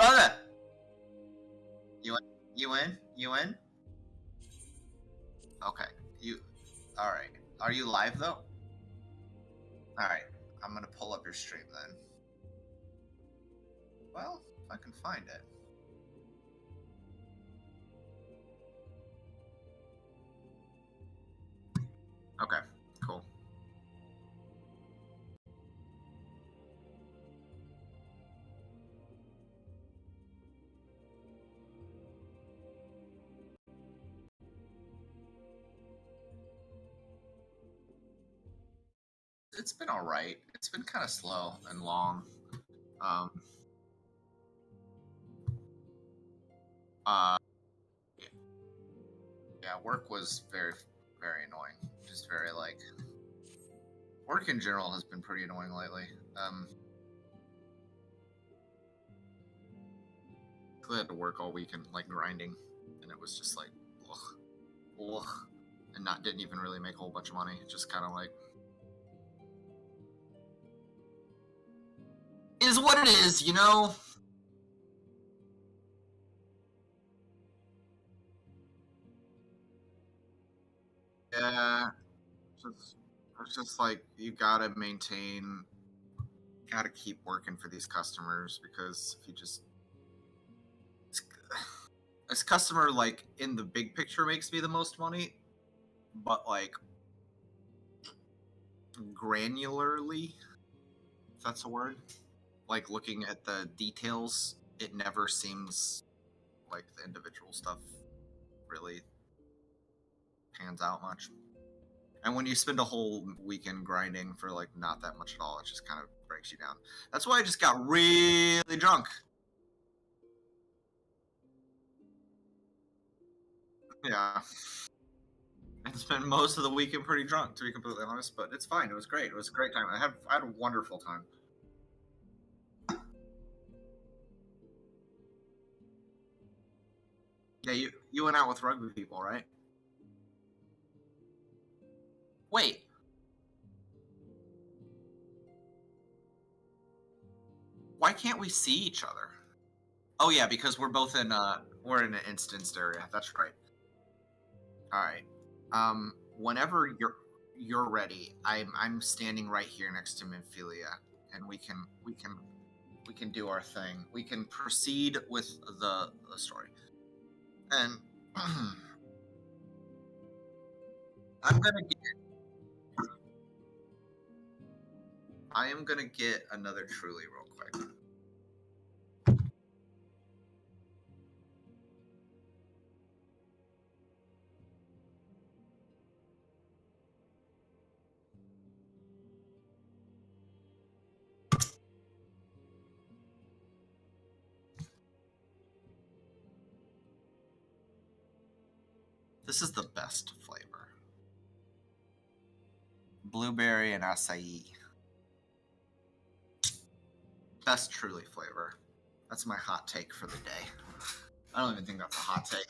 Brother! You in? You in? You in? Okay. Alright. Are you live, though? Alright. I'm gonna pull up your stream, then. Well, if I can find it. Okay. Cool. It's been alright. It's been kind of slow and long. Yeah, work was very, very annoying. Just very, like... Work in general has been pretty annoying lately. I had to work all weekend, like, grinding. And it was just like, ugh. And didn't even really make a whole bunch of money. Just kind of like... Is what it is, you know? Yeah. It's just like, you gotta maintain... Gotta keep working for these customers, because if you just... This customer, like, in the big picture makes me the most money, but, like, granularly, if that's a word, like, looking at the details, it never seems like the individual stuff really pans out much. And when you spend a whole weekend grinding for, like, not that much at all, it just kind of breaks you down. That's why I just got really drunk. Yeah. I spent most of the weekend pretty drunk, to be completely honest, but it's fine. It was great. It was a great time. I had a wonderful time. Yeah, you went out with rugby people, right? Wait. Why can't we see each other? Oh yeah, because we're both in we're in an instanced area. That's right. All right. Whenever you're ready, I'm standing right here next to Minfilia, and we can do our thing. We can proceed with the story. And I am gonna get another truly real quick. This is the best flavor. Blueberry and acai. Best truly flavor. That's my hot take for the day. I don't even think that's a hot take.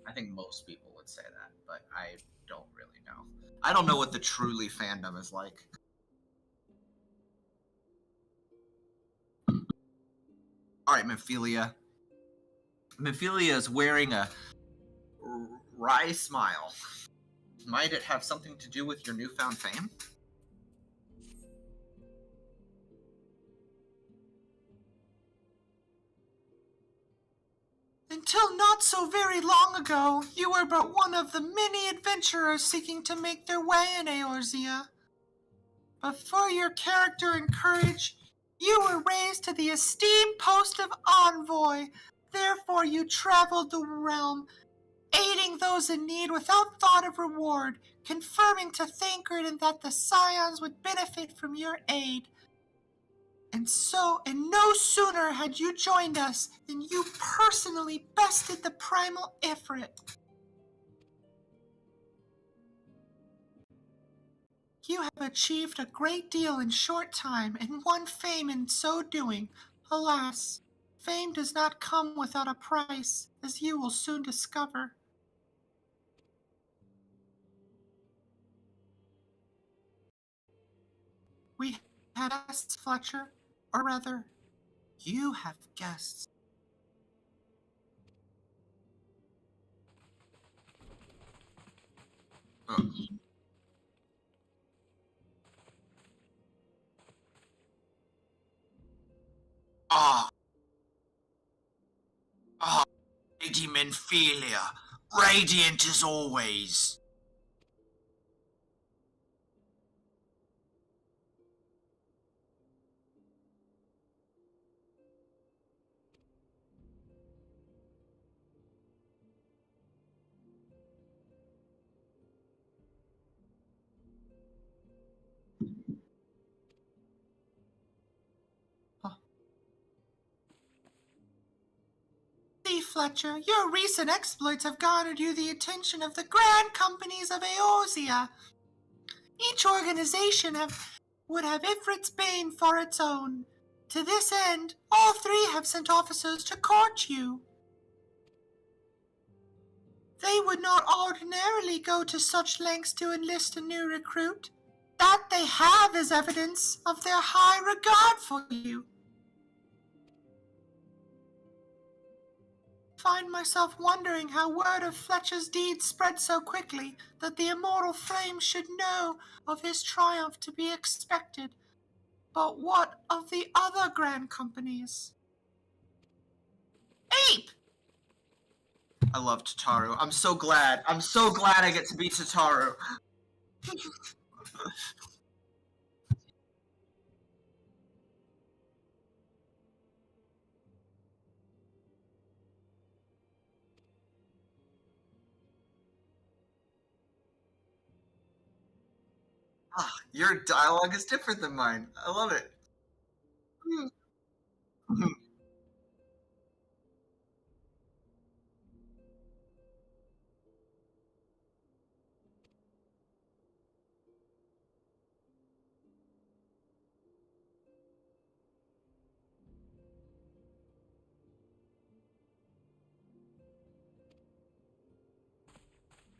I think most people would say that, but I don't really know. I don't know what the truly fandom is like. Alright, Memphilia. Memphilia is wearing a wry smile. Might it have something to do with your newfound fame? Until not so very long ago, you were but one of the many adventurers seeking to make their way in Eorzea. But for your character and courage, you were raised to the esteemed post of envoy. Therefore you traveled the realm, aiding those in need without thought of reward, confirming to Thancred that the Scions would benefit from your aid. And no sooner had you joined us than you personally bested the primal Ifrit. You have achieved a great deal in short time and won fame in so doing. Alas, fame does not come without a price, as you will soon discover. We had asked Fletcher, or rather, You have guests. Ah, Lady Menphelia, radiant as always. See, Fletcher, your recent exploits have garnered you the attention of the grand companies of Eorzea. Each organization would have Ifrit's bane for its own. To this end, all three have sent officers to court you. They would not ordinarily go to such lengths to enlist a new recruit. That they have is evidence of their high regard for you. Find myself wondering how word of Fletcher's deeds spread so quickly that the immortal flame should know of his triumph to be expected. But what of the other grand companies? Ape! I love Tataru. I'm so glad I get to be Tataru. Your dialogue is different than mine. I love it.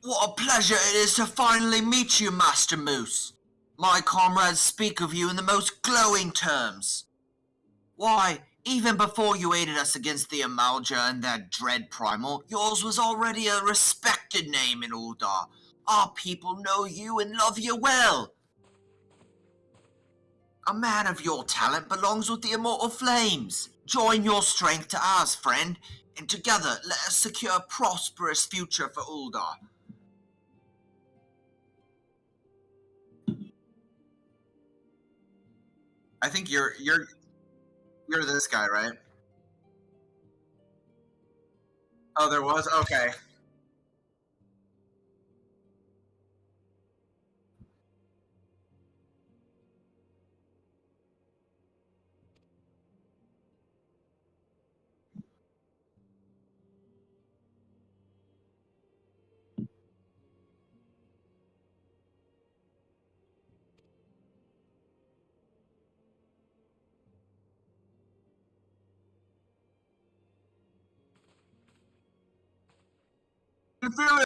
What a pleasure it is to finally meet you, Master Moose. My comrades speak of you in the most glowing terms. Why, even before you aided us against the Amalja and their dread primal, yours was already a respected name in Uldar. Our people know you and love you well. A man of your talent belongs with the immortal flames. Join your strength to ours, friend, and together let us secure a prosperous future for Uldar. I think you're this guy, right? Oh, there was? Okay. Inferior!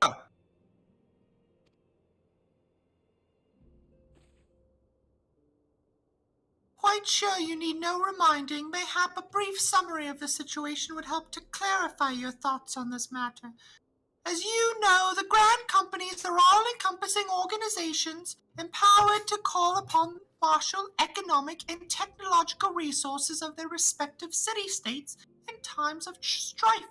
Quite sure you need no reminding. Mayhap a brief summary of the situation would help to clarify your thoughts on this matter. As you know, the grand companies are all-encompassing organizations empowered to call upon martial, economic, and technological resources of their respective city-states in times of strife.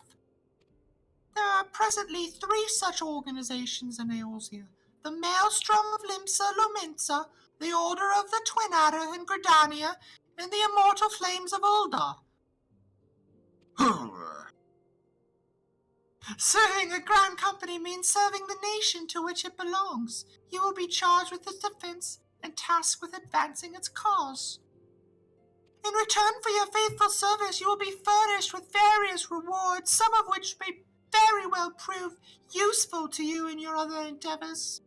There are presently three such organizations in Eorzea: the Maelstrom of Limsa Lumensa, the Order of the Twin Adder in Gridania, and the Immortal Flames of Uldar. Serving a grand company means serving the nation to which it belongs. You will be charged with its defense and tasked with advancing its cause. In return for your faithful service, you will be furnished with various rewards, some of which may very well prove useful to you in your other endeavors.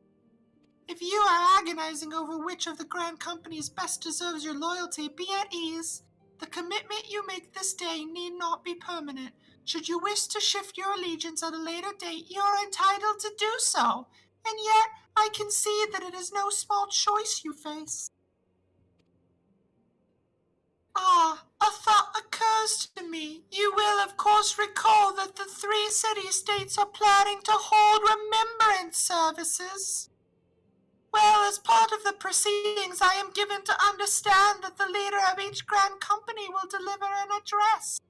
If you are agonizing over which of the grand companies best deserves your loyalty, be at ease. The commitment you make this day need not be permanent. Should you wish to shift your allegiance at a later date, you are entitled to do so. And yet, I concede that it is no small choice you face. A thought occurs course recall that the 3 city-states are planning to hold remembrance services. Well, as part of the proceedings, I am given to understand that the leader of each grand company will deliver an address.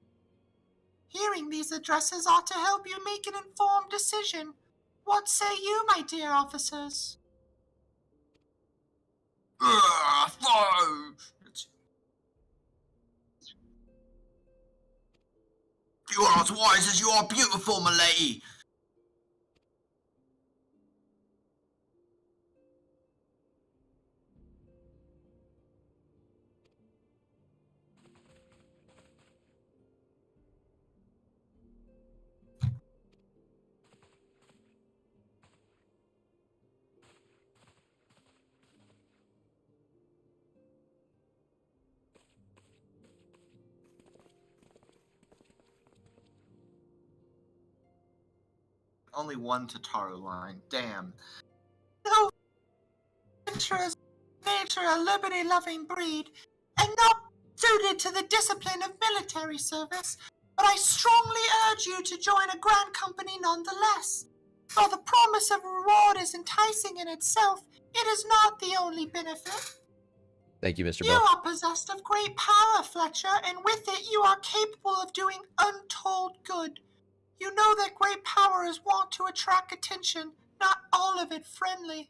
Hearing these addresses ought to help you make an informed decision. What say you, my dear officers? You are as wise as you are beautiful, my lady. Only one Tataru line. Damn. No, adventurers nature a liberty-loving breed, and not suited to the discipline of military service, but I strongly urge you to join a grand company nonetheless. While the promise of reward is enticing in itself, it is not the only benefit. Thank you, Mr. You Bell. are possessed of great power, Fletcher, and with it you are capable of doing untold good. You know that great power is wont to attract attention, not all of it friendly.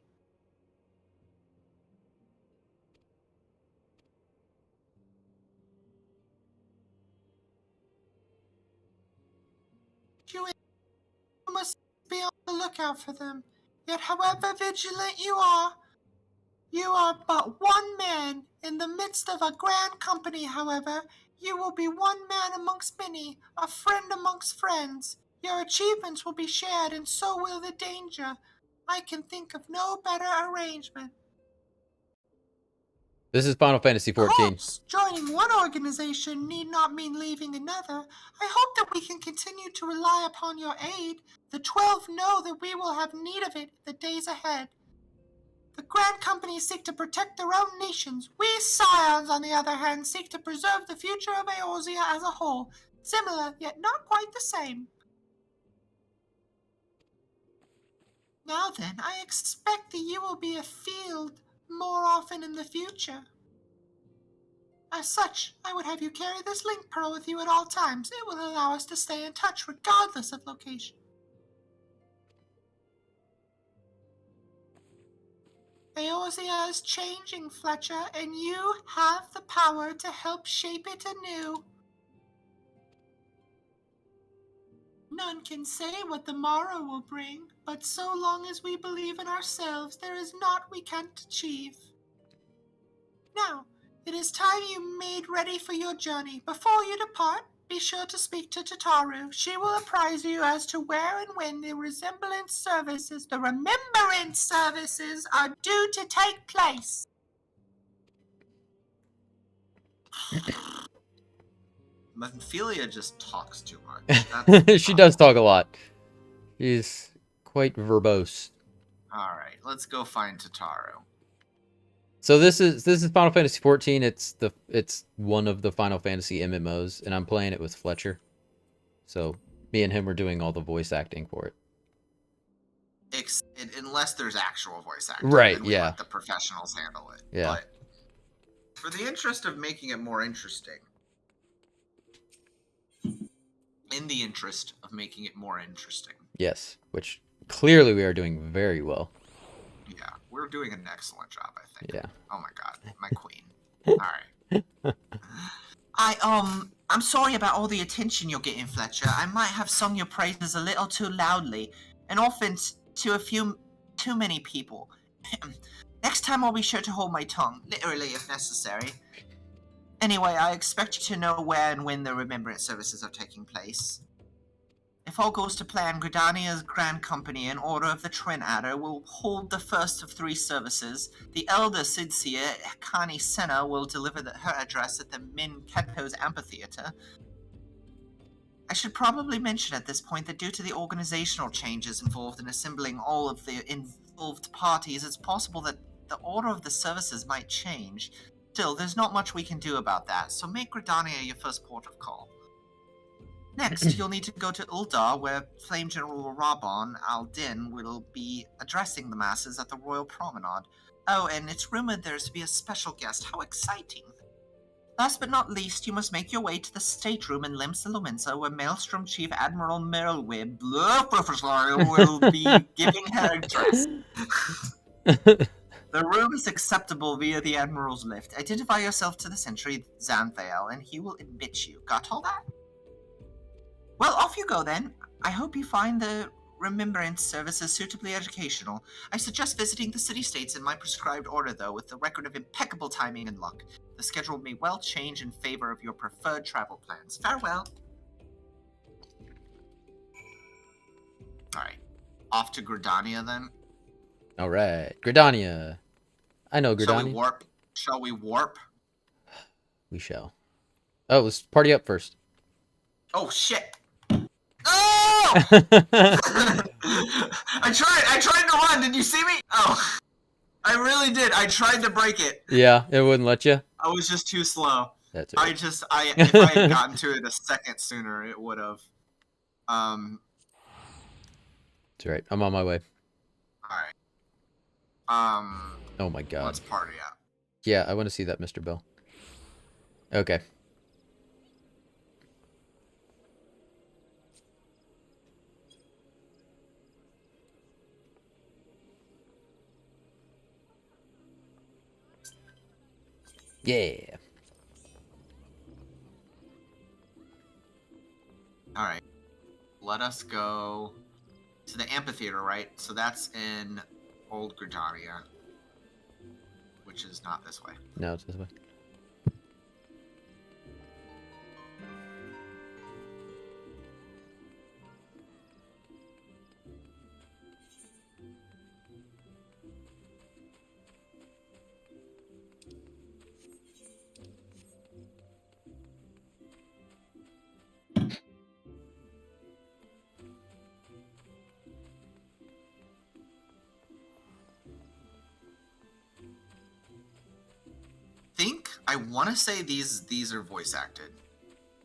You must be on the lookout for them. Yet however vigilant you are but one man. In the midst of a grand company, however, you will be one man amongst many, a friend amongst friends. Your achievements will be shared, and so will the danger. I can think of no better arrangement. This is Final Fantasy Of XIV. course, joining one organization need not mean leaving another. I hope that we can continue to rely upon your aid. The 12 know that we will have need of it the days ahead. The grand companies seek to protect their own nations. We scions, on the other hand, seek to preserve the future of Eorzea as a whole. Similar, yet not quite the same. Now then, I expect that you will be afield more often in the future. As such, I would have you carry this link pearl with you at all times. It will allow us to stay in touch regardless of location. Eorzea is changing, Fletcher, and you have the power to help shape it anew. None can say what the morrow will bring, but so long as we believe in ourselves, there is naught we can't achieve. Now, it is time you made ready for your journey. Before you depart, be sure to speak to Tataru. She will apprise you as to where and when the remembrance services are due to take place. Ophelia just talks too much. She does talk a lot. She's quite verbose. Alright, let's go find Tataru. So this is Final Fantasy XIV. It's one of the Final Fantasy MMOs, and I'm playing it with Fletcher. So me and him are doing all the voice acting for it. Unless there's actual voice acting. Right, then we yeah. let the professionals handle it. Yeah. But for the interest of making it more interesting. In the interest of making it more interesting. Yes, which clearly we are doing very well. Yeah, we're doing an excellent job, I think. Yeah. Oh my god, my queen. Alright. I'm sorry about all the attention you're getting, Fletcher. I might have sung your praises a little too loudly, and often to a few too many people. Next time I'll be sure to hold my tongue, literally if necessary. Anyway, I expect you to know where and when the remembrance services are taking place. If all goes to plan, Gridania's Grand Company in Order of the Trent Adder will hold the first of 3 services. The elder Sidsia, Kani Senna, will deliver her address at the Min Ketpo's Amphitheater. I should probably mention at this point that due to the organizational changes involved in assembling all of the involved parties, it's possible that the order of the services might change. Still, there's not much we can do about that, so make Gridania your first port of call. Next, you'll need to go to Uldar, where Flame General Rabon al-Din will be addressing the masses at the Royal Promenade. Oh, and it's rumored there's to be a special guest. How exciting! Last but not least, you must make your way to the stateroom in Limsa Lominsa, where Maelstrom Chief Admiral Merlwib will be giving her address. The room is acceptable via the Admiral's lift. Identify yourself to the sentry, Xanthael, and he will admit you. Got all that? Well, off you go then. I hope you find the remembrance services suitably educational. I suggest visiting the city-states in my prescribed order, though, with the record of impeccable timing and luck. The schedule may well change in favor of your preferred travel plans. Farewell. Alright. Off to Gridania, then? Alright. Gridania. I know Shall we Gridania. warp? Shall we warp? We shall. Oh, let's party up first. Oh, shit! Oh! I tried to run. Did you see me? Oh, I really did. I tried to break it. Yeah, it wouldn't let you. I was just too slow. That's If I had gotten to it a second sooner, it would have. That's right. I'm on my way. All right. Oh my god. Let's party up. Yeah, I want to see that, Mr. Bell. Okay. Yeah. All right. Let us go to the amphitheater, right? So that's in Old Gridania, which is not this way. No, it's this way. I want to say these are voice acted,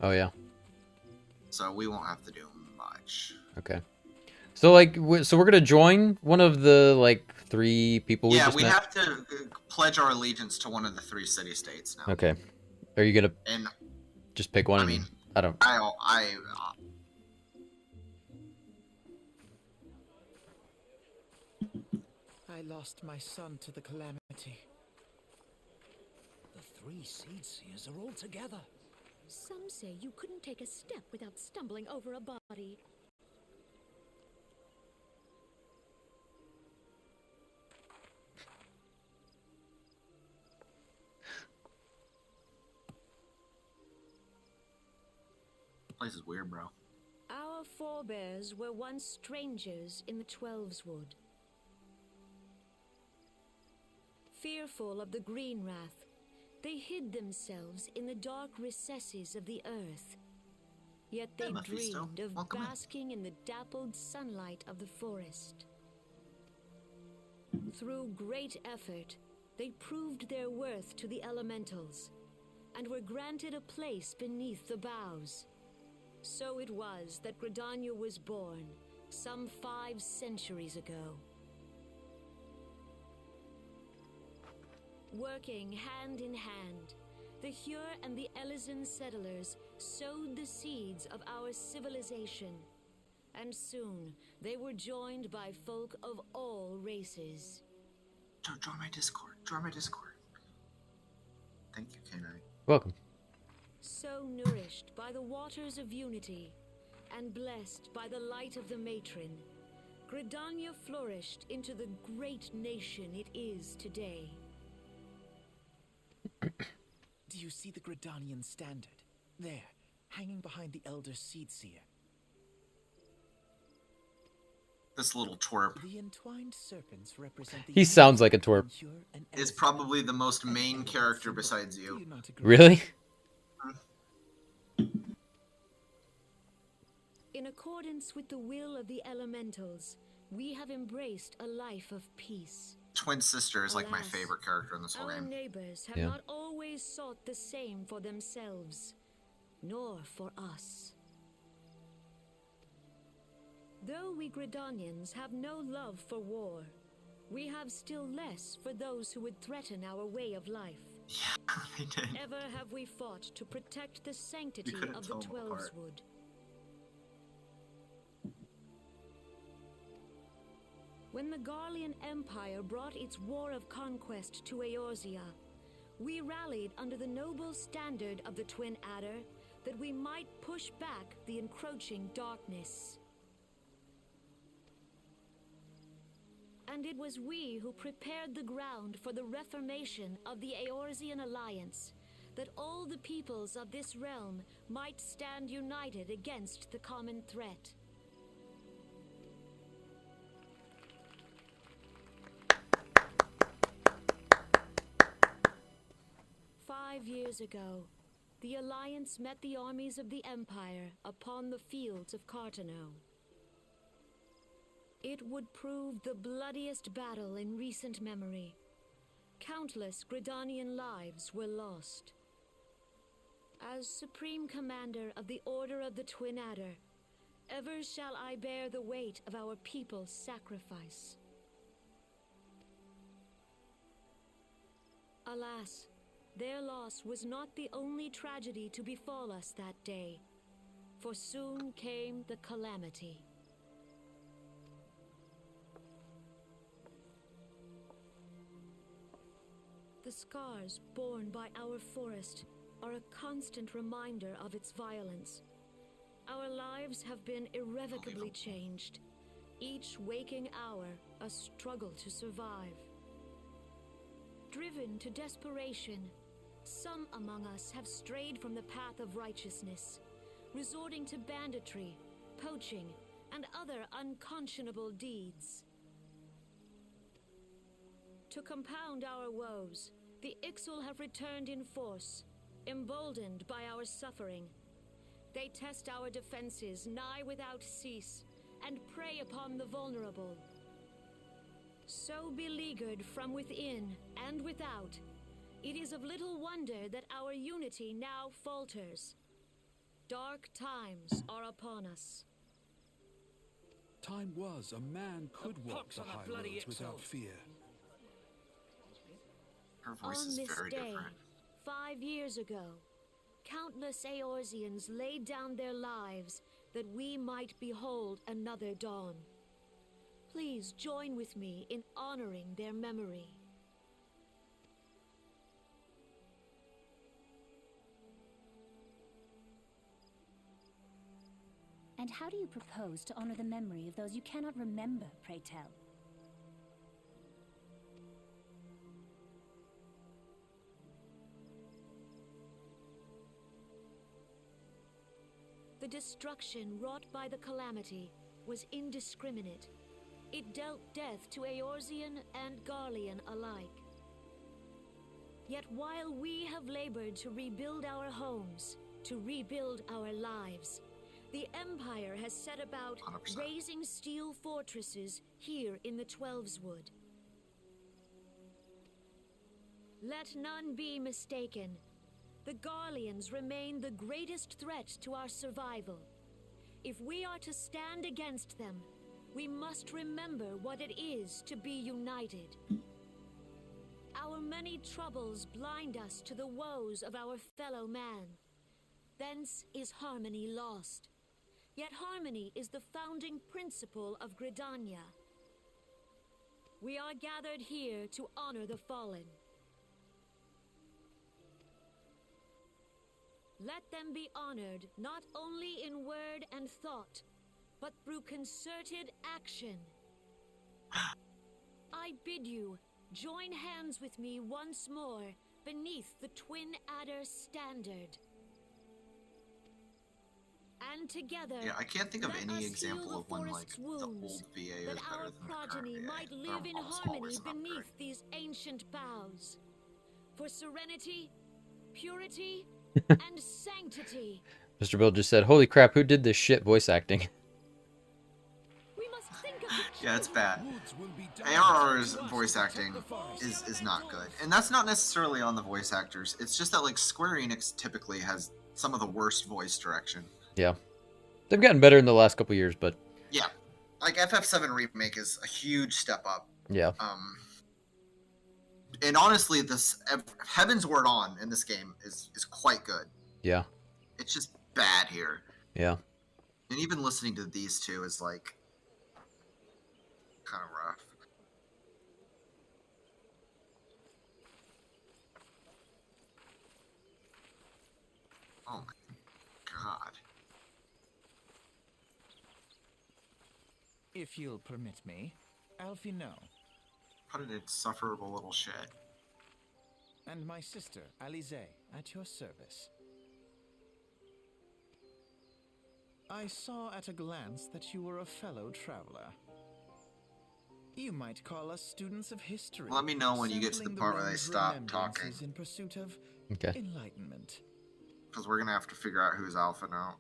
Oh yeah. so we won't have to do much. Okay. So like, so we're gonna join one of the like 3 people we Yeah, just we met? have to pledge our allegiance to one of the 3 city-states now. Okay. Are you gonna And just pick one? I and- mean, I don't. I lost my son to the calamity. The 3 Seedseers are all together. Some say you couldn't take a step without stumbling over a body. This place is weird, bro. Our forebears were once strangers in the Twelves Wood. Fearful of the Green Wrath, they hid themselves in the dark recesses of the earth. Yet they Hey, Mephisto. dreamed of Welcome in. basking in the dappled sunlight of the forest. Through great effort, they proved their worth to the elementals, and were granted a place beneath the boughs. So it was that Gridania was born, some 5 centuries ago. Working hand in hand, the Hyur and the Elysian settlers sowed the seeds of our civilization, and soon they were joined by folk of all races. Join my Discord. Join my Discord. Thank you, K-Nite. Welcome. So nourished by the waters of unity, and blessed by the light of the matron, Gridania flourished into the great nation it is today. Do you see the Gridanian standard? There, hanging behind the Elder Seedseer. This little twerp The entwined serpents represent the He sounds like a twerp. Hyur and is Elysian. probably the most main character besides Do you. you not agree? Really? In accordance with the will of the elementals, we have embraced a life of peace. Twin sister is like my Alas, favorite character in this whole Our game. neighbors have Yeah. not always sought the same for themselves, nor for us. Though we Gridanians have no love for war, we have still less for those who would threaten our way of life. Yeah, they did. Ever have we fought to protect the sanctity couldn't of the tell them apart. Twelveswood. When the Garlean Empire brought its war of conquest to Eorzea, we rallied under the noble standard of the Twin Adder that we might push back the encroaching darkness. And it was we who prepared the ground for the reformation of the Eorzean Alliance, that all the peoples of this realm might stand united against the common threat. "5 years ago, the Alliance met the armies of the Empire upon the fields of Cartano. It would prove the bloodiest battle in recent memory. Countless Gridanian lives were lost. As Supreme Commander of the Order of the Twin Adder, ever shall I bear the weight of our people's sacrifice. Alas, their loss was not the only tragedy to befall us that day, for soon came the calamity. The scars borne by our forest are a constant reminder of its violence. Our lives have been irrevocably changed, each waking hour a struggle to survive. Driven to desperation, some among us have strayed from the path of righteousness, resorting to banditry, poaching, and other unconscionable deeds. To compound our woes, the Ixal have returned in force, emboldened by our suffering. They test our defenses nigh without cease, and prey upon the vulnerable. So beleaguered from within and without, it is of little wonder that our unity now falters. Dark times are upon us. Time was a man could walk the high roads without fear. Her voice On is this very day, different. 5 years ago, countless Eorzeans laid down their lives that we might behold another dawn. Please join with me in honoring their memory. And how do you propose to honor the memory of those you cannot remember, pray tell? The destruction wrought by the calamity was indiscriminate. It dealt death to Eorzean and Garlean alike. Yet while we have labored to rebuild our homes, to rebuild our lives, the Empire has set about 100%. raising steel fortresses here in the Twelveswood. Let none be mistaken. The Garleans remain the greatest threat to our survival. If we are to stand against them, we must remember what it is to be united. Our many troubles blind us to the woes of our fellow man. Thence is harmony lost. Yet harmony is the founding principle of Gridania. We are gathered here to honor the fallen. Let them be honored not only in word and thought, but through concerted action. I bid you join hands with me once more beneath the Twin Adder standard. And together, Yeah, I can't think of let any us example heal of when like forest's the wounds, old VA is that better our than the current progeny VA. might They're live in almost harmony always an upgrade. beneath these ancient boughs. For serenity, purity, and sanctity. Mr. Bill just said, "Holy crap! Who did this shit voice acting?" We must think of the Yeah, it's bad. Woods will be dark ARR's to us voice to protect acting the forest. is not good. And that's not necessarily on the voice actors. It's just that like Square Enix typically has some of the worst voice direction. Yeah, they've gotten better in the last couple years, but Yeah. like FF7 Remake is a huge step up. Yeah. And honestly, this Heaven's Word On in this game is quite good. Yeah. It's just bad here. Yeah. And even listening to these two is like kind of rough. Oh my god. If you'll permit me, Alfie no. What an insufferable little shit. And my sister, Alize, at your service. I saw at a glance that you were a fellow traveler. You might call us students of history. Let me know when you get to the sampling part where they realm's stop remembrances talking. in pursuit of Okay. enlightenment. Because we're going to have to figure out who's Alpha now.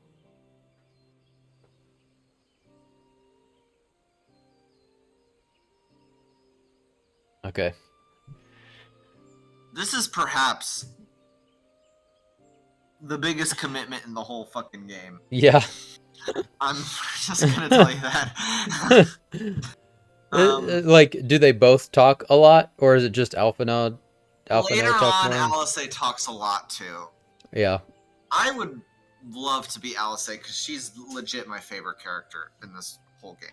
Okay. This is perhaps the biggest commitment in the whole fucking game. Yeah. I'm just gonna tell you that. Like, do they both talk a lot, or is it just Alphinaud? Later talks on, more? Alice talks a lot too. Yeah. I would love to be Alice because she's legit my favorite character in this whole game.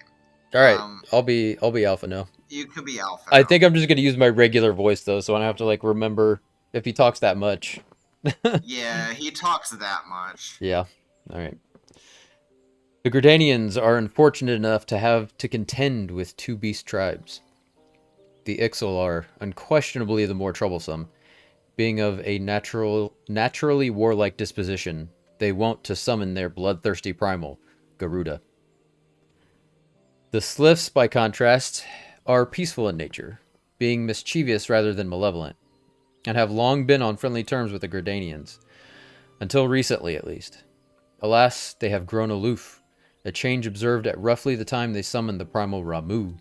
All right. I'll be Alphinaud. You could be Alpha. I think I'm just gonna use my regular voice though, so I don't have to like remember if he talks that much. Yeah, he talks that much. Yeah. All right. The Gridanians are unfortunate enough to have to contend with two beast tribes. The Ixal are unquestionably the more troublesome. Being of a naturally warlike disposition, they wont to summon their bloodthirsty primal, Garuda. The Sliffs, by contrast, are peaceful in nature, being mischievous rather than malevolent, and have long been on friendly terms with the Gridanians, until recently at least. Alas, they have grown aloof, a change observed at roughly the time they summoned the primal Ramu.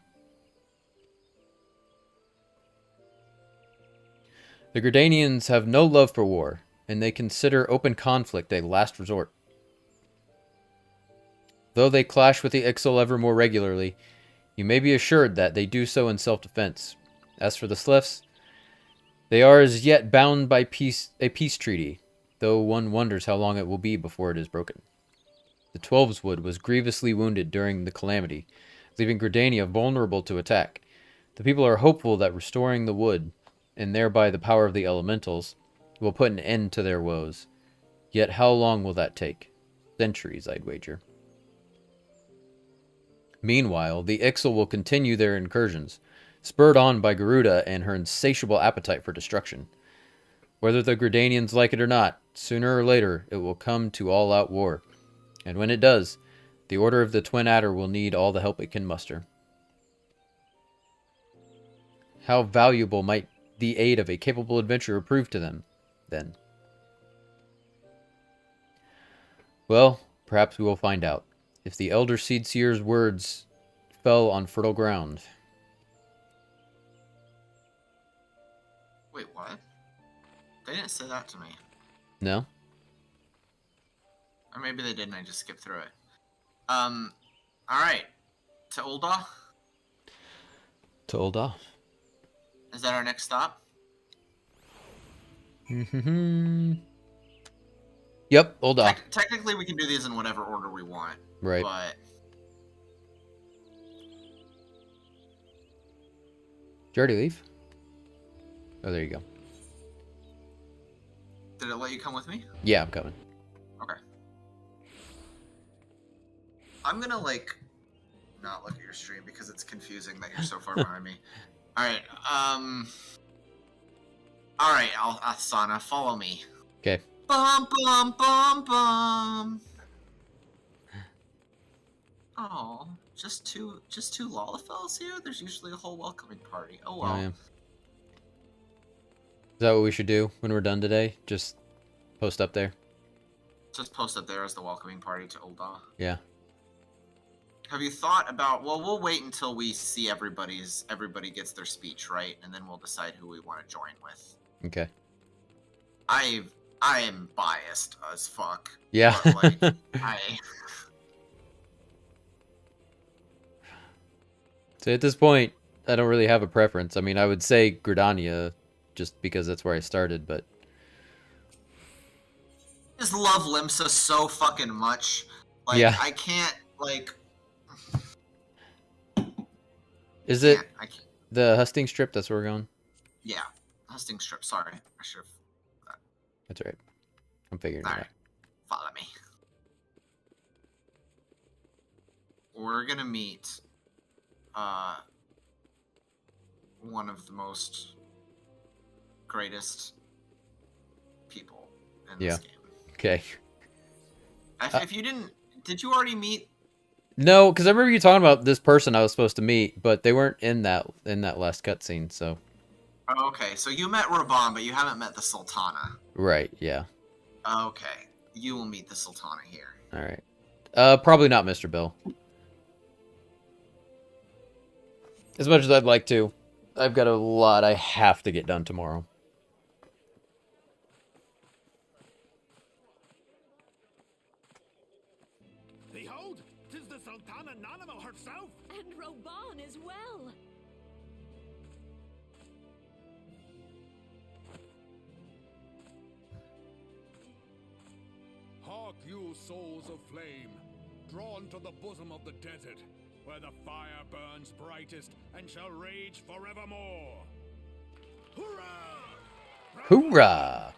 The Gridanians have no love for war, and they consider open conflict a last resort. Though they clash with the Ixal ever more regularly, you may be assured that they do so in self-defense. As for the Sliffs, they are as yet bound by a peace treaty, though one wonders how long it will be before it is broken. The Twelveswood was grievously wounded during the calamity, leaving Gridania vulnerable to attack. The people are hopeful that restoring the wood, and thereby the power of the elementals, will put an end to their woes. Yet how long will that take? Centuries, I'd wager. Meanwhile, the Ixal will continue their incursions, spurred on by Garuda and her insatiable appetite for destruction. Whether the Gridanians like it or not, sooner or later it will come to all-out war. And when it does, the Order of the Twin Adder will need all the help it can muster. How valuable might the aid of a capable adventurer prove to them, then? Well, perhaps we will find out. If the Elder Seedseer's words fell on fertile ground. Wait, what? They didn't say that to me. No? Or maybe they didn't, I just skipped through it. Alright. To Ul'dah? To Ul'dah. Is that our next stop? Yep, Ul'dah. Technically, we can do these in whatever order we want. Right. But Did you already leave? Oh, there you go. did it let you come with me? Yeah, I'm coming. Okay. I'm gonna, like, not look at your stream because it's confusing that you're so far behind me. Alright, Alright, Athsana, follow me. Okay. Bum, bum, bum, bum. Oh, just two Lalafels here? There's usually a whole welcoming party. Oh well. Oh, yeah. Is that what we should do when we're done today? Just post up there? Just post up there as the welcoming party to Ul'dah. Yeah. Have you thought about? Well, we'll wait until we see everybody gets their speech, right? And then we'll decide who we want to join with. Okay. I am biased as fuck. Yeah. But, like, So at this point, I don't really have a preference. I mean, I would say Gridania, just because that's where I started, but... I just love Limsa so fucking much. Like, Yeah. I can't, like... Is it I can't. the Husting Strip? That's where we're going? Yeah. Husting Strip, sorry. I should have... That's right. I'm figuring it out. Alright. Follow me. We're gonna meet one of the most greatest people in this game. Okay. If you did you already meet? No, because I remember you talking about this person I was supposed to meet, but they weren't in that last cutscene, so... Oh, okay, so you met Raban, but you haven't met the Sultana. Right, yeah. Okay, you will meet the Sultana here. Alright. Probably not Mr. Bill. As much as I'd like to. I've got a lot I have to get done tomorrow. Behold, 'tis the Sultana Nanimo herself! And Roban as well. Hark you, souls of flame, drawn to the bosom of the desert, where the fire burns brightest and shall rage forevermore. Hurrah! Hoorah!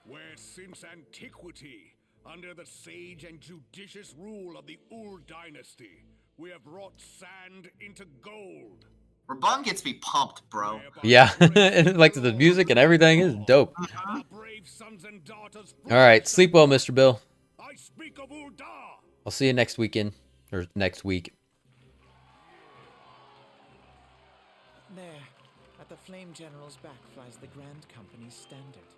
Where since antiquity, under the sage and judicious rule of the Ur dynasty, we have wrought sand into gold. Raban gets me pumped, bro. Yeah, and like the music and everything is dope. Our brave sons and daughters. Alright, sleep well, Mr. Bill. I speak of Ul'dah. I'll see you next weekend. Or next week. There, at the Flame General's back flies the Grand Company's standard.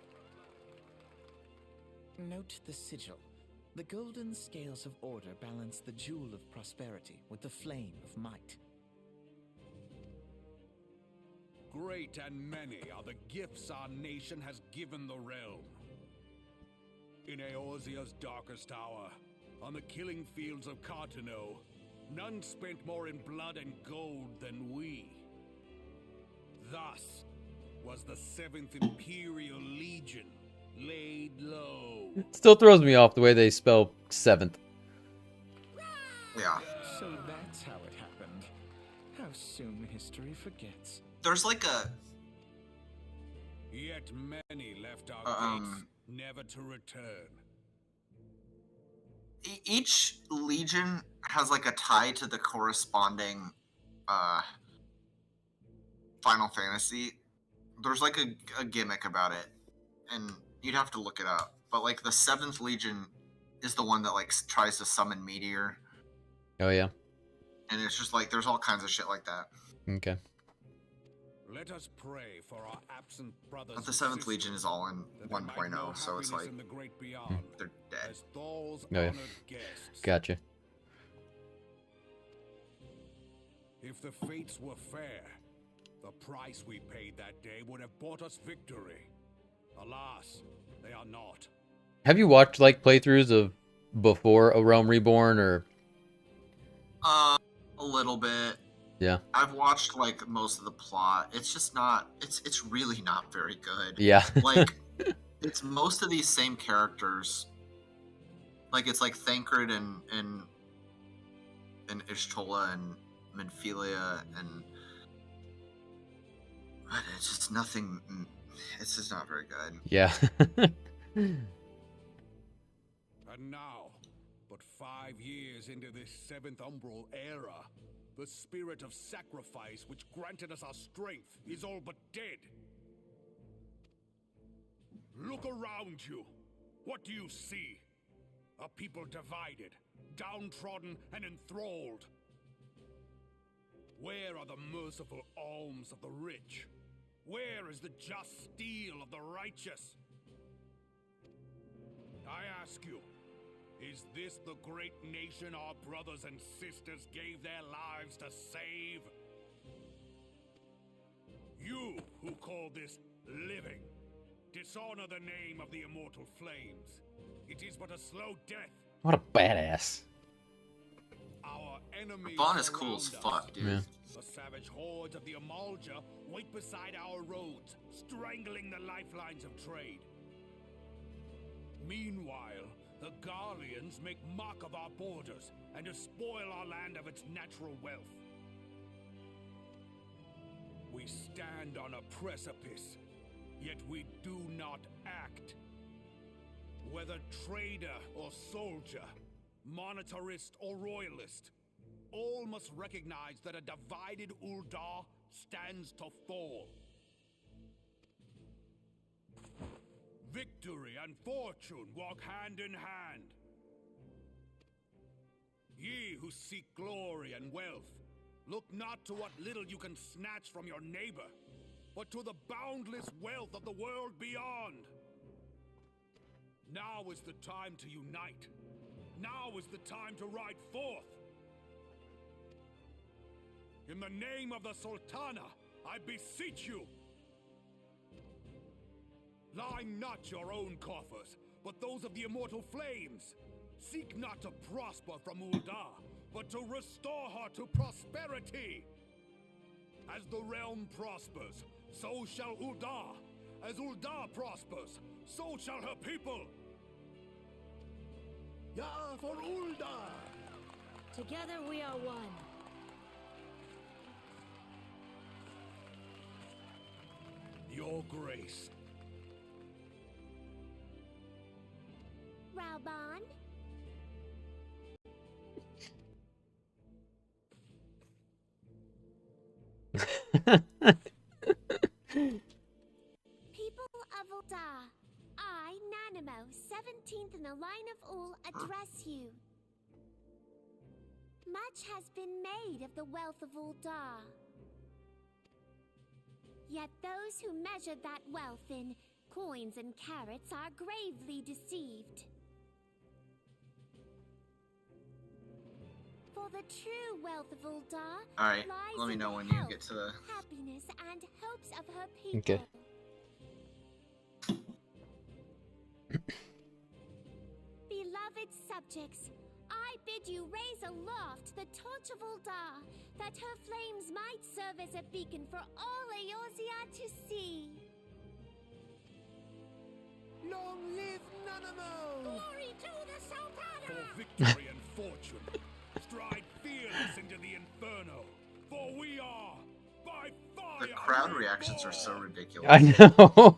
Note the sigil. The golden scales of order balance the jewel of prosperity with the flame of might. Great and many are the gifts our nation has given the realm. In Eorzea's darkest hour, on the killing fields of Cartano, none spent more in blood and gold than we. Thus was the 7th Imperial Legion laid low. Still throws me off the way they spell 7th. Yeah. So that's how it happened. How soon history forgets. There's like a... Yet many left our gates, never to return. Each legion has like a tie to the corresponding Final Fantasy. There's like a gimmick about it, and you'd have to look it up. But like the 7th Legion is the one that like tries to summon Meteor. Oh yeah. And it's just like there's all kinds of shit like that. Okay. Let us pray for our absent brothers. But the 7th Legion is all in 1.0, so it's like they're dead. Oh yeah. Gotcha. If the fates were fair, the price we paid that day would have bought us victory. Alas, they are not. Have you watched like playthroughs of before A Realm Reborn or? A little bit. Yeah. I've watched like most of the plot. It's just not. It's really not very good. Yeah. Like it's most of these same characters. Like it's like Thancred and Ishtola and Menphilia and it's just nothing. It's just not very good. Yeah. And now, but 5 years into this 7th Umbral era, the spirit of sacrifice which granted us our strength is all but dead. Look around you. What do you see? A people divided, downtrodden, and enthralled. Where are the merciful alms of the rich? Where is the just steel of the righteous? I ask you, is this the great nation our brothers and sisters gave their lives to save? You who call this living, dishonor the name of the immortal flames. It is but a slow death. What a badass. Our enemies Bon is cool as surround fuck, us. dude. Yeah. The savage hordes of the Amalja wait beside our roads, strangling the lifelines of trade. Meanwhile, the Garleans make mock of our borders and despoil our land of its natural wealth. We stand on a precipice, yet we do not act. Whether trader or soldier, monetarist or royalist, all must recognize that a divided Ul'dah stands to fall. Victory and fortune walk hand in hand. Ye who seek glory and wealth, look not to what little you can snatch from your neighbor, but to the boundless wealth of the world beyond. Now is the time to unite. Now is the time to ride forth. In the name of the Sultana, I beseech you. Line not your own coffers, but those of the immortal flames. Seek not to prosper from Ul'dah, but to restore her to prosperity. As the realm prospers, so shall Ul'dah. As Ul'dah prospers, so shall her people. Ya for Ul'dah! Together we are one. Your grace. Raoban? People of Ul'dah, I, Nanamo, 17th in the line of Ul, address you. Much has been made of the wealth of Ul'dah. Yet those who measured that wealth in coins and carats are gravely deceived. For the true wealth of Ul'dah Alright, lies let me in know the when you health, get to the... happiness and hopes of her people. Okay. Beloved subjects, I bid you raise aloft the torch of Ul'dah, that her flames might serve as a beacon for all Eorzea to see. Long live Nanamo! Glory to the Sultana! For victory and fortune, stride fearless into the inferno, for we are, by fire, The crowd reactions are so ridiculous. I know.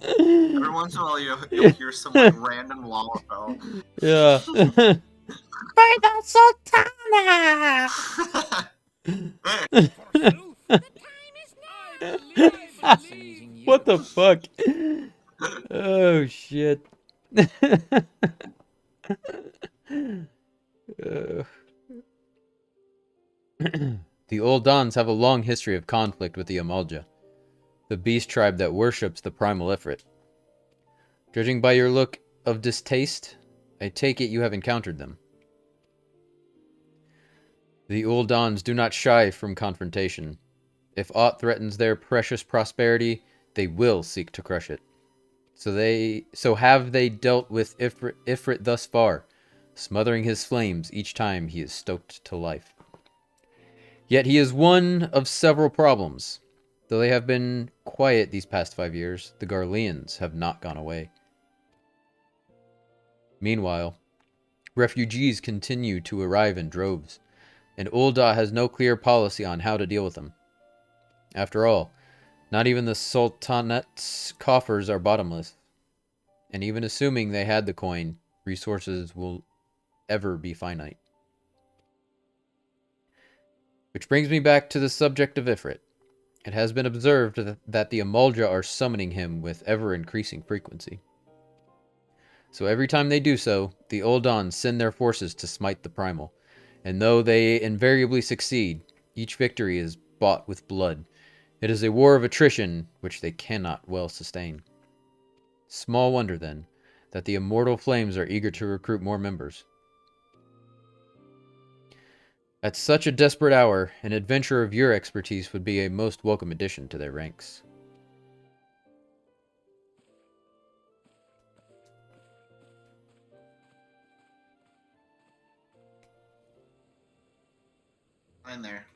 Every once in a while you'll hear some like random Lalafell. Yeah. By the Sultana! Forsooth, The time is now! Fascinating you. What the fuck? Oh shit. The Old Dons have a long history of conflict with the Amalja, the beast tribe that worships the primal Ifrit. Judging by your look of distaste, I take it you have encountered them. The Uldans do not shy from confrontation. If aught threatens their precious prosperity, they will seek to crush it. So have they dealt with Ifrit thus far, smothering his flames each time he is stoked to life. Yet he is one of several problems. Though they have been quiet these past 5 years, the Garleans have not gone away. Meanwhile, refugees continue to arrive in droves, and Ul'dah has no clear policy on how to deal with them. After all, not even the Sultanate's coffers are bottomless, and even assuming they had the coin, resources will ever be finite. Which brings me back to the subject of Ifrit. It has been observed that the Amalja are summoning him with ever-increasing frequency. So every time they do so, the Uldans send their forces to smite the primal, and though they invariably succeed, each victory is bought with blood. It is a war of attrition which they cannot well sustain. Small wonder, then, that the immortal flames are eager to recruit more members. At such a desperate hour, an adventurer of your expertise would be a most welcome addition to their ranks. In there.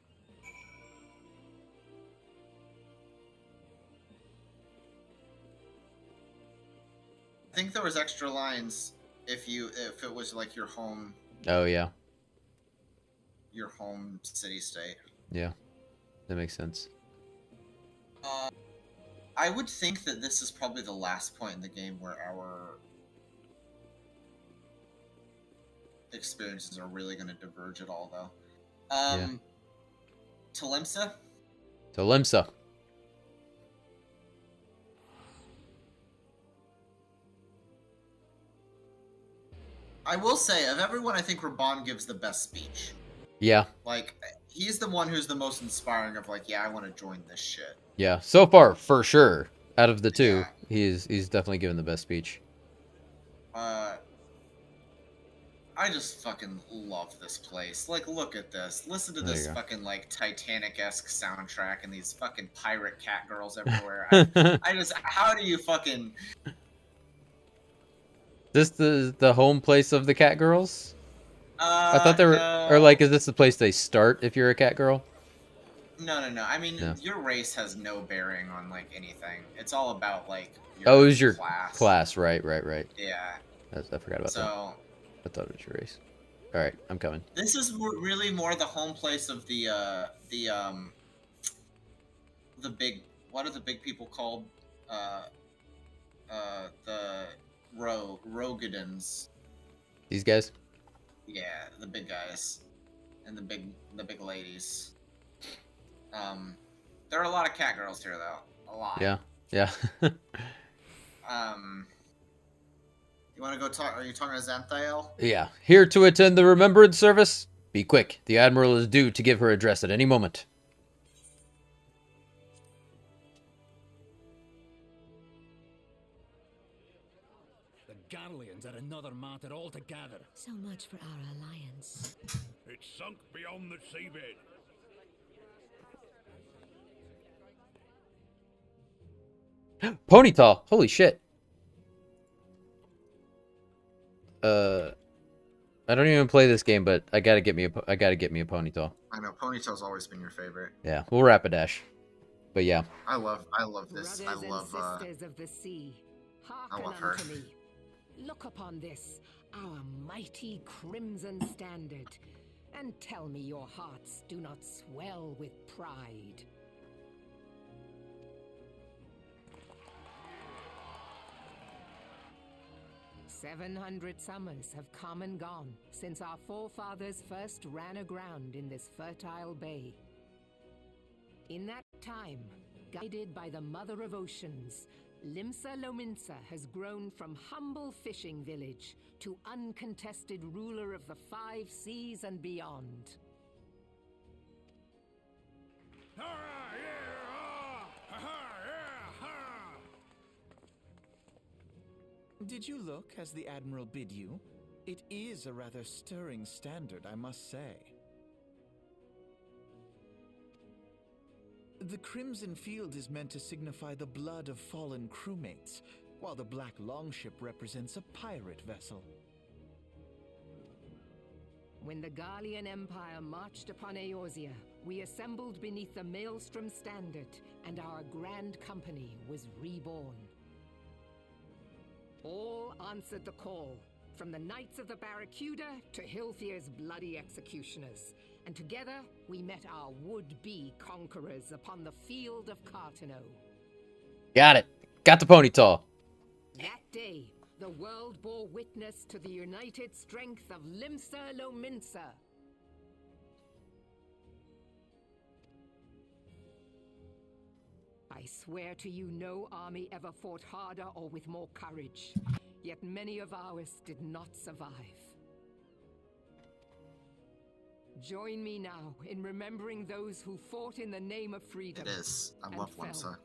think there was extra lines if it was like your home Oh yeah. city state. Yeah. That makes sense. I would think that this is probably the last point in the game where our experiences are really going to diverge at all, though. Talimsa? Talimsa. I will say, of everyone, I think Raban gives the best speech. Yeah. Like, he's the one who's the most inspiring of, like, yeah, I want to join this shit. Yeah. So far, for sure, out of the two, Yeah. he's definitely given the best speech. I just fucking love this place. Like, look at this. Listen to There this you go. fucking, like, Titanic-esque soundtrack and these fucking pirate cat girls everywhere. I just, how do you fucking... This the home place of the cat girls? I thought they were, no. or like, is this the place they start if you're a cat girl? No. I mean, No. your race has no bearing on, like, anything. It's all about, like, Oh, it was your class. Right. Yeah. I forgot about that. So, I thought it was your race. All right, I'm coming. this is really more the home place of the big, what are the big people called? The Rogadins. These guys? Yeah, the big guys. And the big ladies. There are a lot of cat girls here, though. A lot. Yeah. You want to go talk? Are you talking to Xanthael? Yeah. Here to attend the remembrance service. Be quick. The Admiral is due to give her address at any moment. The Garleans are another matter altogether. So much for our alliance. It's sunk beyond the seabed. Ponyta. Holy shit. I don't even play this game, but I gotta get me a Ponyta. I know Ponytail's always been your favorite. Yeah, we'll Rapidash. But yeah. I love this. I love sisters of the sea, I love hearken her. unto me. Look upon this, our mighty crimson standard, and tell me your hearts do not swell with pride. "700 summers have come and gone since our forefathers first ran aground in this fertile bay. In that time, guided by the Mother of Oceans, Limsa Lominsa has grown from humble fishing village to uncontested ruler of the 5 seas and beyond. Did you look as the Admiral bid you? It is a rather stirring standard, I must say. The Crimson Field is meant to signify the blood of fallen crewmates, while the Black Longship represents a pirate vessel. When the Garlean Empire marched upon Eorzea, we assembled beneath the Maelstrom Standard, and our grand company was reborn. All answered the call, from the Knights of the Barracuda to Hilfir's bloody executioners, and together we met our would-be conquerors upon the field of Cartano. Got it. Got the Ponyta. That day, the world bore witness to the united strength of Limsa Lominsa. I swear to you, no army ever fought harder or with more courage. Yet many of ours did not survive. Join me now in remembering those who fought in the name of freedom. It is. I and love fell. Limsa.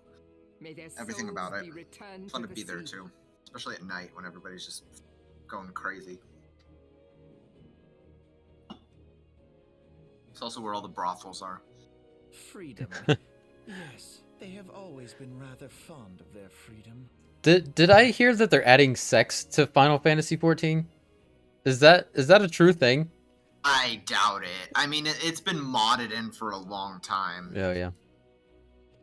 May their Everything souls about it. be returned Fun to to the be there sea. too, especially at night when everybody's just going crazy. It's also where all the brothels are. Freedom. Yes, they have always been rather fond of their freedom. Did I hear that they're adding sex to Final Fantasy XIV? Is that a true thing? I doubt it. I mean, it's been modded in for a long time. Oh yeah.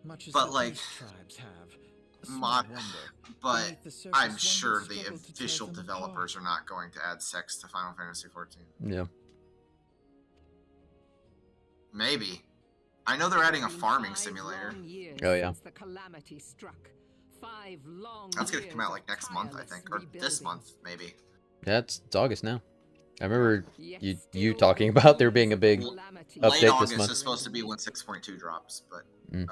Much as But, the like- beast tribes have. mod, wonder. but Beneath the surface, I'm one sure would the struggle to tear official them developers apart. are not going to add sex to Final Fantasy XIV. Yeah. Maybe. I know they're adding a It's been farming 5 simulator. long years Oh, yeah. since the calamity struck. 5 long That's gonna come years out like of next month, I tireless think, or this rebuilding. month maybe. Yeah, it's August now. I remember Yet you still talking the about there winds being a of big calamity update Late this August month. is supposed to be when 6.2 drops, but Mm.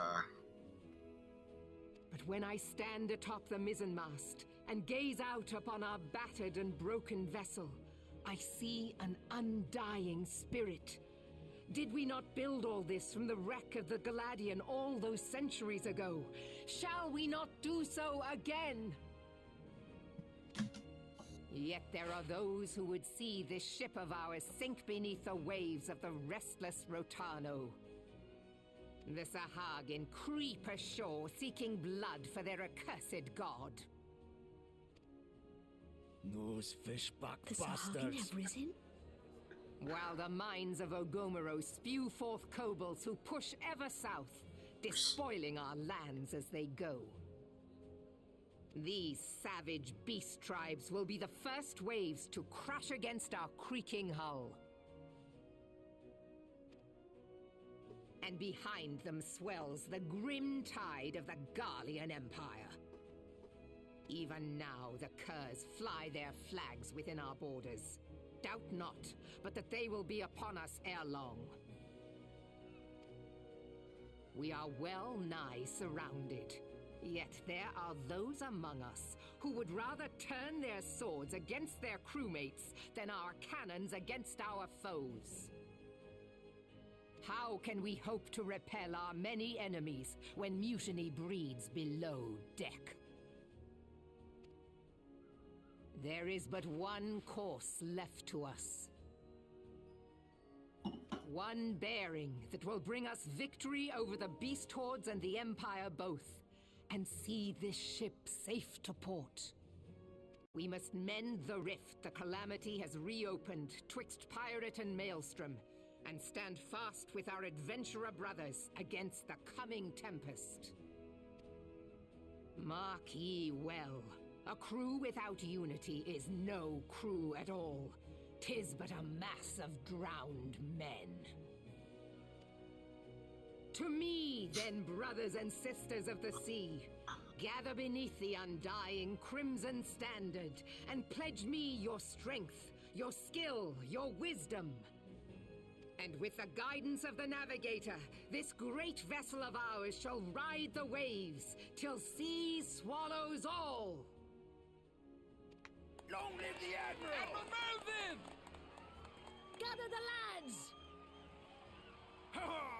But when I stand atop the mizzenmast and gaze out upon our battered and broken vessel, I see an undying spirit. Did we not build all this from the wreck of the Galadian all those centuries ago? Shall we not do so again? Yet there are those who would see this ship of ours sink beneath the waves of the restless Rotano. The Sahagin creep ashore seeking blood for their accursed god. Those fishback The Sahagin have risen? While the mines of Ogomoro spew forth kobolds who push ever south, despoiling our lands as they go. These savage beast tribes will be the first waves to crash against our creaking hull. And behind them swells the grim tide of the Garlean Empire. Even now the curs fly their flags within our borders. Doubt not, but that they will be upon us ere long. We are well nigh surrounded. Yet there are those among us who would rather turn their swords against their crewmates than our cannons against our foes. How can we hope to repel our many enemies when mutiny breeds below deck? There is but one course left to us. One bearing that will bring us victory over the beast hordes and the Empire both, and see this ship safe to port. We must mend the rift the calamity has reopened twixt pirate and maelstrom, and stand fast with our adventurer brothers against the coming tempest. Mark ye well, a crew without unity is no crew at all. 'Tis but a mass of drowned men. To me, then, brothers and sisters of the sea, gather beneath the undying crimson standard, and pledge me your strength, your skill, your wisdom. And with the guidance of the navigator, this great vessel of ours shall ride the waves, till sea swallows all. Long live the Admiral! Admiral Melvin! Gather the lads!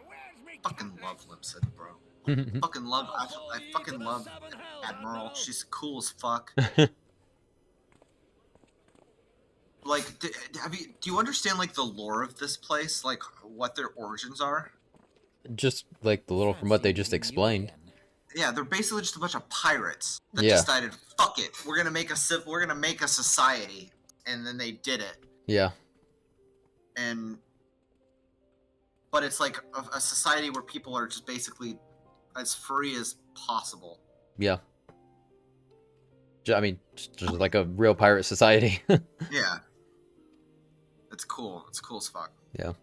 Where's me Fucking cutlass? love Lipson, bro. Fucking love. I fucking love Admiral. She's cool as fuck. Like, do you understand like the lore of this place? Like, what their origins are? Just like the little from what they just explained. Yeah, they're basically just a bunch of pirates that Yeah. decided, fuck it, we're gonna make a society, and then they did it. Yeah. But it's like a society where people are just basically as free as possible. Yeah. I mean, just like a real pirate society. Yeah. It's cool. It's cool as fuck. Yeah.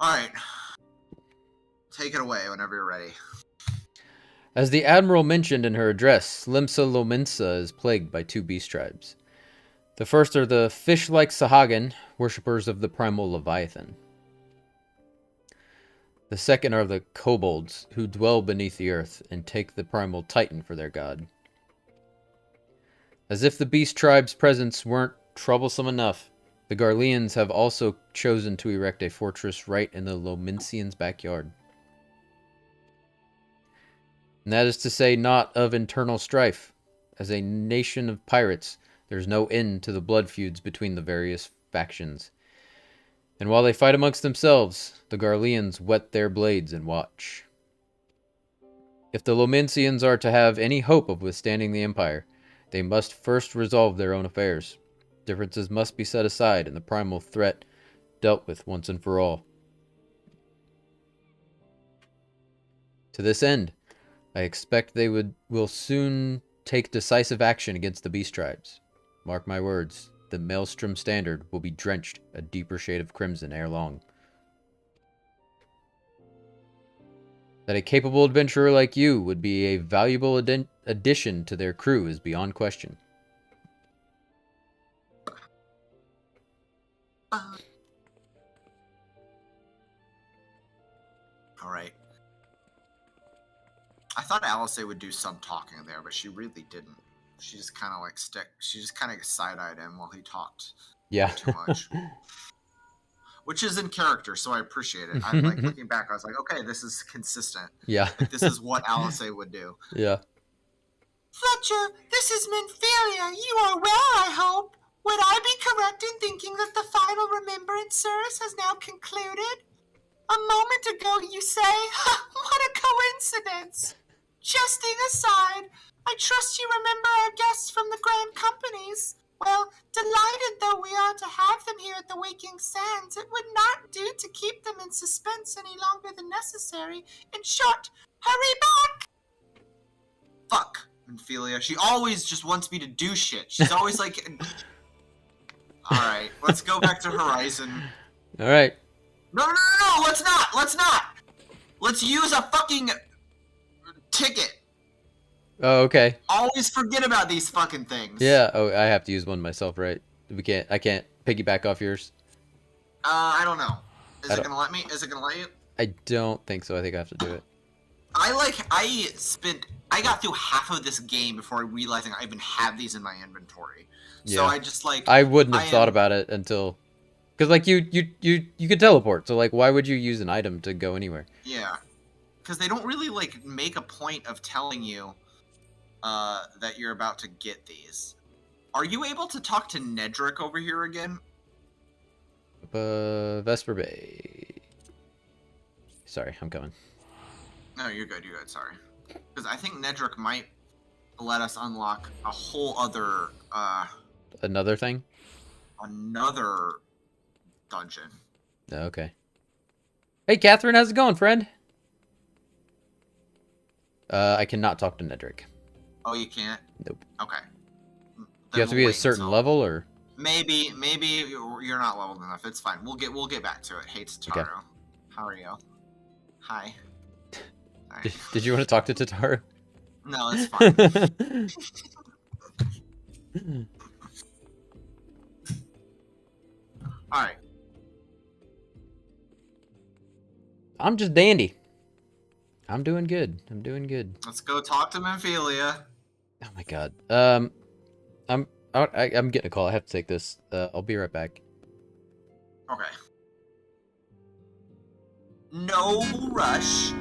Alright. Take it away whenever you're ready. As the Admiral mentioned in her address, Limsa Lominsa is plagued by 2 beast tribes. The first are the fish-like Sahagin, worshippers of the primal Leviathan. The second are the kobolds, who dwell beneath the earth and take the primal Titan for their god. As if the beast tribe's presence weren't troublesome enough, the Garleans have also chosen to erect a fortress right in the Lominsians' backyard. And that is to say not of internal strife. As a nation of pirates, there's no end to the blood feuds between the various factions. And while they fight amongst themselves, the Garleans whet their blades and watch. If the Lominsians are to have any hope of withstanding the Empire, they must first resolve their own affairs. Differences must be set aside and the primal threat dealt with once and for all. To this end, I expect they will soon take decisive action against the beast tribes. Mark my words, the Maelstrom Standard will be drenched a deeper shade of crimson ere long. That a capable adventurer like you would be a valuable addition to their crew is beyond question. Alright. I thought Alice would do some talking there, but she really didn't. She just kind of like she just kind of side-eyed him while he talked. Yeah. Too much. Which is in character, so I appreciate it. I'm like looking back, I was like, okay, this is consistent. Yeah. Like, this is what Alice would do. Yeah. Fletcher, this is Minfilia. You are well, I hope. Would I be correct in thinking that the final remembrance service has now concluded? A moment ago you say, what a coincidence. Jesting aside, I trust you remember our guests from the Grand Companies. Well, delighted though we are to have them here at the Waking Sands, it would not do to keep them in suspense any longer than necessary. In short, hurry back! Fuck, Minfilia. She always just wants me to do shit. She's always like... Alright, let's go back to Horizon. Alright. No, let's not! Let's use a fucking ticket. Oh, okay. Always forget about these fucking things. Yeah, oh, I have to use one myself, right? I can't piggyback off yours? I don't know. Is it gonna let me? Is it gonna let you? I don't think so. I think I have to do it. I got through half of this game before realizing I even have these in my inventory. So Yeah. I just like... I wouldn't have thought about it until... Because, like, you could teleport, so, like, why would you use an item to go anywhere? Yeah. Because they don't really, like, make a point of telling you that you're about to get these. Are you able to talk to Nedrick over here again? Vesper Bay. Sorry, I'm coming. No, you're good, sorry. Because I think Nedrick might let us unlock a whole other, Another thing? Another dungeon. Oh, okay. Hey, Catherine, how's it going, friend? I cannot talk to Nedrick. Oh, you can't? Nope. Okay. Do you have to be a certain level, or? Maybe you're not leveled enough. It's fine. We'll get back to it. Hey, Tataru. Okay. How are you? Hi. Did you want to talk to Tataru? No, it's fine. Alright. I'm just dandy. I'm doing good. Let's go talk to Minfilia. Oh my god. I'm getting a call. I have to take this. I'll be right back. Okay. No rush.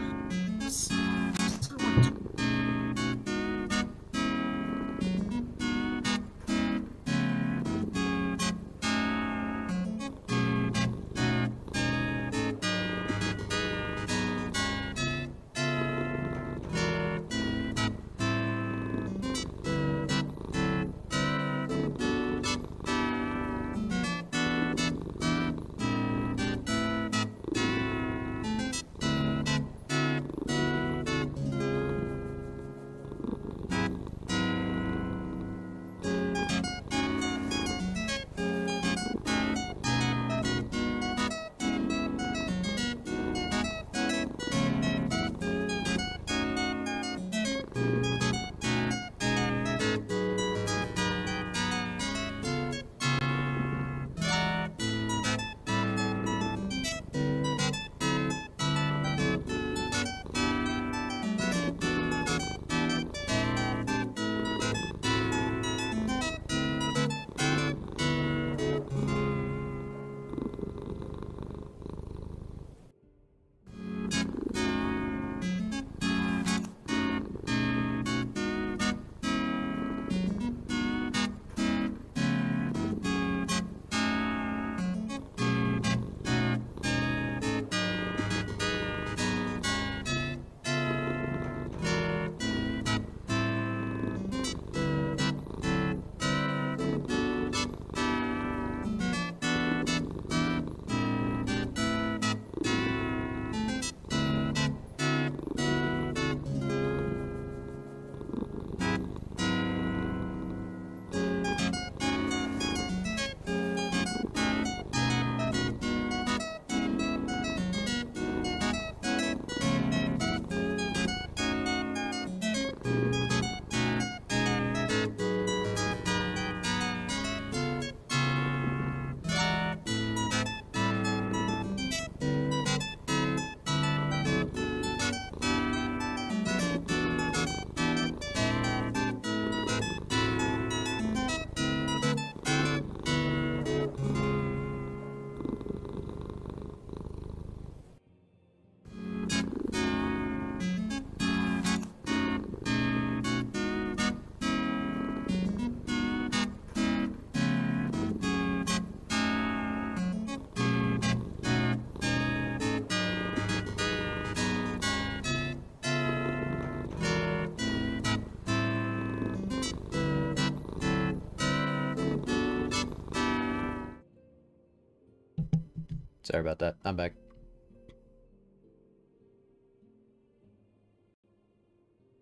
Sorry about that. I'm back.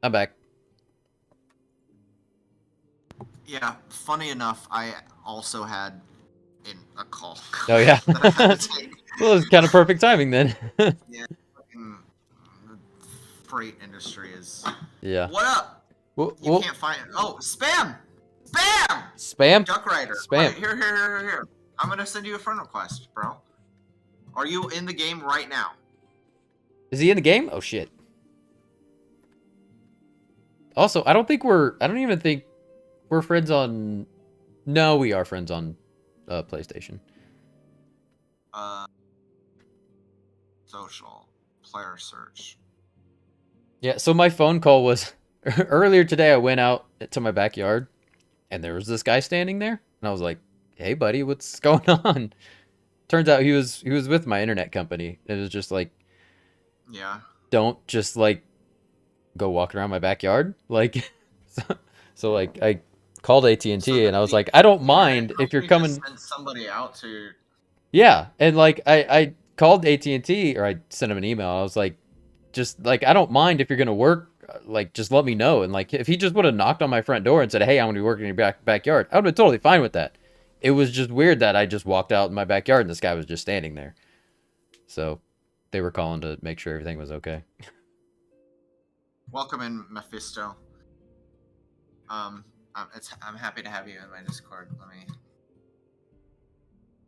I'm back. Yeah, funny enough, I also had a call. Oh yeah. that I had to take. Well, it's kind of perfect timing then. Yeah, fucking the freight industry is. Yeah. What up? Well, You can't find it. Oh, spam! Spam! Spam? Duck Rider. Spam. Wait, here. I'm gonna send you a friend request, bro. Are you in the game right now? Is he in the game? Oh shit. Also, I don't even think we're friends on... No, we are friends on PlayStation. Social. Player search. Yeah, so my phone call was... Earlier today, I went out to my backyard, and there was this guy standing there. And I was like, hey, buddy, what's going on? Turns out he was with my internet company. It was just like... Yeah. Don't just, like, go walking around my backyard. Like, so like, I called AT&T, and I was like, I don't mind if you're coming... Send somebody out to... Yeah, and like, I called AT&T, or I sent him an email. I was like, just like, I don't mind if you're gonna work, like, just let me know. And like, if he just would have knocked on my front door and said, hey, I'm gonna be working in your backyard, I would have been totally fine with that. It was just weird that I just walked out in my backyard and this guy was just standing there. So they were calling to make sure everything was okay. Welcome in, Mephisto. I'm happy to have you in my Discord. Let me...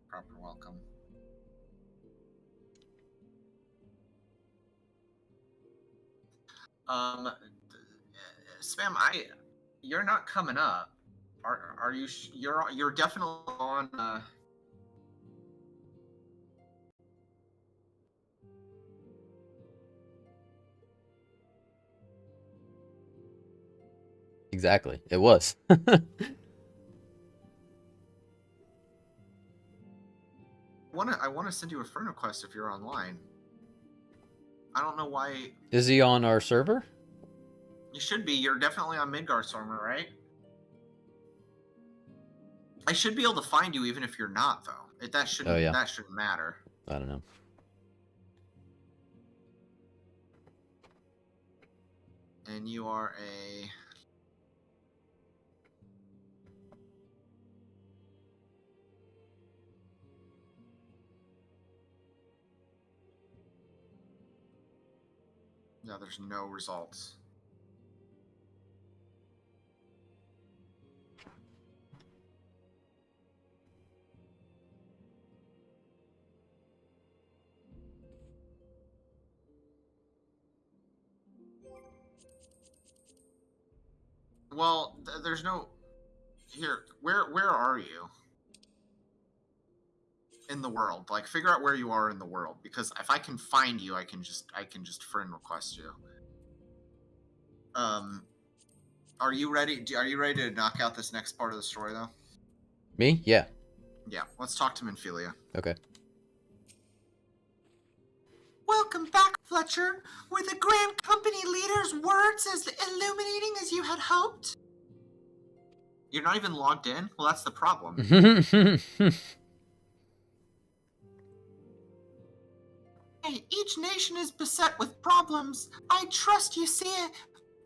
Proper welcome. Spam, you're not coming up. Are you? You're definitely on. Exactly, it was. I want to send you a friend request if you're online. I don't know why. Is he on our server? You should be. You're definitely on Midgard server, right? I should be able to find you even if you're not, though. That shouldn't. Oh, yeah. That shouldn't matter. I don't know. And you are a... Yeah, there's no results. Well, there's no... Here, where are you? In the world. Like, figure out where you are in the world. Because if I can find you, I can just friend request you. Are you ready? Are you ready to knock out this next part of the story, though? Me? Yeah. Yeah, let's talk to Minfilia. Okay. Welcome back, Fletcher. Were the Grand Company leader's words as illuminating as you had hoped? You're not even logged in? Well, that's the problem. Hey, each nation is beset with problems. I trust you see it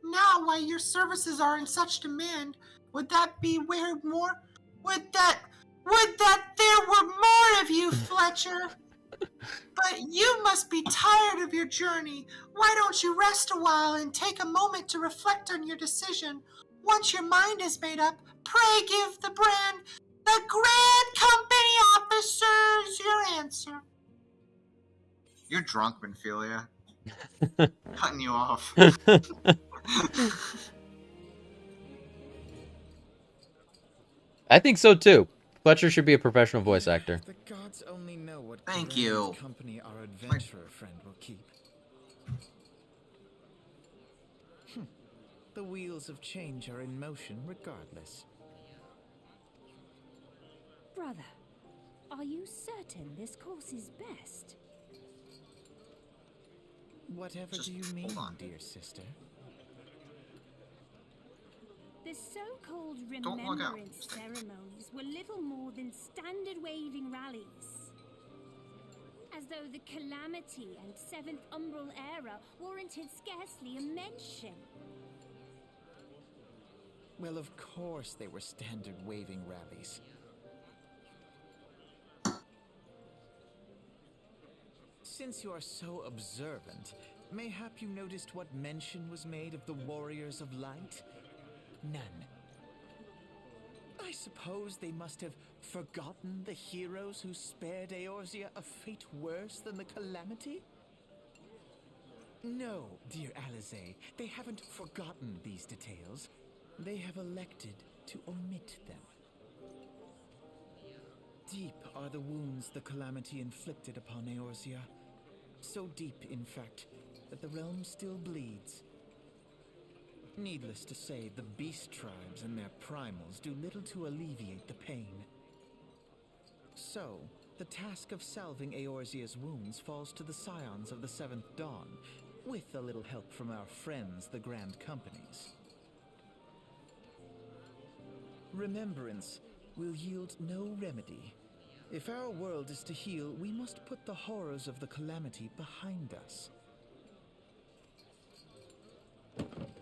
now why your services are in such demand. Would that be where more? Would that there were more of you, Fletcher? But you must be tired of your journey. Why don't you rest a while and take a moment to reflect on your decision? Once your mind is made up, pray give the Grand Company officers your answer. You're drunk, Minfilia. Cutting you off. I think so too. Fletcher should be a professional voice actor. The gods only know what Thank grand you. company our adventurer friend will keep. The wheels of change are in motion regardless. Brother, are you certain this course is best? Whatever Just do you hold mean, on. dear sister? The so-called Don't log out. remembrance ceremonies were little more than standard waving rallies. As though the Calamity and Seventh Umbral Era warranted scarcely a mention. Well, of course they were standard waving rallies. Since you are so observant, mayhap you noticed what mention was made of the Warriors of Light? None. I suppose they must have forgotten the heroes who spared Eorzea a fate worse than the Calamity? No, dear Alizé, they haven't forgotten these details. They have elected to omit them. Deep are the wounds the Calamity inflicted upon Eorzea. So deep, in fact, that the realm still bleeds. Needless to say, the beast tribes and their primals do little to alleviate the pain. So, the task of salving Eorzea's wounds falls to the scions of the Seventh Dawn, with a little help from our friends, the Grand Companies. Remembrance will yield no remedy. If our world is to heal, we must put the horrors of the Calamity behind us.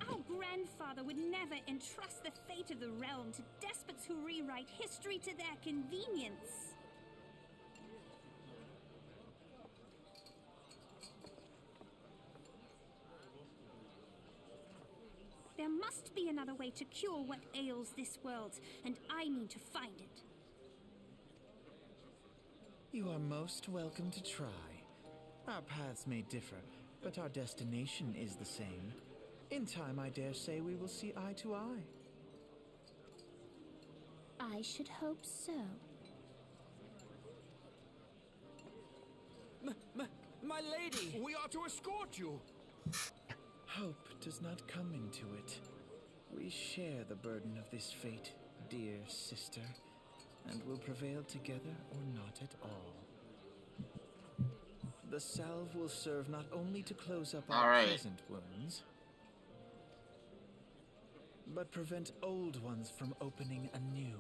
Our grandfather would never entrust the fate of the realm to despots who rewrite history to their convenience. There must be another way to cure what ails this world, and I mean to find it. You are most welcome to try. Our paths may differ, but our destination is the same. In time, I dare say we will see eye to eye. I should hope so. My lady! We are to escort you. Hope does not come into it. We share the burden of this fate, dear sister, and will prevail together or not at all. The salve will serve not only to close up our present wounds, but prevent old ones from opening anew.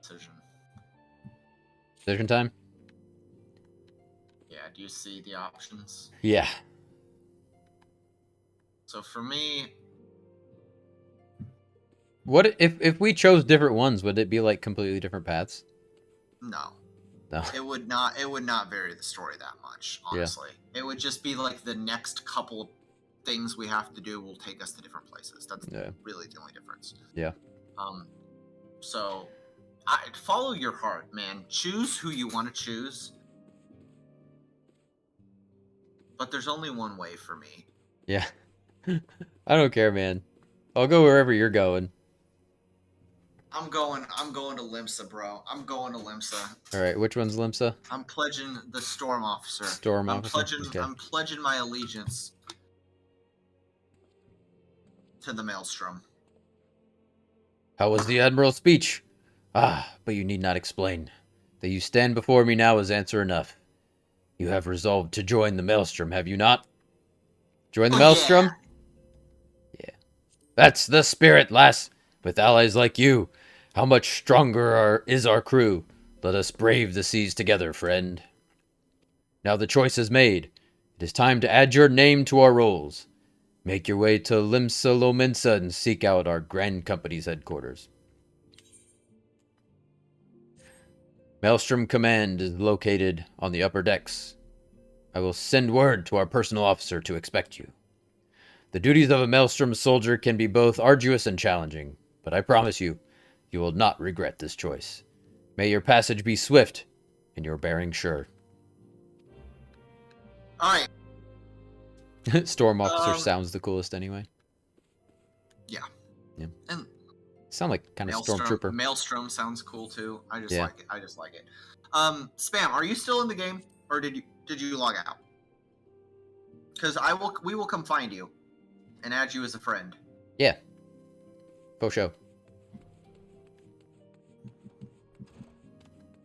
Decision. Decision time? Yeah, do you see the options? Yeah. So for me, What if we chose different ones, would it be like completely different paths? no. No. It would not vary the story that much, honestly. Yeah. It would just be like the next couple things we have to do will take us to different places. That's really the only difference. Yeah. So follow your heart, man. Choose who you want to choose. But there's only one way for me. Yeah. I don't care, man. I'll go wherever you're going. I'm going to Limsa, bro. I'm going to Limsa. All right, which one's Limsa? I'm pledging the Storm Officer. Okay. I'm pledging my allegiance to the Maelstrom. How was the Admiral's speech? Ah, but you need not explain. That you stand before me now is answer enough. You have resolved to join the Maelstrom, have you not? Join the Maelstrom? Yeah. That's the spirit, lass. With allies like you, how much stronger is our crew? Let us brave the seas together, friend. Now the choice is made. It is time to add your name to our rolls. Make your way to Limsa Lominsa and seek out our Grand Company's headquarters. Maelstrom Command is located on the upper decks. I will send word to our personal officer to expect you. The duties of a Maelstrom soldier can be both arduous and challenging, but I promise you, you will not regret this choice. May your passage be swift and your bearing sure. Alright. Storm Officer sounds the coolest anyway. Yeah. Yeah. And sound like kind of stormtrooper. Maelstrom sounds cool too. I just like it. Spam, are you still in the game, or did you log out? Because we will come find you and add you as a friend. Yeah. For sure.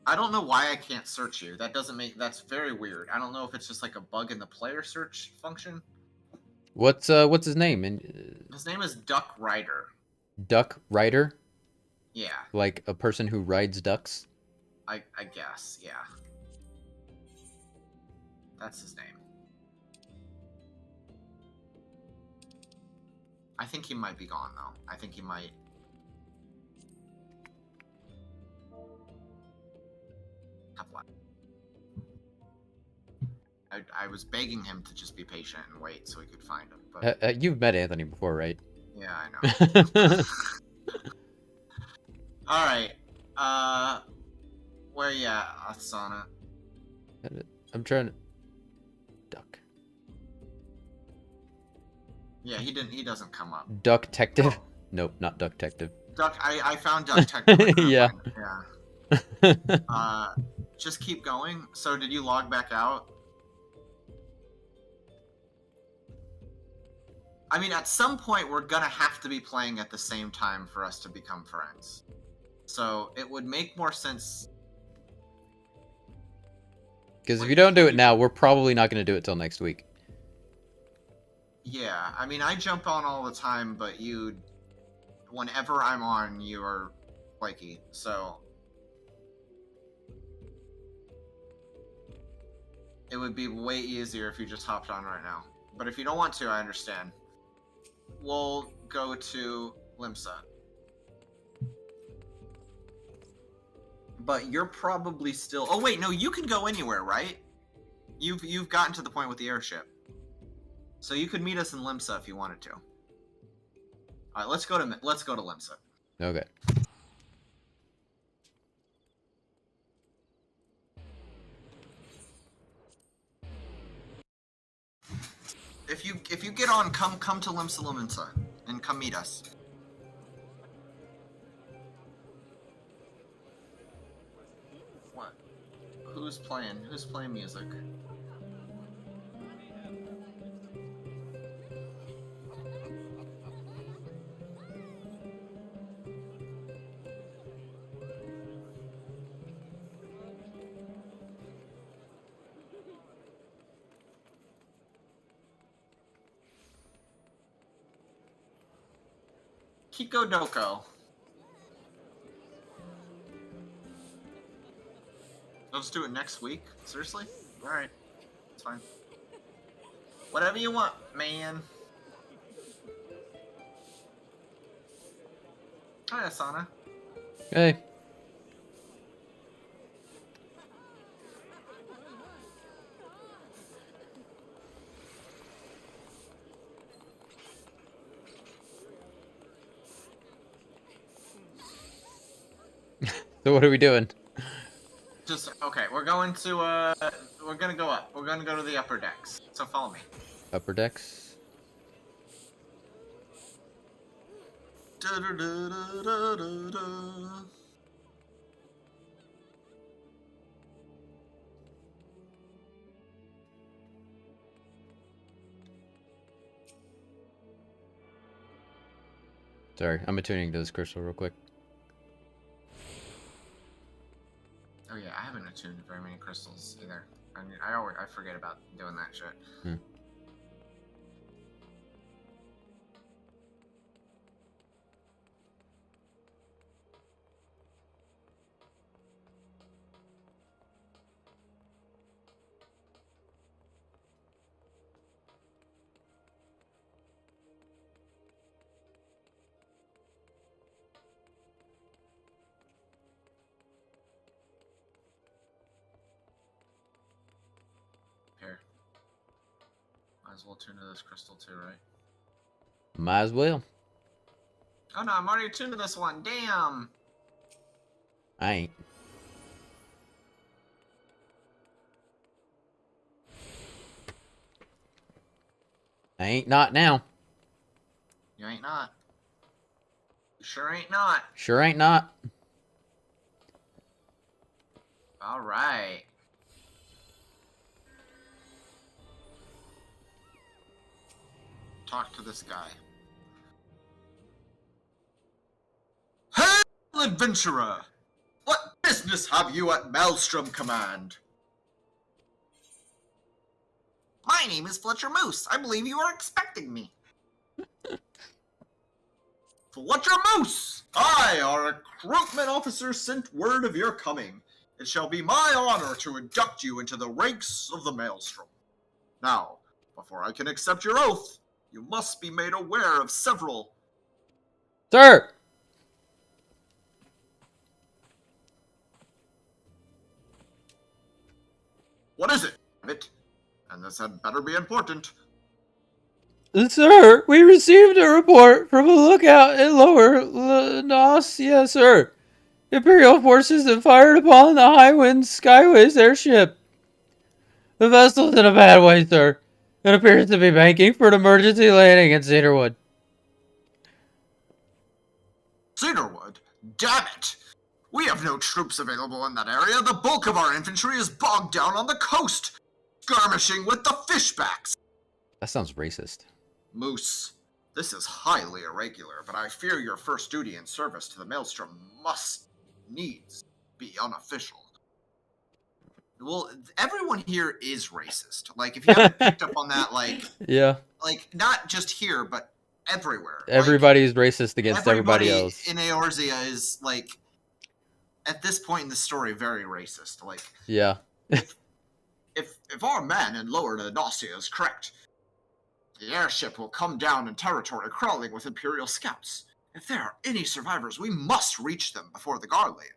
I don't know why I can't search you. That's very weird. I don't know if it's just like a bug in the player search function. What's his name? His name is Duck Rider. Duck Rider? Yeah. Like a person who rides ducks? I guess, yeah. That's his name. I think he might be gone, though. I think he might... have left. I was begging him to just be patient and wait so we could find him, but... You've met Anthony before, right? Yeah, I know. Alright. Where you at, Athsana? I'm trying to... Duck. Yeah, he doesn't come up. Duck Detective? Nope, not Duck Detective. Duck, I found Duck Detective. Yeah. Yeah. Just keep going. So did you log back out? I mean, at some point, we're gonna have to be playing at the same time for us to become friends. So it would make more sense. Because if you don't do it now, we're probably not going to do it till next week. Yeah, I mean, I jump on all the time, but whenever I'm on, you are flaky, so... It would be way easier if you just hopped on right now. But if you don't want to, I understand. We'll go to Limsa. But you're probably still... Oh, wait, no, you can go anywhere, right? You've gotten to the point with the airship. So you could meet us in Limsa if you wanted to. Alright, let's go to Limsa. Okay. If you get on, come to Limsa and come meet us. What? Who's playing music? Kiko Doko. Let's do it next week? Seriously? Alright. It's fine. Whatever you want, man. Hi, Athsana. Hey. So what are we doing? Just, okay, we're gonna go up. We're gonna go to the upper decks. So follow me. Upper decks? Sorry, I'm attuning to this crystal real quick. Oh yeah, I haven't attuned to very many crystals either. I mean, I forget about doing that shit. Here. Might as well tune to this crystal too, right? Might as well. Oh no, I'm already attuned to this one. Damn! I ain't. I ain't not now. You ain't not. You sure ain't not. Sure ain't not. Alright. Talk to this guy. Hail, adventurer! What business have you at Maelstrom Command? My name is Fletcher Moose. I believe you are expecting me. Fletcher Moose! I, our recruitment officer, sent word of your coming. it shall be my honor to induct you into the ranks of the Maelstrom. Now, before I can accept your oath, you must be made aware of several... Sir! What is it? And this had better be important. Sir, we received a report from a lookout in Lower Eorzea, sir. Imperial forces have fired upon the High Wind Skyways airship. The vessel's in a bad way, sir. It appears to be banking for an emergency landing in Cedarwood. Cedarwood? Damn it! We have no troops available in that area. The bulk of our infantry is bogged down on the coast, skirmishing with the fishbacks. That sounds racist. Moose, this is highly irregular, but I fear your first duty in service to the Maelstrom needs be unofficial. Well, everyone here is racist. Like, if you haven't picked up on that, like, yeah, like not just here, but everywhere. Everybody's racist against everybody else. In Eorzea is, like, at this point in the story, very racist. Like, yeah. if our man in Lower Eorzea is correct, the airship will come down in territory crawling with Imperial scouts. If there are any survivors, we must reach them before the guard land.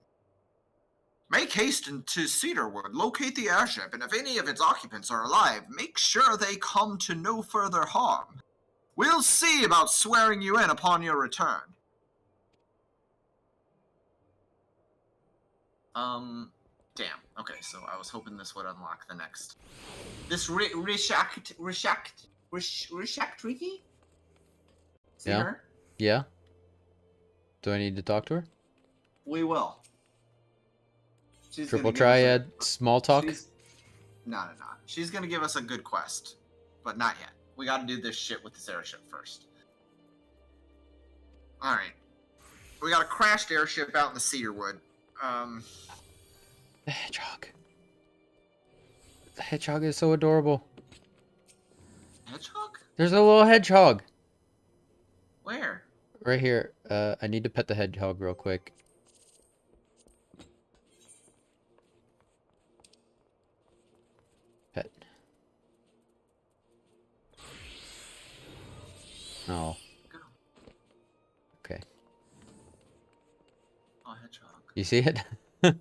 Make haste into Cedarwood, locate the airship, and if any of its occupants are alive, make sure they come to no further harm. We'll see about swearing you in upon your return. Damn. Okay, so I was hoping this would unlock the next. This Rishak Riki? See yeah. her? Yeah. Do I need to talk to her? We will. She's Triple triad, small talk? No. She's gonna give us a good quest, but not yet. We gotta do this shit with this airship first. Alright. We got a crashed airship out in the Cedarwood. The hedgehog. The hedgehog is so adorable. Hedgehog? There's a little hedgehog. Where? Right here. I need to pet the hedgehog real quick. Pet. Oh. Okay. Oh, hedgehog. You see it? Yeah.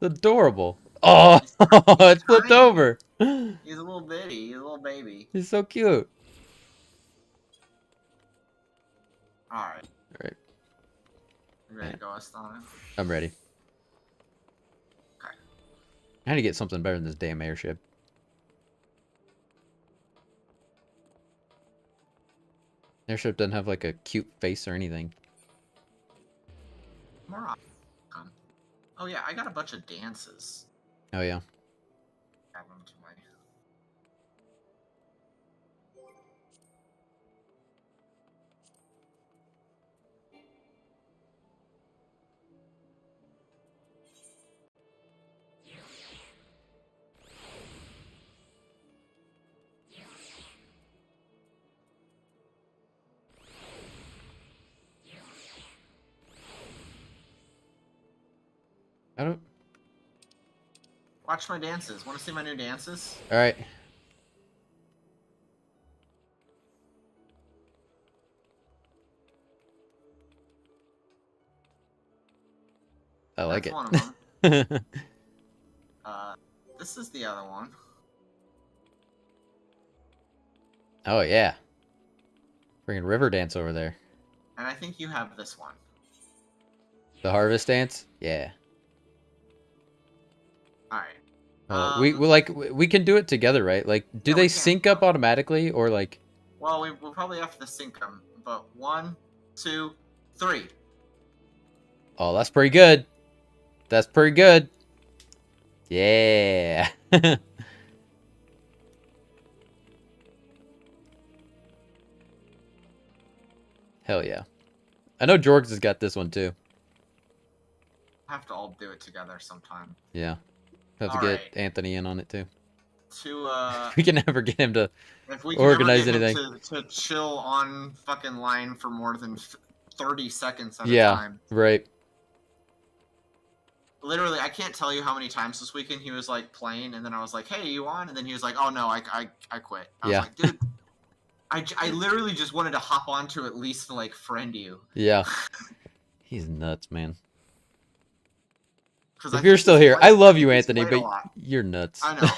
It's adorable. Oh, it flipped over. He's a little bitty. He's a little baby. He's so cute. Alright. Alright. You ready to go, Athsana? I'm ready. Okay. I had to get something better than this damn airship. Airship doesn't have like a cute face or anything. More on. Oh yeah, I got a bunch of dances. Oh yeah. Add them to my... I don't... Watch my dances. Want to see my new dances? Alright. I like That's it. one of them. This is the other one. Oh yeah. Freaking river dance over there. And I think you have this one. The harvest dance? Yeah. Alright. We can do it together, right? Like, do Yeah, they we can. sync up automatically or like? Well, we'll probably have to sync them. But 1, 2, 3. Oh, that's pretty good. That's pretty good. Yeah. Hell yeah. I know Jorgs has got this one too. Have to all do it together sometime. Yeah. Have to All get right. Anthony in on it too. We can never get him to if we can organize ever get anything. him to chill on fucking line for more than 30 seconds at a Yeah, time. right. literally, I can't tell you how many times this weekend he was like playing, and then I was like, "Hey, you on?" And then he was like, "Oh no, I quit." I was like, "Dude, I literally just wanted to hop on to at least to like friend you." Yeah. He's nuts, man. If you're still here, I love you, Anthony, but you're nuts. I know.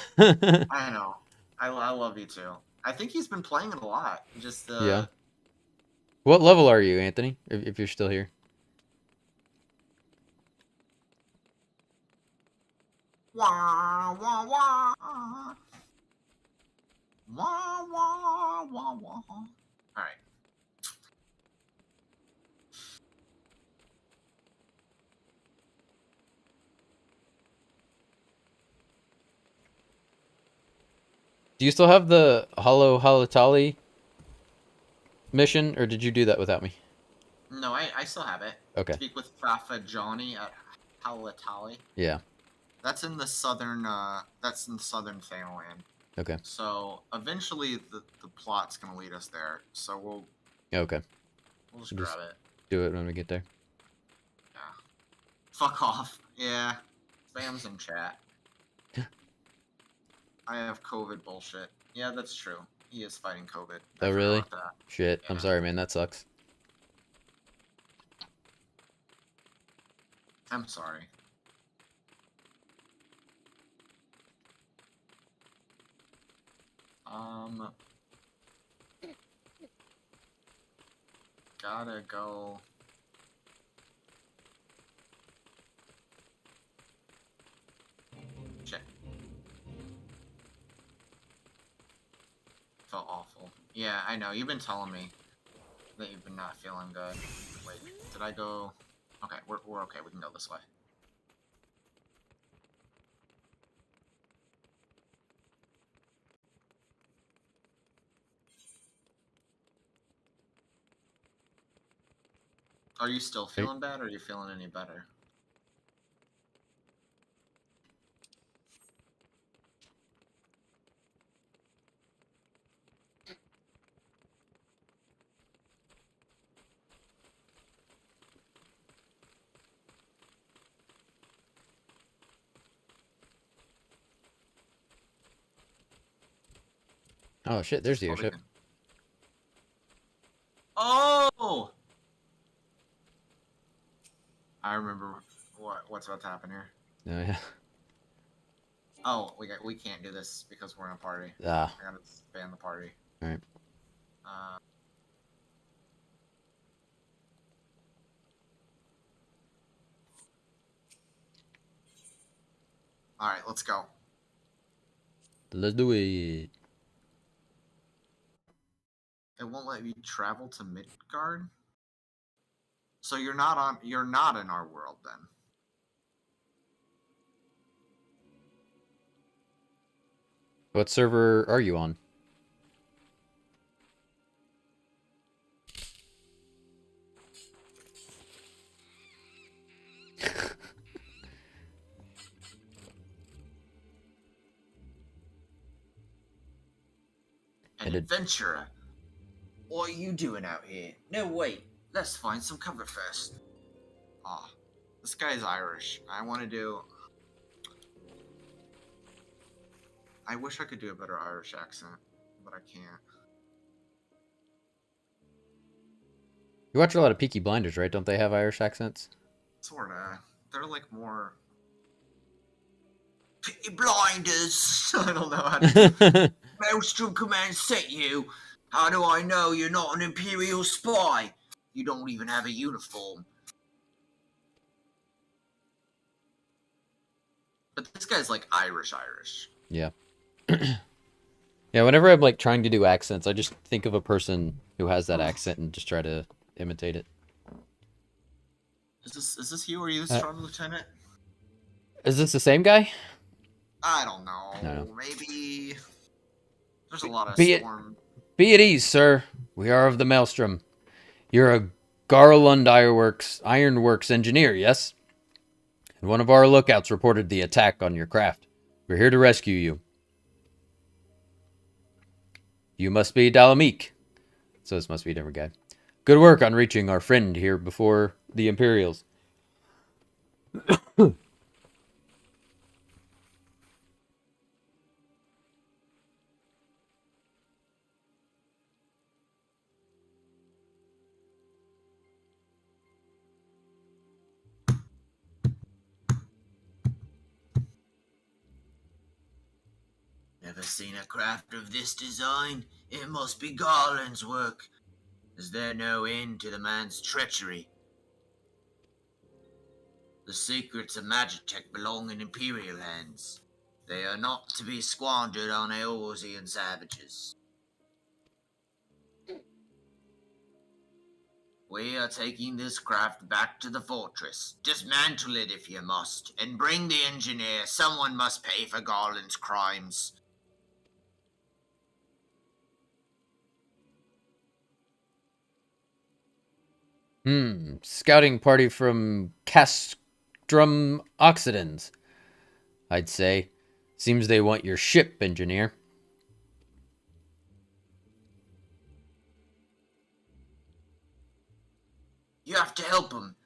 I know. I love you too. I think he's been playing it a lot. Just Yeah. What level are you, Anthony? If you're still here. Wah wah wah. Wah wah wah wah. All right. Do you still have the Hollow Halatali mission, or did you do that without me? No, I still have it. Okay. Speak with Fafa Johnny at Halatali. Yeah. That's in the southern. That's in southern Thailand. Okay. So eventually, the plot's gonna lead us there. So we'll. Okay. We'll just grab it. Do it when we get there. Yeah. Fuck off. Yeah. Spam's in chat. I have COVID bullshit. Yeah, that's true. He is fighting COVID. Oh, really? Shit. Yeah. I'm sorry, man. That sucks. I'm sorry. Gotta go. Shit. Felt awful. Yeah, I know. You've been telling me that you've been not feeling good. Wait, did I go? Okay, we're okay. We can go this way. Are you still feeling bad, or are you feeling any better? Oh shit! There's the airship. Oh! I remember what's about to happen here. Oh yeah. Oh, we can't do this because we're in a party. Ah. I gotta ban the party. All right. All right, let's go. Let's do it. It won't let you travel to Midgard. So you're not in our world then. What server are you on? An adventurer. What are you doing out here? No, wait. Let's find some cover first. Ah, this guy's Irish. I want to do... I wish I could do a better Irish accent, but I can't. You watch a lot of Peaky Blinders, right? Don't they have Irish accents? Sorta. They're like more... Peaky Blinders! I don't know how to... Maelstrom Command sent you. How do I know you're not an Imperial spy? You don't even have a uniform. But this guy's like Irish. Yeah. Yeah, whenever I'm like trying to do accents, I just think of a person who has that accent and just try to imitate it. Is this you? Are you the Strong Lieutenant? Is this the same guy? I don't know. No. Maybe. There's a lot of storm. Be at ease, sir. We are of the Maelstrom. You're a Garlund Ironworks engineer, yes? And one of our lookouts reported the attack on your craft. We're here to rescue you. You must be Dalamik. So this must be a different guy. Good work on reaching our friend here before the Imperials. Ever seen a craft of this design? It must be Garland's work. Is there no end to the man's treachery? The secrets of Magitech belong in Imperial hands. They are not to be squandered on Eorzean savages. We are taking this craft back to the fortress. Dismantle it if you must, and bring the engineer. Someone must pay for Garland's crimes. Scouting party from Castrum Occidens, I'd say. Seems they want your ship, engineer. You have to help him.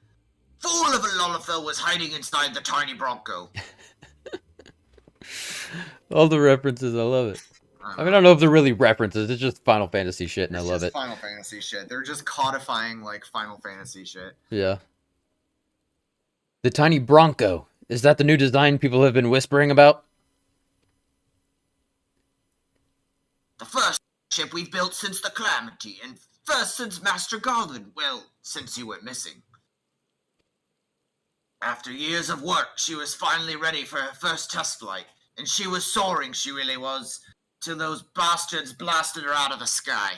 Fool of a Lullafell was hiding inside the tiny Bronco. All the references, I love it. I mean, I don't know if they're really references. It's just Final Fantasy shit, and I love it. Final Fantasy shit. They're just codifying, like, Final Fantasy shit. Yeah. The tiny Bronco. Is that the new design people have been whispering about? The first ship we've built since the Calamity, and first since Master Garland. Well, since you went missing. After years of work, she was finally ready for her first test flight. And she was soaring, she really was, till those bastards blasted her out of the sky.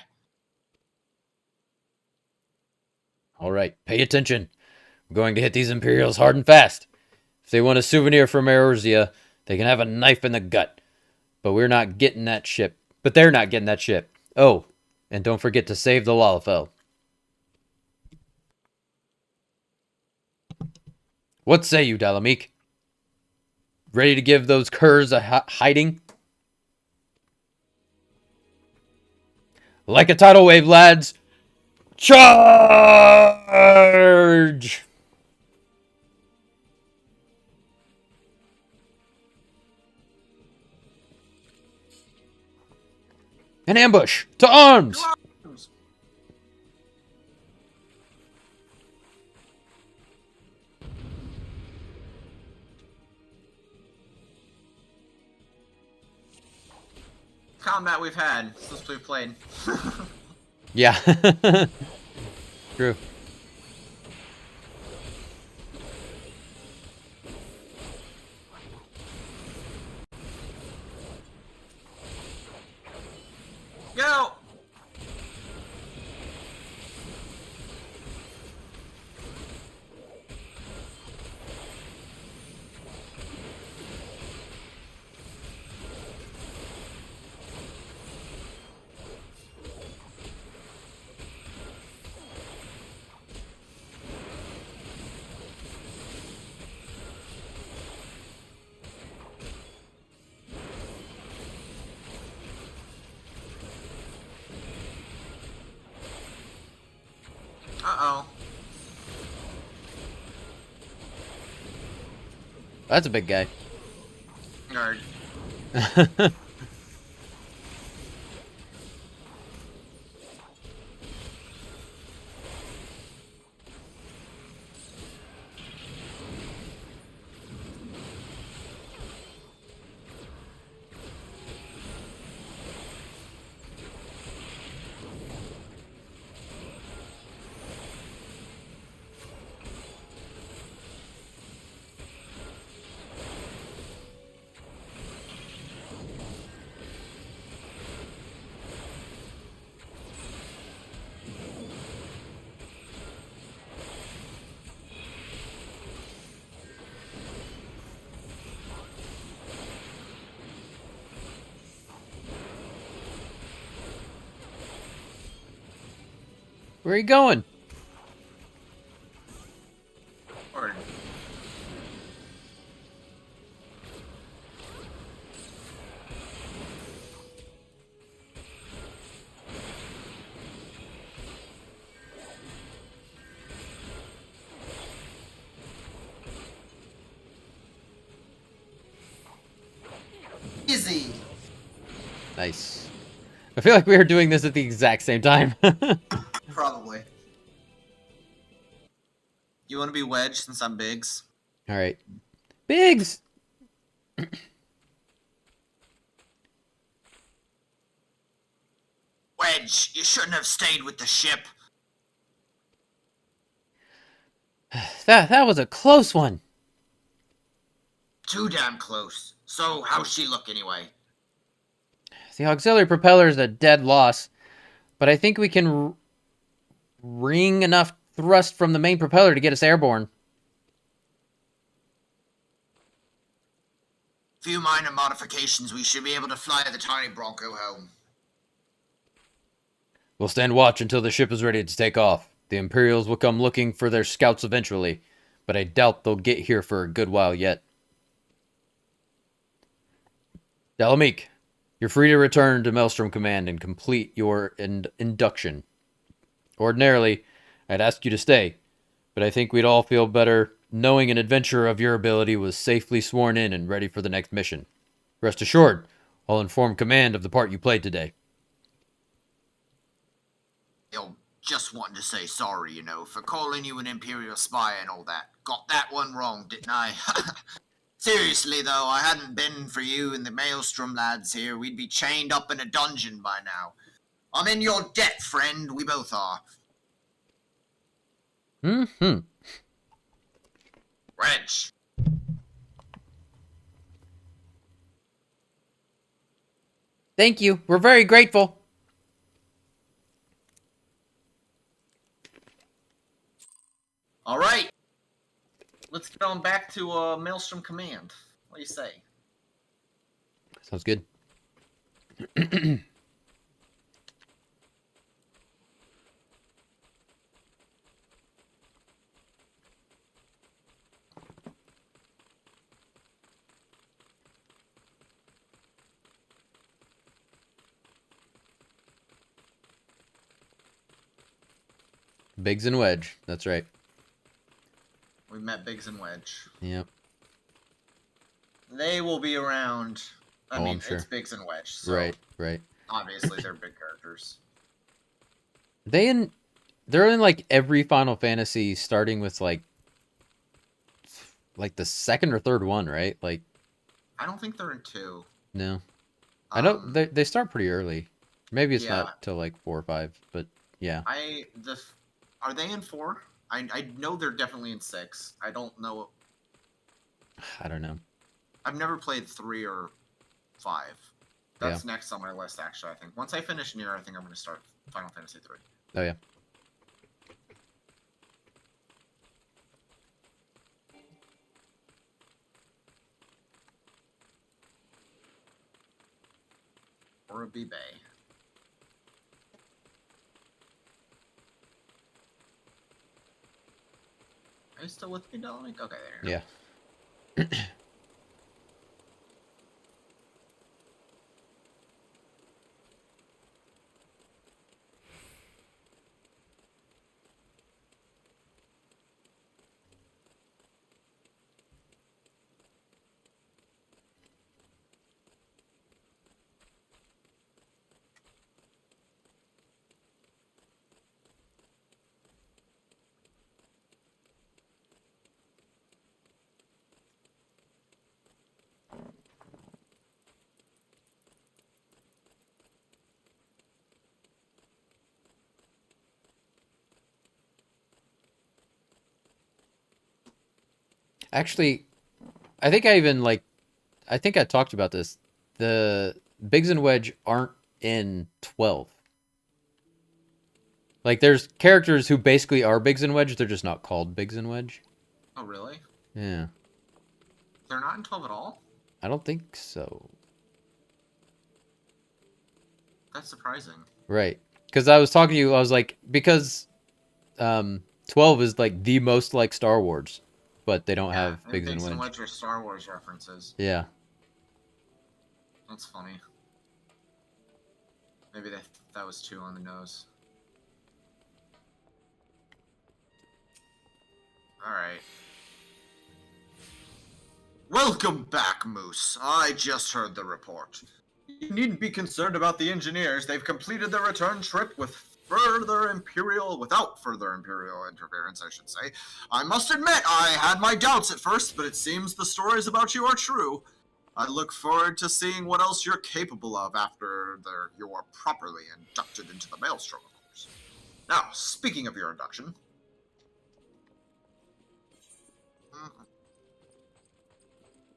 Alright, pay attention. We're going to hit these Imperials hard and fast. If they want a souvenir from Eorzea, they can have a knife in the gut. But we're not getting that ship. But they're not getting that ship. Oh, and don't forget to save the Lullafell. What say you, Dalamik? Ready to give those curs a hiding? Like a tidal wave, lads! Charge! An ambush! To arms! Combat we've had since we've played. Yeah. True. Go! Uh-oh. That's a big guy. Nerd. Where are you going? Or easy. Nice. I feel like we were doing this at the exact same time. Probably. You want to be Wedge since I'm Biggs? Alright. Biggs! Reg, you shouldn't have stayed with the ship. That was a close one. Too damn close. So, how's she look anyway? The auxiliary propeller is a dead loss, but I think we can wring enough thrust from the main propeller to get us airborne. Few minor modifications, we should be able to fly the tiny Bronco home. We'll stand watch until the ship is ready to take off. The Imperials will come looking for their scouts eventually, but I doubt they'll get here for a good while yet. Dalamik, you're free to return to Maelstrom Command and complete your induction. Ordinarily, I'd ask you to stay, but I think we'd all feel better knowing an adventurer of your ability was safely sworn in and ready for the next mission. Rest assured, I'll inform Command of the part you played today. Yo, just wanting to say sorry, for calling you an Imperial spy and all that. Got that one wrong, didn't I? Seriously, though, I hadn't been for you and the Maelstrom lads here, we'd be chained up in a dungeon by now. I'm in your debt, friend. We both are. Mm-hmm. Reg. Thank you. We're very grateful. All right. Let's get on back to Maelstrom Command. What do you say? Sounds good. Biggs and Wedge. That's right. We met Biggs and Wedge. Yep. They will be around. I mean, I'm sure. It's Biggs and Wedge. So Right. obviously, they're big characters. They're in like every Final Fantasy, starting with like the second or third one, right? Like, I don't think they're in 2. no. I know they start pretty early. Maybe it's not till like 4 or 5, but yeah. Are they in 4? I know they're definitely in 6. I don't know. I don't know. I've never played 3 or 5. That's next on my list, actually, I think. Once I finish Nier, I think I'm going to start Final Fantasy 3. Oh, yeah. Or a B-Bay. Are you still with me, Dominic? Okay, there you go. Yeah. Actually, I think I talked about this. The Biggs and Wedge aren't in 12. Like, there's characters who basically are Biggs and Wedge, they're just not called Biggs and Wedge. Oh, really? Yeah. They're not in 12 at all? I don't think so. That's surprising. Right. Because I was talking to you, I was like, because 12 is like the most like Star Wars, but they don't have Biggs and Wedge. Wedge are Star Wars references. Yeah. That's funny. Maybe that was too on the nose. Alright. Welcome back, Moose. I just heard the report. You needn't be concerned about the engineers. They've completed their return trip without further Imperial interference, I should say. I must admit, I had my doubts at first, but it seems the stories about you are true. I look forward to seeing what else you're capable of after you're properly inducted into the Maelstrom, of course. Now, speaking of your induction...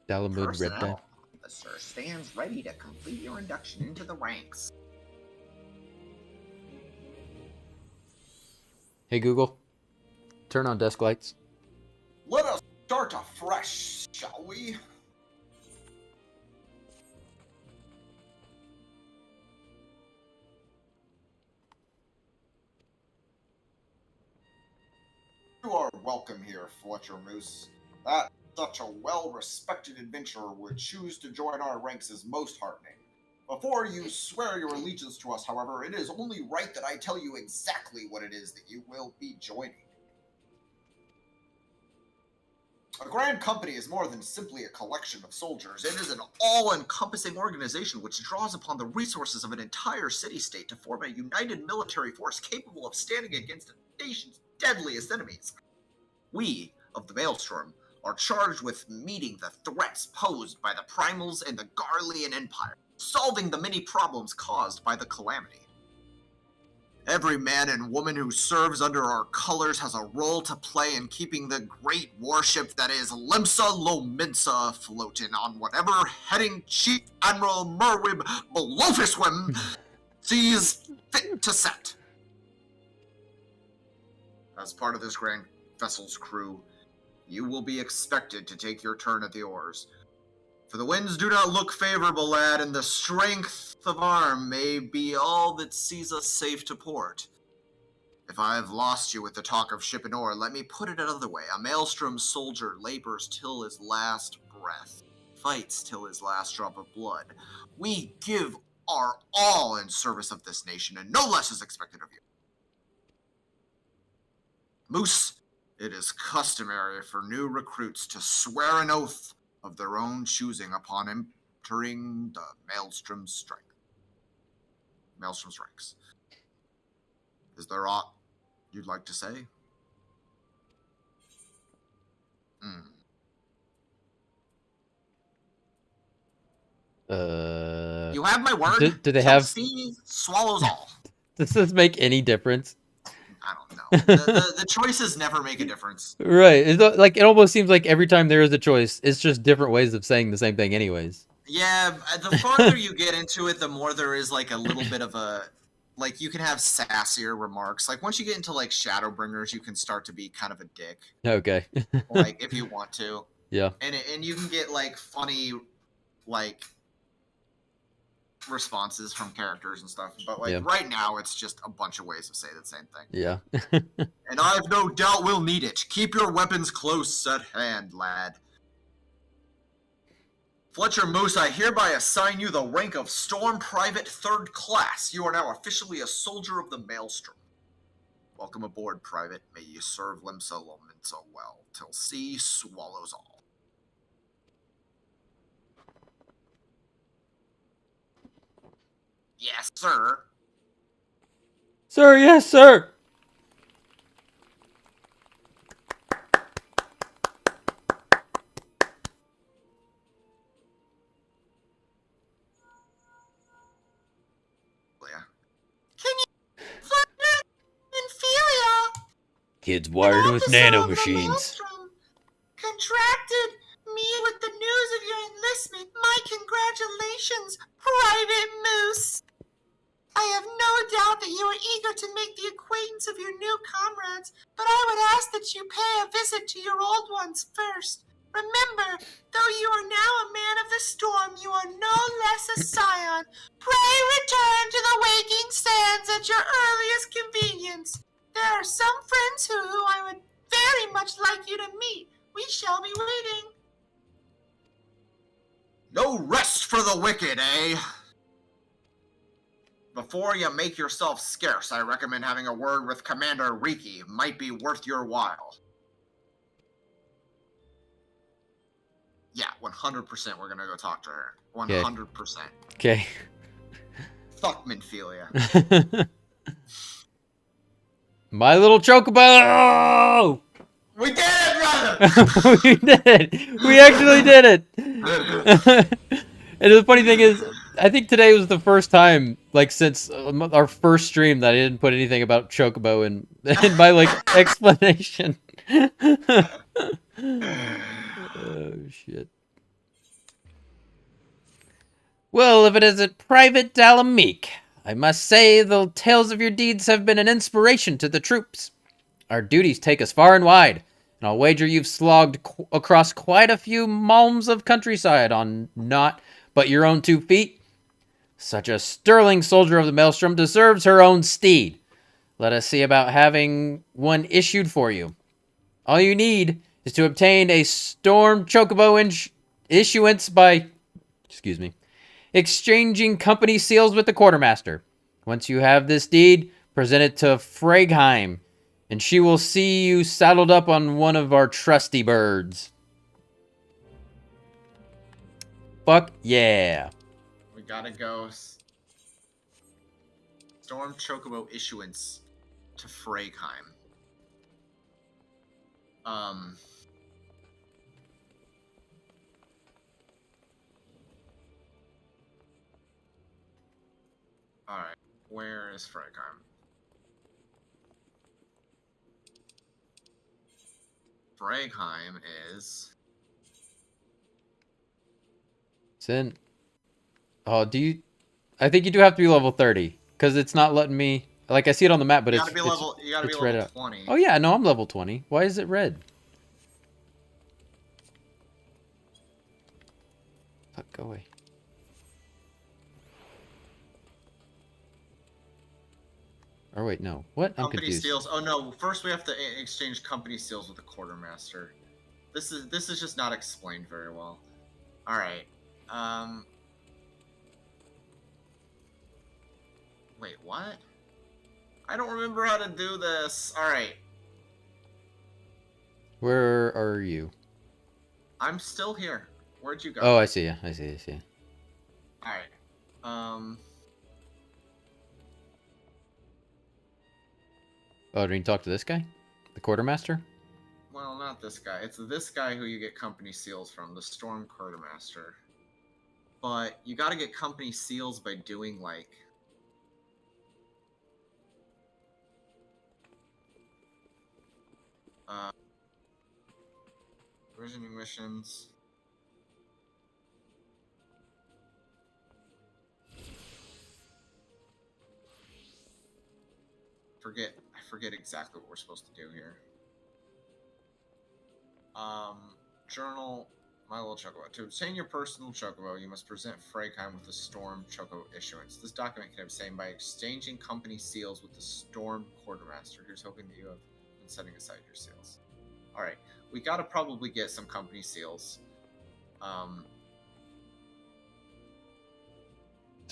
Dalamud Red Dye. Personnel officer stands ready to complete your induction into the ranks. Hey Google, turn on desk lights. Let us start afresh, shall we? You are welcome here, Fletcher Moose. That such a well-respected adventurer would choose to join our ranks is most heartening. Before you swear your allegiance to us, however, it is only right that I tell you exactly what it is that you will be joining. A grand company is more than simply a collection of soldiers. It is an all-encompassing organization which draws upon the resources of an entire city-state to form a united military force capable of standing against a nation's deadliest enemies. We, of the Maelstrom, are charged with meeting the threats posed by the Primals and the Garlean Empire, solving the many problems caused by the Calamity. Every man and woman who serves under our colors has a role to play in keeping the great warship that is Limsa Lominsa afloat in on whatever heading Chief Admiral Merwib Belofiswim sees fit to set. As part of this grand vessel's crew, you will be expected to take your turn at the oars. For the winds do not look favorable, lad, and the strength of arm may be all that sees us safe to port. If I have lost you with the talk of ship and oar, let me put it another way. A Maelstrom soldier labors till his last breath, fights till his last drop of blood. We give our all in service of this nation, and no less is expected of you. Moose, it is customary for new recruits to swear an oath of their own choosing upon entering the Maelstrom's ranks. Is there aught you'd like to say? You have my word. Do they have... Sea swallows all. Does this make any difference? I don't know. The choices never make a difference. Right. Like, it almost seems like every time there is a choice, it's just different ways of saying the same thing anyways. Yeah, the farther you get into it, the more there is, like, a little bit of a... Like, you can have sassier remarks. Like, once you get into, like, Shadowbringers, you can start to be kind of a dick. Okay. Like, if you want to. Yeah. And you can get, like, funny, like... responses from characters and stuff, but like right now it's just a bunch of ways to say the same thing. Yeah. And I've no doubt we'll need it. Keep your weapons close at hand, lad. Fletcher Moose, I hereby assign you the rank of Storm Private 3rd Class. You are now officially a soldier of the Maelstrom. Welcome aboard, Private. May you serve Limsa Lominsa well, till sea swallows all. Yes, sir. Sir, yes, sir. Can you... Inferior! Kids wired with nano machines. Contracted me with the news of your enlistment. My congratulations, Private Moose. I have no doubt that you are eager to make the acquaintance of your new comrades, but I would ask that you pay a visit to your old ones first. Remember, though you are now a man of the storm, you are no less a scion. Pray return to the waking sands at your earliest convenience. There are some friends who I would very much like you to meet. We shall be waiting. No rest for the wicked, eh? Before you make yourself scarce, I recommend having a word with Commander Riki. Might be worth your while. Yeah, 100% we're gonna go talk to her. 100%. Okay. Fuck Minfilia. My little chocobo! We did it, brother! We did it. We actually did it. And the funny thing is, I think today was the first time, like, since our first stream that I didn't put anything about Chocobo in my, like, explanation. Oh, shit. Well, if it isn't Private Dalameek, I must say the tales of your deeds have been an inspiration to the troops. Our duties take us far and wide, and I'll wager you've slogged across quite a few malms of countryside on naught but your own 2 feet. Such a sterling soldier of the Maelstrom deserves her own steed. Let us see about having one issued for you. All you need is to obtain a Storm Chocobo issuance by, exchanging company seals with the quartermaster. Once you have this deed, present it to Fregheim, and she will see you saddled up on one of our trusty birds. Fuck yeah. We gotta go. Storm Chocobo issuance to Fregheim. Alright, where is Fregheim? Fregheim is... Sin. Oh, do you... I think you do have to be level 30, because it's not letting me... Like, I see it on the map, but you it's gotta be level 20. Oh yeah, no, I'm level 20. Why is it red? Fuck, go away. Or wait, no. What? I'm Company confused. seals. Oh no! First we have to exchange company seals with the quartermaster. This is just not explained very well. All right. Wait, what? I don't remember how to do this. All right. Where are you? I'm still here. Where'd you go? Oh, I see you. I see you. All right. Oh, do you talk to this guy? The quartermaster? Well, not this guy. It's this guy who you get company seals from, the Storm Quartermaster. But you gotta get company seals by doing, like... Provisioning missions... I forget exactly what we're supposed to do here. Journal, my little chocobo. To obtain your personal chocobo, you must present Fregheim with the Storm Chocobo issuance. This document can be obtained by exchanging company seals with the Storm Quartermaster. Here's hoping that you have been setting aside your seals. Alright, we gotta probably get some company seals. So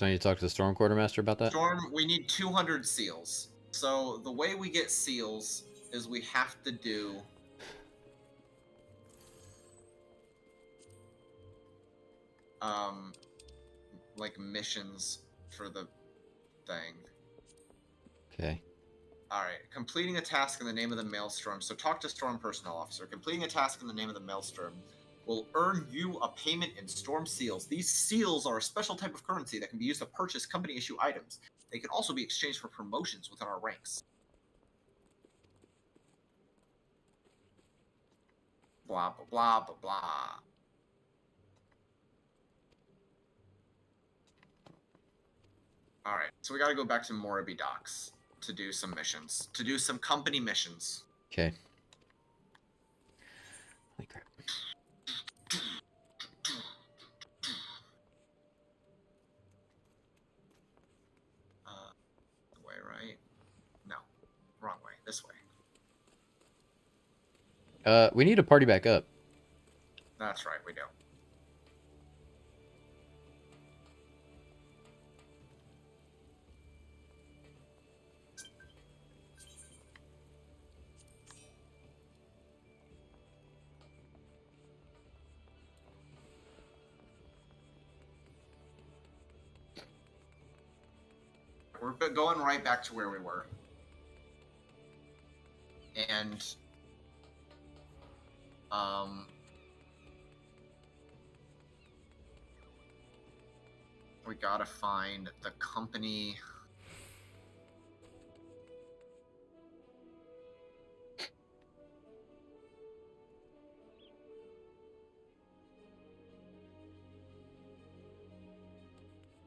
I need to talk to the Storm Quartermaster about that? Storm, we need 200 seals. So the way we get seals is we have to do... like missions for the thing. Okay. Alright, completing a task in the name of the Maelstrom. So talk to Storm Personnel Officer. Completing a task in the name of the Maelstrom will earn you a payment in Storm Seals. These seals are a special type of currency that can be used to purchase company issue items. They can also be exchanged for promotions within our ranks. Blah, blah, blah, blah, blah. Alright, so we gotta go back to Moribi Docks to do some missions. To do some company missions. Okay. Holy crap. The way, right? No. Wrong way. This way. We need to party back up. That's right, we do. We're going right back to where we were. And We gotta find the company.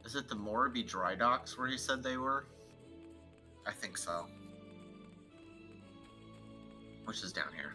Is it the Morby dry docks where he said they were? I think so. Which is down here.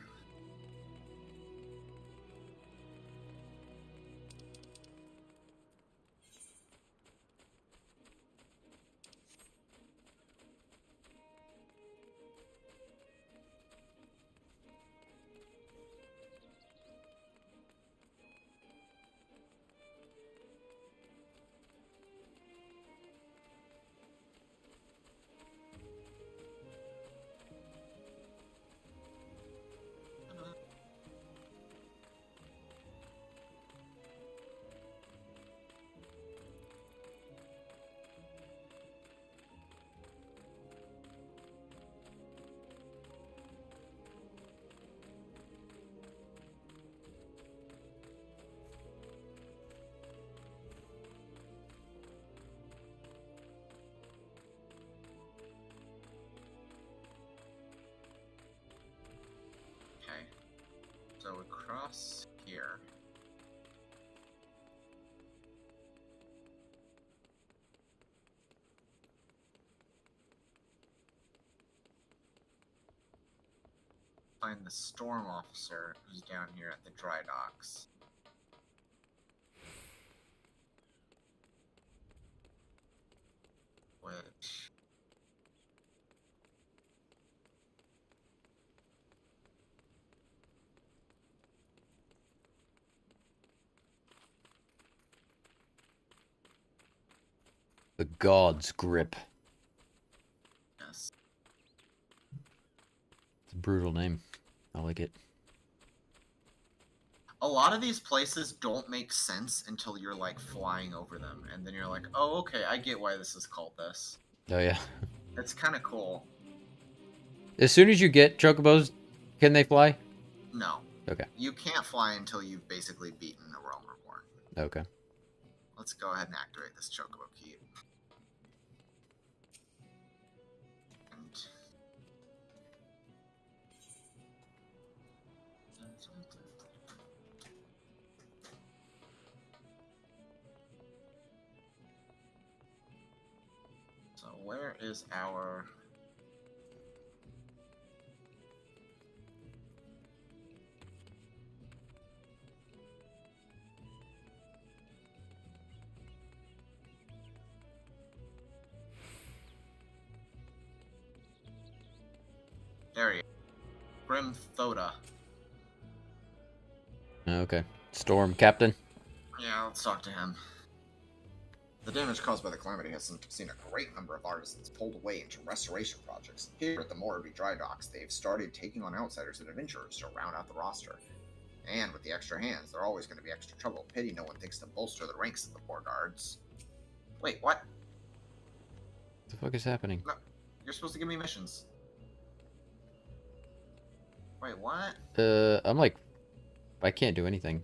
Okay. So across here. Find the storm officer who's down here at the dry docks. Which... The God's Grip. Yes. It's a brutal name. I like it. A lot of these places don't make sense until you're like flying over them, and then you're like, oh, okay, I get why this is called this. Oh, yeah. It's kind of cool. As soon as you get chocobos, can they fly? No. Okay. You can't fly until you've basically beaten the Realm Reborn. Okay. Let's go ahead and activate this chocobo key. And... So where is our... There he is. Grim Thoda. Okay. Storm Captain. Yeah, let's talk to him. The damage caused by the calamity has seen a great number of artisans pulled away into restoration projects. Here at the Morby Dry Docks, they've started taking on outsiders and adventurers to round out the roster. And with the extra hands, they're always going to be extra trouble. Pity no one thinks to bolster the ranks of the poor guards. Wait, what? What the fuck is happening? No, you're supposed to give me missions. Wait, what? I'm like... I can't do anything.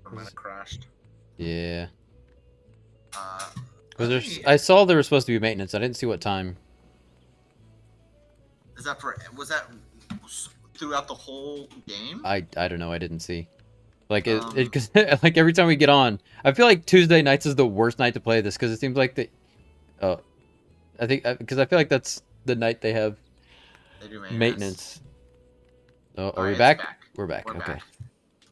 I might have crashed. Yeah. Let Because me- I saw there was supposed to be maintenance. I didn't see what time. Is that for... Was that throughout the whole game? I don't know. I didn't see. Like Um, because like every time we get on, I feel like Tuesday nights is the worst night to play this because it seems like I think because I feel like that's the night they have They do maintenance. Oh, are Alright, we it's back? back. We're back. We're Okay. back.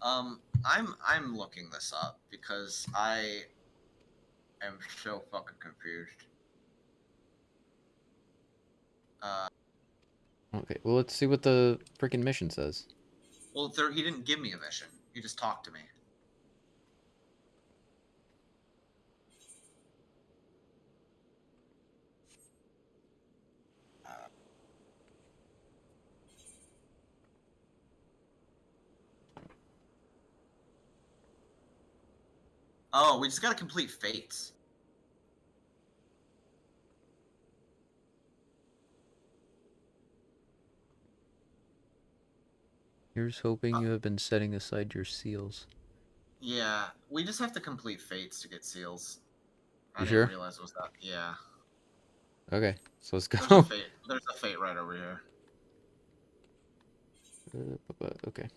I'm looking this up because I am so fucking confused. Okay. Well, let's see what the freaking mission says. Well, he didn't give me a mission. He just talked to me. Oh, we just gotta complete fates. Here's hoping you have been setting aside your seals. Yeah, we just have to complete fates to get seals. I You didn't sure? realize it was that. Yeah. Okay, so let's There's a go. fate. There's a fate right over here. Okay.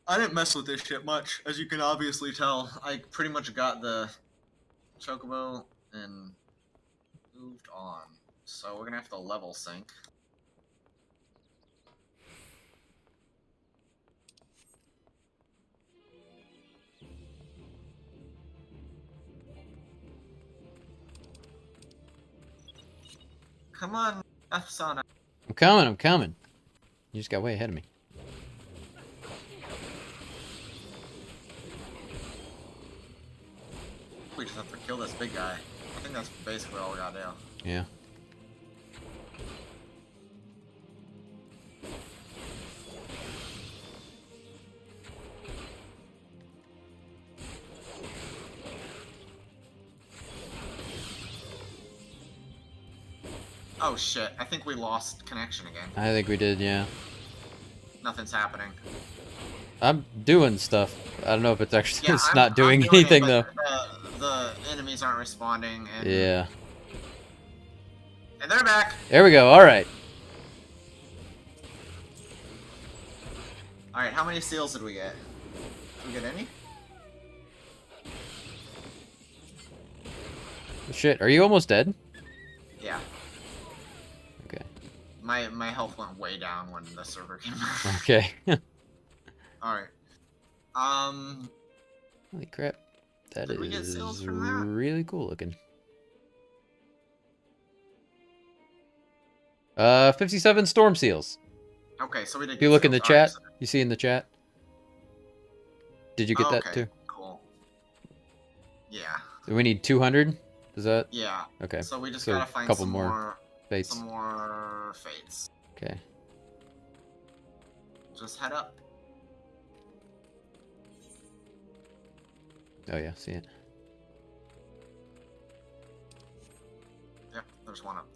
I didn't mess with this shit much, as you can obviously tell. I pretty much got the chocobo and moved on. So we're gonna have to level sync. Come on, Athsana. I'm coming. You just got way ahead of me. We just have to kill this big guy. I think that's basically all we gotta do. Yeah. Oh shit, I think we lost connection again. I think we did, yeah. Nothing's happening. I'm doing stuff. I don't know if it's actually Yeah, it's I'm not doing doing it, anything but though. The enemies aren't responding, and Yeah. And they're back. There we go. All right. All right, how many seals did we get? Did we get any? Shit, are you almost dead? Yeah. Okay. My health went way down when the server came out. Okay. All right. Holy crap. That Did we get is seals from that? really cool looking. 57 storm seals. Okay, so we did. If you look in the chat, you see in the chat. Did you get that okay, too? Cool. Yeah. So we need 200. Is that? Yeah. Okay. So we just So gotta find a couple some more fates. Some more fates. Okay. Just head up. Oh yeah, see it. Yep, there's one up.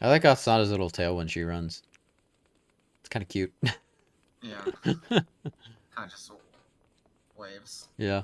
I like Athsana's little tail when she runs. It's kind of cute. Yeah. Kind of just waves. Yeah.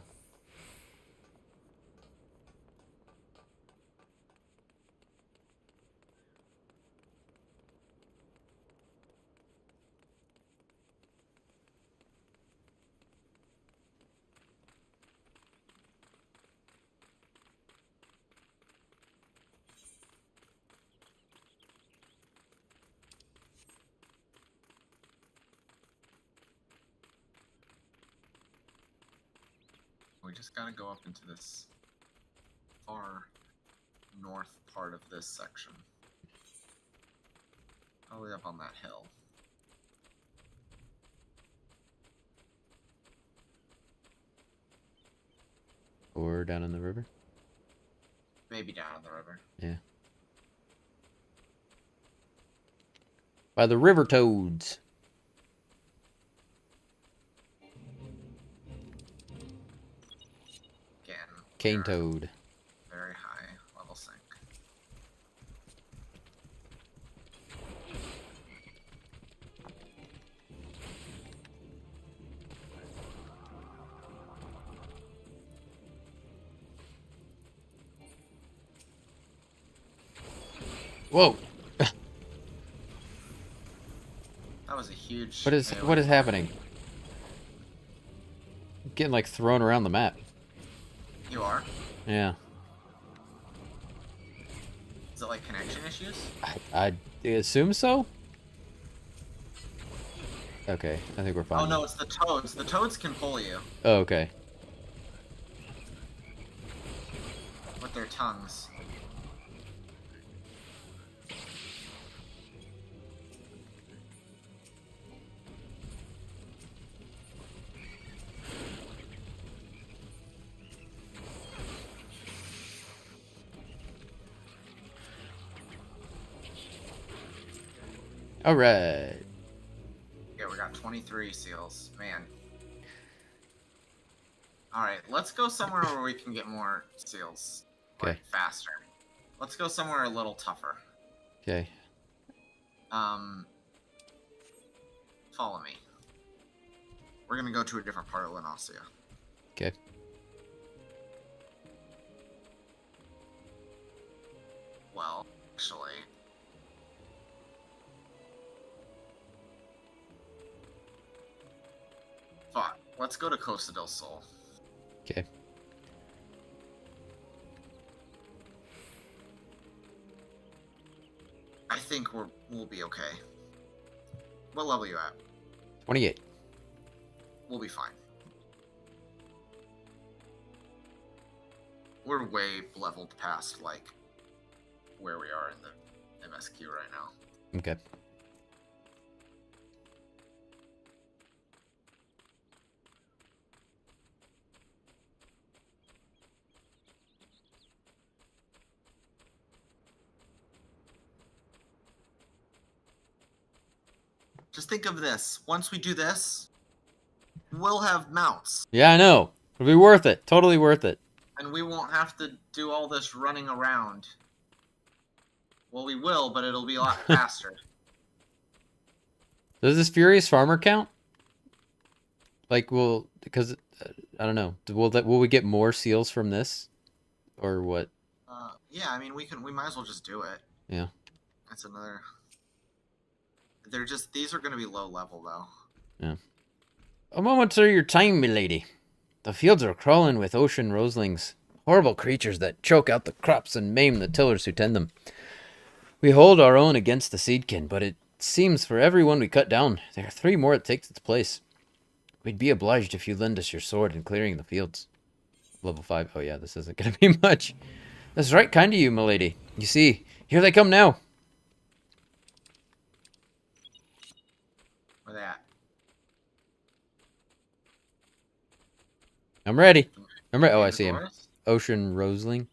We just gotta go up into this far north part of this section. Probably up on that hill. Or down in the river. Maybe down in the river. Yeah. By the river toads. Again. Cane toad. Very high level sync. Whoa. That was a huge. What is happening? I'm getting like thrown around the map. You are? Yeah. Is it like connection issues? I assume so. Okay, I think we're fine. Oh no, it's the toads. The toads can pull you Oh, okay. with their tongues. All right. Yeah, we got 23 seals. Man. Alright, let's go somewhere where we can get more seals. Okay. Like, faster. Let's go somewhere a little tougher. Okay. Follow me. We're gonna go to a different part of Eorzea. Okay. Well, actually... Fuck. Let's go to Costa del Sol. Okay. I think we'll be okay. What level are you at? 28. We'll be fine. We're way leveled past, like, where we are in the MSQ right now. Okay. Just think of this. Once we do this, we'll have mounts. Yeah, I know. It'll be worth it. Totally worth it. And we won't have to do all this running around. Well, we will, but it'll be a lot faster. Does this Furious Farmer count? Like, because I don't know. Will we get more seals from this, or what? Yeah, I mean, we might as well just do it. Yeah. That's another. These are going to be low level though. Yeah. A moment to your time, milady. The fields are crawling with ocean roselings, horrible creatures that choke out the crops and maim the tillers who tend them. We hold our own against the seedkin, but it seems for every one we cut down, there are 3 more that takes its place. We'd be obliged if you lend us your sword in clearing the fields. Level 5. Oh yeah, this isn't going to be much. That's right kind of you, milady. You see, here they come now. Where they at? I'm ready. Oh, I see him. Forest? Ocean Rosling.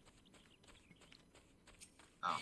Oh.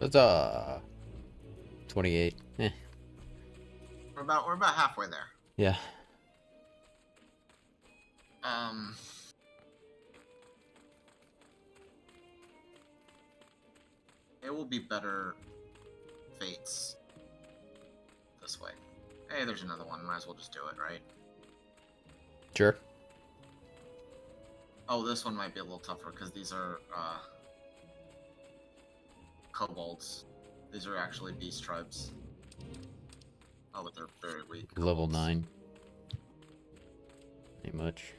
Huzzah. 28. Eh. We're about halfway there. Yeah. It will be better fates this way. Hey, there's another one. Might as well just do it, right? Sure. Oh, this one might be a little tougher because these are kobolds. These are actually beast tribes. Oh, but they're very weak. Level kobolds. 9. Ain't much.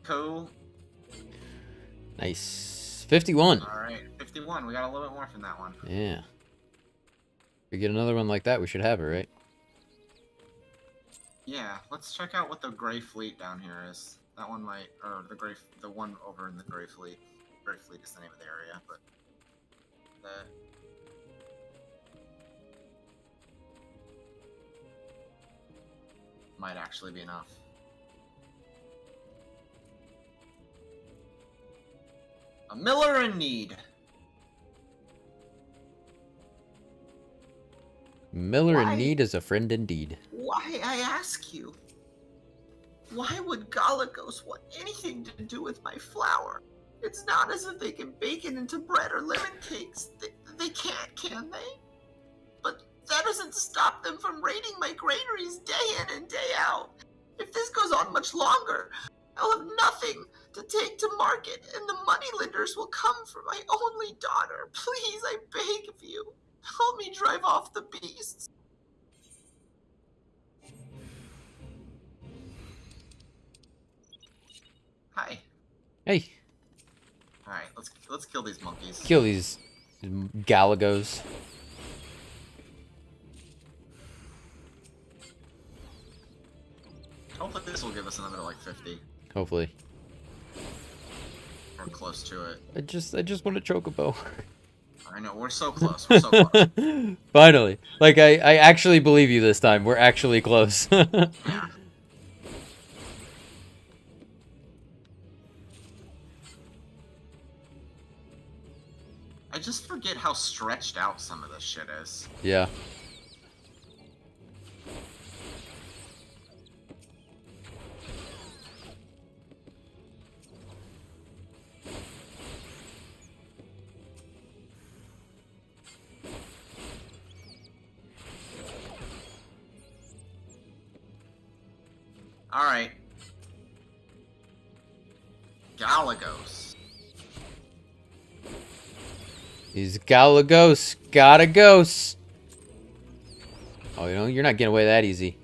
Cool. Nice. 51. Alright, 51. We got a little bit more from that one. Yeah. If we get another one like that, we should have it, right? Yeah, let's check out what the Gray Fleet down here is. That one might, or the one over in the Gray Fleet. Gray Fleet is the name of the area, but the might actually be enough. A miller in need. Miller Why? in need is a friend indeed. Why, I ask you? Why would Galagos want anything to do with my flour? It's not as if they can bake it into bread or lemon cakes. They can't, can they? But that doesn't stop them from raiding my granaries day in and day out. If this goes on much longer, I'll have nothing to take to market, and the moneylenders will come for my only daughter. Please, I beg of you, help me drive off the beasts. Hi. Hey, Alright, let's kill these monkeys. kill these Galagos. Hopefully this will give us another like 50. Hopefully. Or close to it. I just want a chocobo. I know, we're so close. We're so close. Finally. Like, I actually believe you this time. We're actually close. Yeah. I just forget how stretched out some of this shit is. Yeah. Alright. Galagos. These Galagos gotta ghost. Oh, you know, you're not getting away that easy.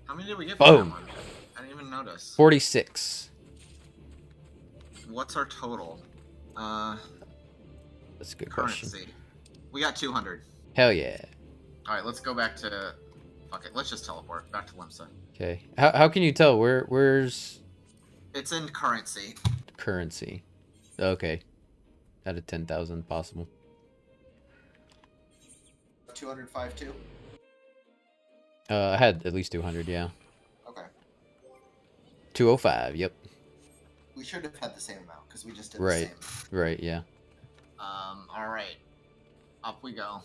How many did we get from that Boom. one? I didn't even notice. 46. What's our total? That's a good question. Currency. We got 200. Hell yeah. Alright, let's go back to... Fuck it, let's just teleport back to Limsa. Okay. How can you tell where's It's in currency. currency? Okay. Out of 10,000 possible. 205 too? I had at least 200, yeah. Okay. 205, yep. We should have had the same amount, because we just did Right. the same. Right, yeah. Alright. Up we go.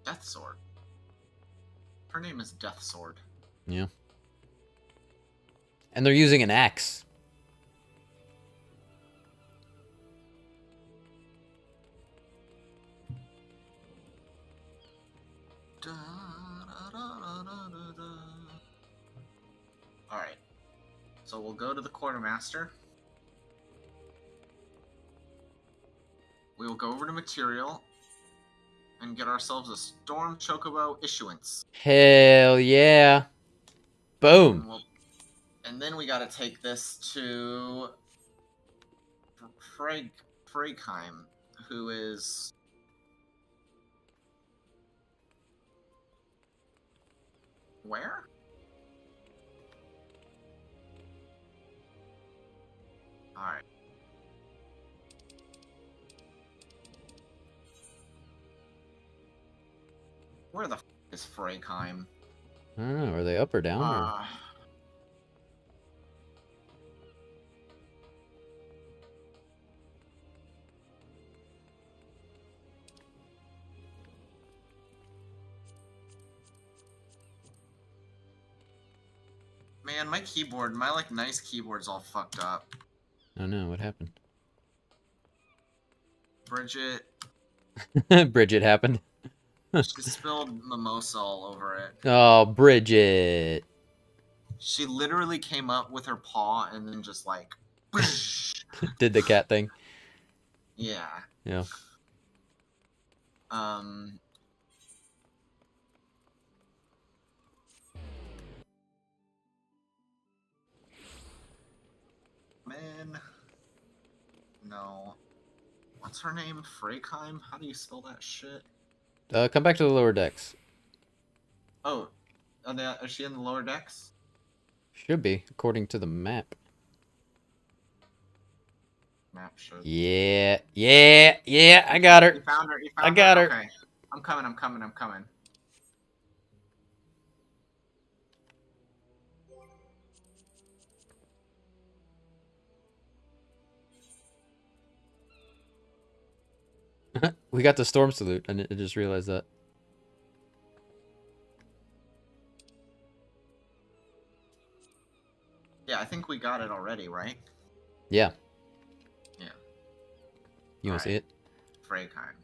Death Sword. Her name is Death Sword. Yeah. And they're using an axe. Alright. So we'll go to the quartermaster. We will go over to material and get ourselves a Storm Chocobo issuance. Hell yeah. Boom. And then we gotta take this to Fragheim, who is... Where? Alright. Where the f is Freykheim? I don't know. Are they up or down? Or... Man, my keyboard, my like nice keyboard's all fucked up. I don't know. What happened? Bridget. Bridget happened. She spilled mimosa all over it. Oh, Bridget. She literally came up with her paw and then just like... Did the cat thing. Yeah. Yeah. Man. No. What's her name? Freykheim? How do you spell that shit? Come back to the lower decks. Oh. Is she in the lower decks? Should be, according to the map. Map shows. Yeah. I got her. You found her? I got her. Okay. I'm coming. We got the storm salute, and I just realized that. Yeah, I think we got it already, right? Yeah. Yeah. You want to see it? Freykheim.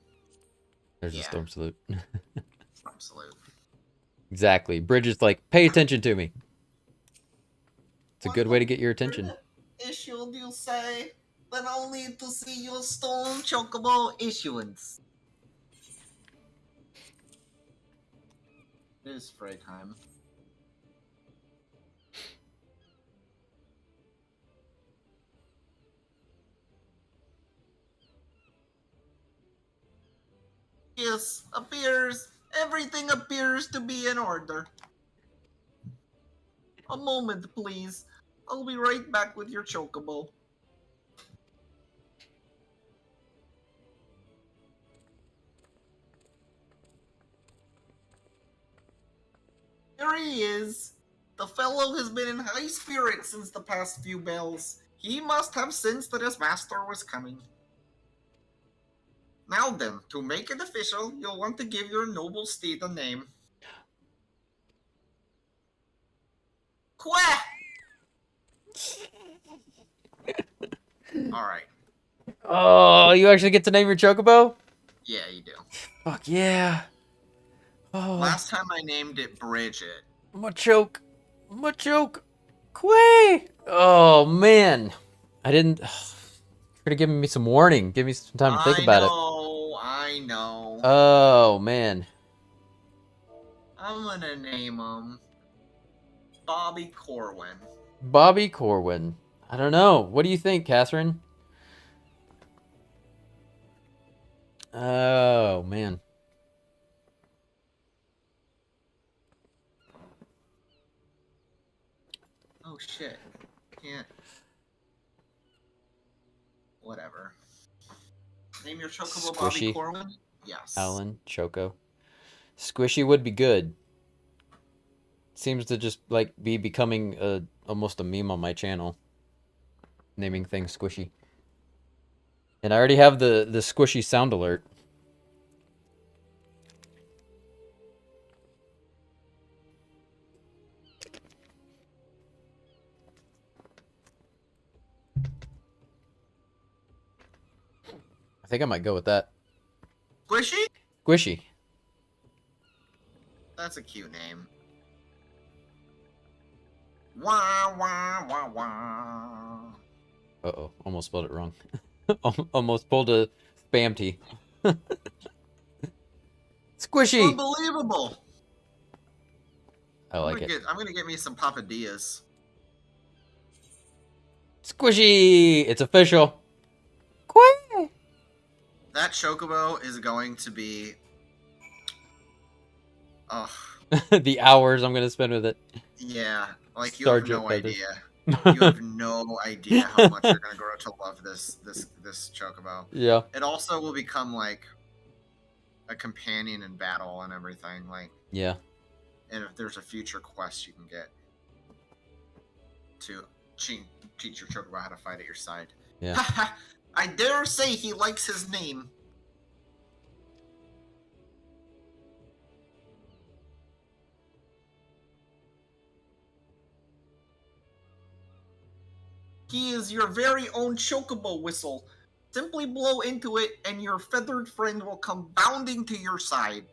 There's a storm salute. Storm salute. Exactly. Bridget's like, pay attention to me. It's a good way to get your attention. Issue, you say? But only to see your stone chocobo issuance. It is Freykheim. Yes, everything appears to be in order. A moment, please. I'll be right back with your chocobo. Here he is. The fellow has been in high spirits since the past few bells. He must have sensed that his master was coming. Now then, to make it official, you'll want to give your noble steed a name. Quack! Alright. Oh, you actually get to name your chocobo? Yeah, you do. Fuck yeah. Oh. Last time I named it Bridget. Machoke. Quay. Oh, man. I didn't... Could have given me some warning. Give me some time to think about it. I know. Oh, man. I'm gonna name him Bobby Corwin. Bobby Corwin. I don't know. What do you think, Catherine? Oh, man. Oh, shit. Can't. Whatever. Name your chocobo Squishy. Bobby Corwin? Yes. Alan, Choco. Squishy would be good. Seems to just like be becoming almost a meme on my channel. Naming things Squishy. And I already have the Squishy sound alert. I think I might go with that. Squishy? Squishy. That's a cute name. Wah, wah, wah, wah. Uh-oh. Almost spelled it wrong. Almost pulled a spam tea. Squishy! Unbelievable! I like it. I'm gonna get me some papadillas. Squishy! It's official. Quay! That chocobo is going to be... Ugh. The hours I'm gonna spend with it. Yeah, like you Sergeant have no Feathers. idea. You have no idea how much you're gonna grow to love this chocobo. Yeah. It also will become like a companion in battle and everything. Like, Yeah. and if there's a future quest you can get to teach your chocobo how to fight at your side. Yeah. I dare say he likes his name. He is your very own chocobo whistle. Simply blow into it and your feathered friend will come bounding to your side.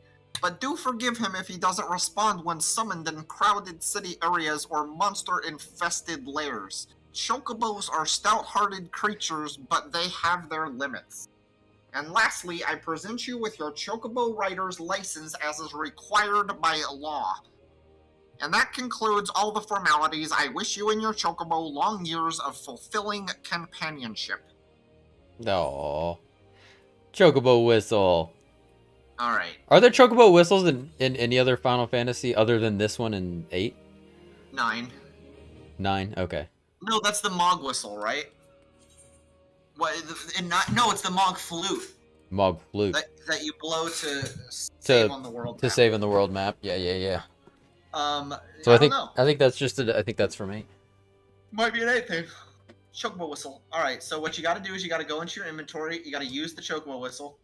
But do forgive him if he doesn't respond when summoned in crowded city areas or monster-infested lairs. Chocobos are stout-hearted creatures, but they have their limits. And lastly, I present you with your Chocobo Rider's license as is required by law. And that concludes all the formalities. I wish you and your Chocobo long years of fulfilling companionship. No. Chocobo whistle. Alright. Are there chocobo whistles in any other Final Fantasy other than this one in 8? 9. 9? Okay. No, that's the Mog whistle, right? What? No, it's the Mog flute. Mog flute. That you blow to save on the world map. To save on the world map. Yeah. So I think that's just I think that's for me. Might be an 8 thing. Chocobo whistle. Alright, so what you gotta do is you gotta go into your inventory, you gotta use the chocobo whistle.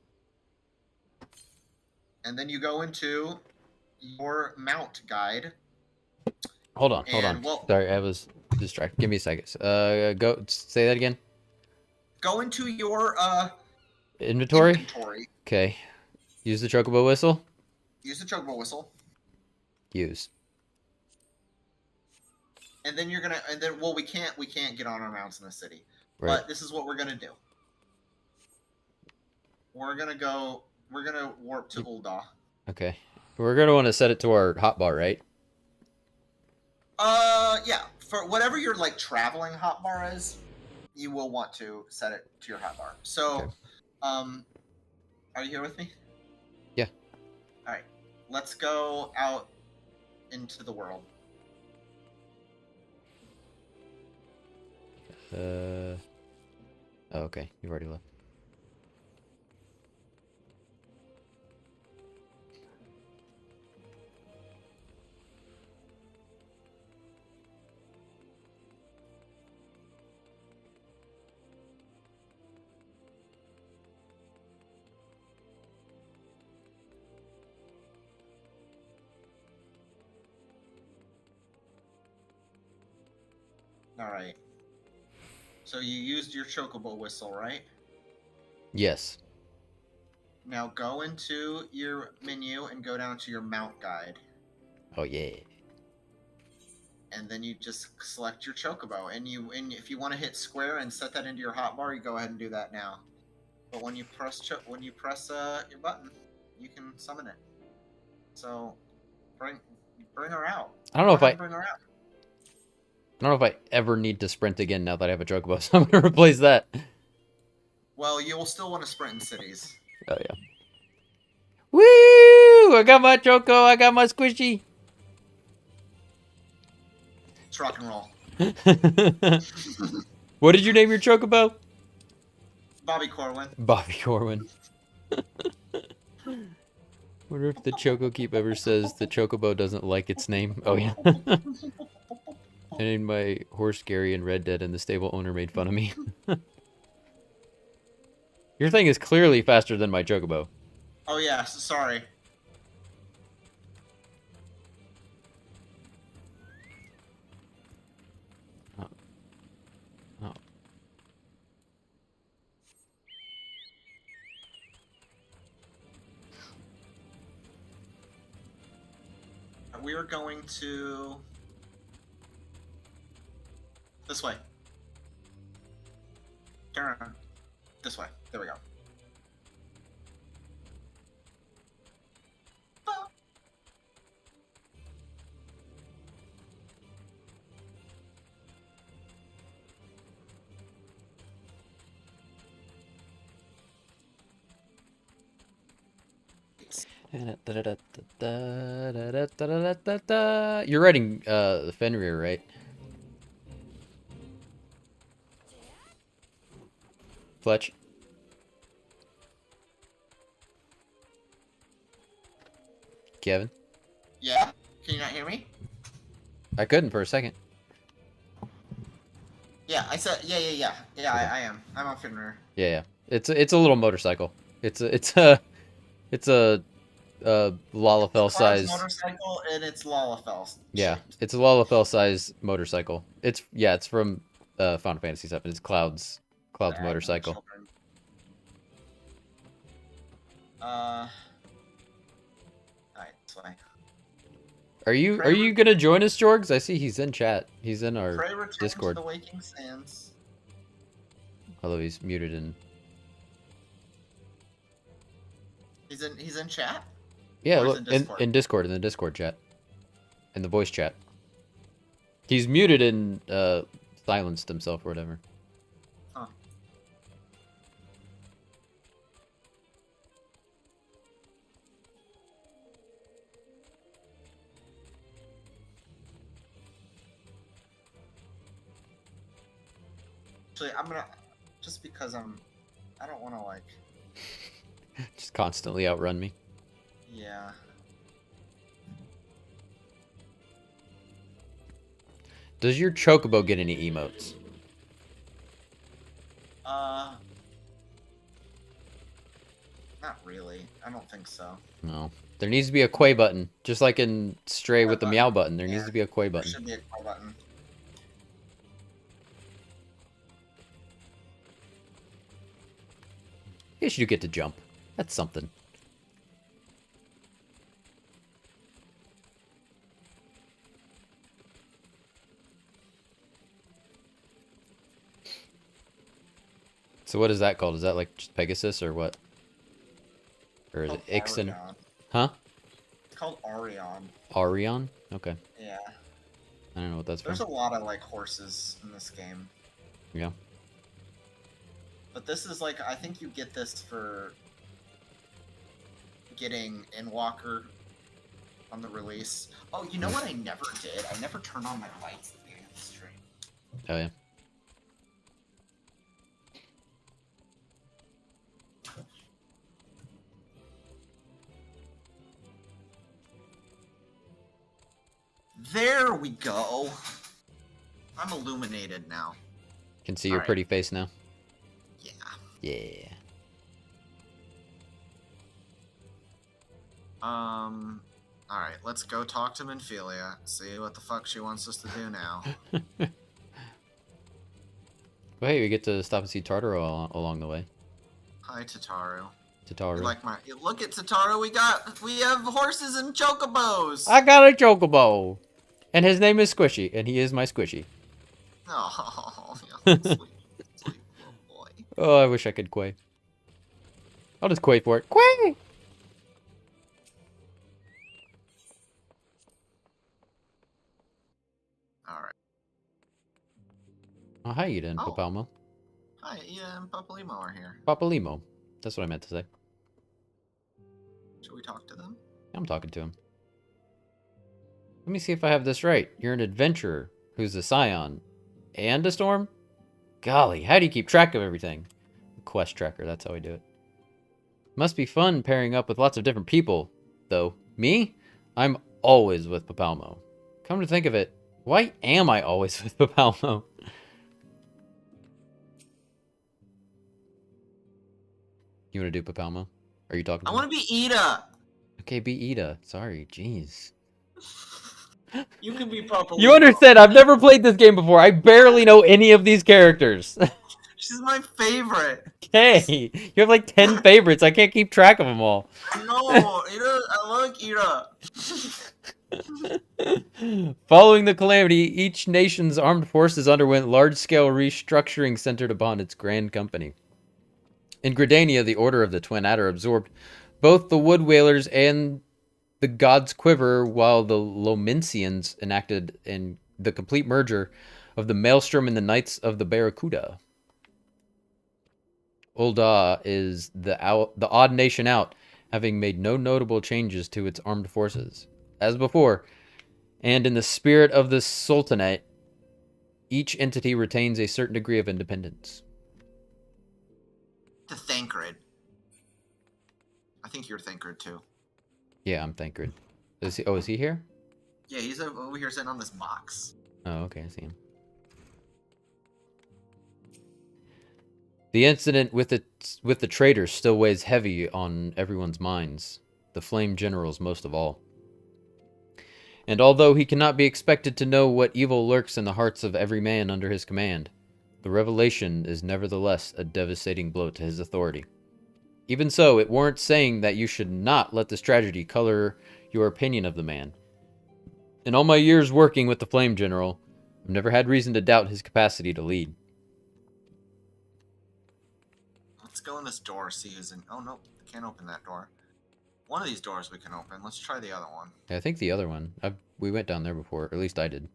And then you go into your mount guide. Hold on. Well, sorry, I was distracted. Give me a second. Go say that again. Go into your inventory. Okay. Use the chocobo whistle. Use the chocobo whistle. Use. And then you're gonna well we can't get on our mounts in the city. Right. But this is what we're gonna do. We're gonna warp to Ul'dah. Okay. We're gonna want to set it to our hotbar, right? Yeah. For whatever your like traveling hotbar is, you will want to set it to your hotbar. So, Okay. Are you here with me? Yeah. All right. Let's go out into the world. Oh, okay. You've already left. All right. So you used your chocobo whistle, right? Yes. Now go into your menu and go down to your mount guide. Oh yeah. And then you just select your chocobo. And if you want to hit square and set that into your hotbar, you go ahead and do that now. But when you press your button, you can summon it. So bring her out. I don't know if I bring her out. I don't know if I ever need to sprint again now that I have a chocobo, so I'm gonna replace that. Well, you will still want to sprint in cities. Oh yeah. Woo! I got my choco. I got my squishy. It's rock and roll. What did you name your chocobo? Bobby Corwin. Bobby Corwin. Wonder if the Choco Keep ever says the chocobo doesn't like its name. Oh yeah. I named my horse Gary in Red Dead, and the stable owner made fun of me. Your thing is clearly faster than my chocobo. Oh yeah, sorry. Oh. We are going to this way. Turn around. This way. There we go. You're writing Fenrir, right? Fletch? Kevin? Yeah? Can you not hear me? I couldn't for a second. Yeah, I said, yeah. Yeah, Okay. I am. I'm on Finrear. Yeah. It's a little motorcycle. It's a Lalafell Cloud's size. motorcycle, and it's Lalafell. Yeah, shaped. it's a Lalafell size motorcycle. It's from Final Fantasy VII. It's Cloud's Alright, motorcycle. children. Alright, this way. Are you gonna join us, Jorgs? I see he's in chat. He's in our Pray return Discord. to the Waking Sands. Although he's muted in. He's in chat? Yeah, Or look in Discord? in Discord, in the Discord chat, in the voice chat. He's muted and silenced himself or whatever. Huh. Actually, I'm gonna, just because I don't want to, like, Just constantly outrun me. yeah. Does your Chocobo get any emotes? Not really. I don't think so. No. There needs to be a Quay button, just like in Stray with the meow button. There needs Yeah, to be a Quay There button. should be a call button. I guess you get to jump. That's something. So what is that called? Is that like just Pegasus or what? Or is it Ixen? Arion. Huh? It's called Arion. Arion? Okay. Yeah. I don't know what that's There's from. a lot of, like, horses in this game. Yeah. But this is, like, I think you get this for getting Endwalker on the release. Oh, you know what I never did? I never turned on my lights at the beginning of the stream. Oh yeah. There we go. I'm illuminated now. Can see your Alright. pretty face now. Yeah. Yeah. Alright, let's go talk to Minfilia. See what the fuck she wants us to do now. Well, hey, we get to stop and see Tartaro along the way. Hi, Tataru. Tataru. You like my... Look at Tataru, we have horses and chocobos! I got a Chocobo! And his name is Squishy, and he is my Squishy. Oh, yeah, sweet, sweet little boy. Oh, I wish I could Quay. I'll just Quay for it. Quay! Alright. Oh, hi, Ida and Oh. Papalmo. Hi, Ida and Papalimo are here. Papalimo. That's what I meant to say. Should we talk to them? I'm talking to him. Let me see if I have this right. You're an adventurer who's a scion and a storm? Golly, how do you keep track of everything? Quest tracker, that's how I do it. Must be fun pairing up with lots of different people, though. Me? I'm always with Papalmo. Come to think of it, why am I always with Papalmo? You want to do Papalmo? Are you talking to I me? want to be Ida! Okay, be Ida. Sorry, jeez. You can be Papalimo. You understand, I've never played this game before. I barely know any of these characters. She's my favorite. Okay, you have like 10 favorites. I can't keep track of them all. No, Ida, I like Ida. Following the calamity, each nation's armed forces underwent large-scale restructuring centered upon its grand company. In Gridania, the Order of the Twin Adder absorbed both the Wood Whalers and the God's Quiver, while the Lominsians enacted in the complete merger of the Maelstrom and the Knights of the Barracuda. Ul'dah is the odd nation out, having made no notable changes to its armed forces. As before, and in the spirit of the Sultanate, each entity retains a certain degree of independence. To Thancred. I think you're Thancred too. Yeah, I'm Thancred. Is he? Oh, is he here? Yeah, he's over here sitting on this box. Oh, okay, I see him. The incident with the traitors still weighs heavy on everyone's minds, the Flame Generals most of all. And although he cannot be expected to know what evil lurks in the hearts of every man under his command, the revelation is nevertheless a devastating blow to his authority. Even so, it warrants saying that you should not let this tragedy color your opinion of the man. In all my years working with the Flame General, I've never had reason to doubt his capacity to lead. Let's go in this door, see who's in... Oh, no, can't open that door. One of these doors we can open. Let's try the other one. Yeah, I think the other one. We went down there before, or at least I did.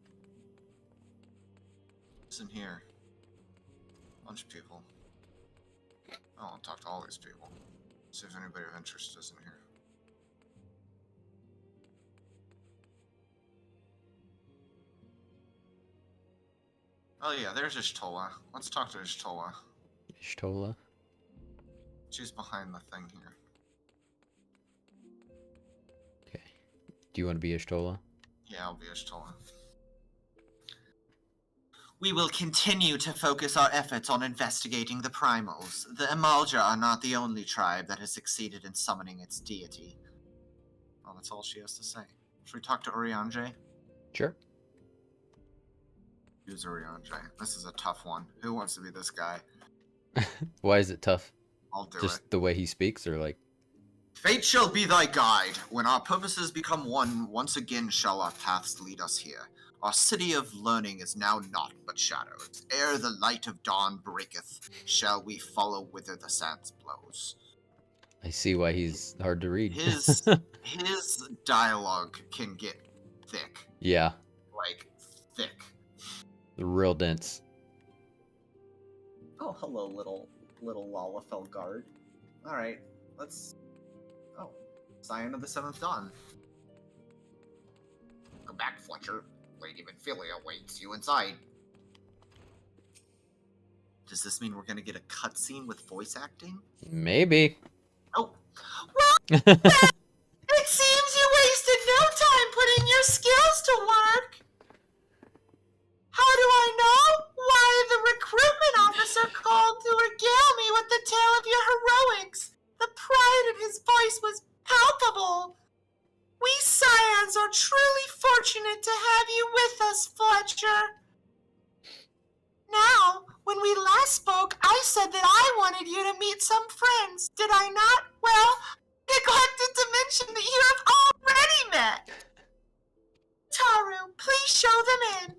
What's in here? Bunch of people. Oh, I'll talk to all these people. See if anybody of interest is in here. Oh yeah, there's Ishtola. Let's talk to Ishtola. Ishtola? She's behind the thing here. Okay. Do you want to be Ishtola? Yeah, I'll be Ishtola. We will continue to focus our efforts on investigating the primals. The Imalja are not the only tribe that has succeeded in summoning its deity. Well, that's all she has to say. Should we talk to Urianger? Sure. Who's Urianger? This is a tough one. Who wants to be this guy? Why is it tough? I'll do Just it. the way he speaks, or like... Fate shall be thy guide. When our purposes become one, once again shall our paths lead us here. Our city of learning is now naught but shadows. Ere the light of dawn breaketh, shall we follow whither the sands blows. I see why he's hard to read. His dialogue can get thick. Yeah. Like, thick. Real dense. Oh, hello, little Lalafell guard. Alright, let's... Oh, Scion of the Seventh Dawn. Come back, Fletcher. Lady Minfilia waits you inside. Does this mean we're gonna get a cutscene with voice acting? Maybe. Oh. Well, it seems you wasted no time putting your skills to work. How do I know? Why, the recruitment officer called to regale me with the tale of your heroics. The pride in his voice was palpable. We Scions are truly fortunate to have you with us, Fletcher. Now, when we last spoke, I said that I wanted you to meet some friends. Did I not? Well, neglected to mention that you have already met. Taru, please show them in.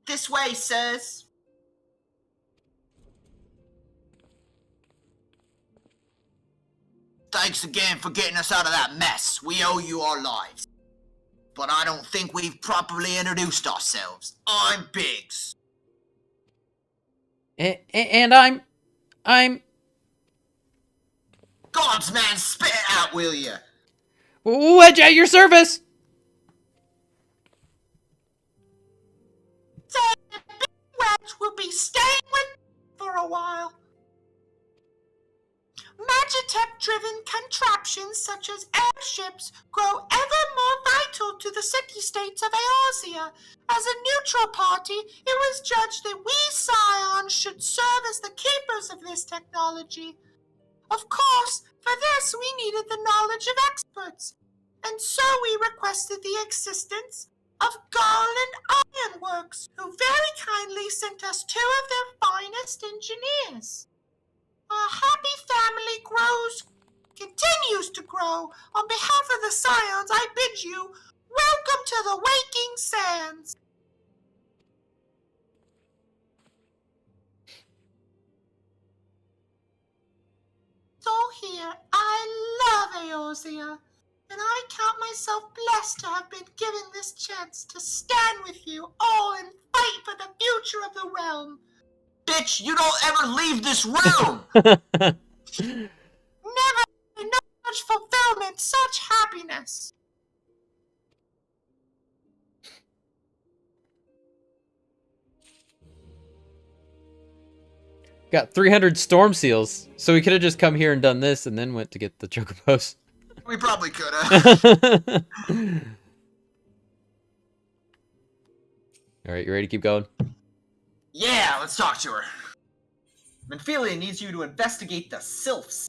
This way, sirs. Thanks again for getting us out of that mess. We owe you our lives. But I don't think we've properly introduced ourselves. I'm Biggs. And I'm... God's man, spit it out, will ya? Wedge at your service! Wedge will be staying with for a while. Magitech-driven contraptions such as airships grow ever more vital to the city-states of Eorzea. As a neutral party, it was judged that we Scions should serve as the keepers of this technology. Of course, for this we needed the knowledge of experts, and so we requested the assistance of Garland Ironworks, who very kindly sent us 2 of their finest engineers. Our happy family continues to grow. On behalf of the Scions, I bid you welcome to the Waking Sands. So here, I love Eorzea, and I count myself blessed to have been given this chance to stand with you all and fight for the future of the realm. Bitch, you don't ever leave this room! Never no such fulfillment, such happiness. Got 300 storm seals, so we could have just come here and done this and then went to get the chocobos. We probably could have. Alright, you ready to keep going? Yeah, let's talk to her. Minfilia needs you to investigate the sylphs.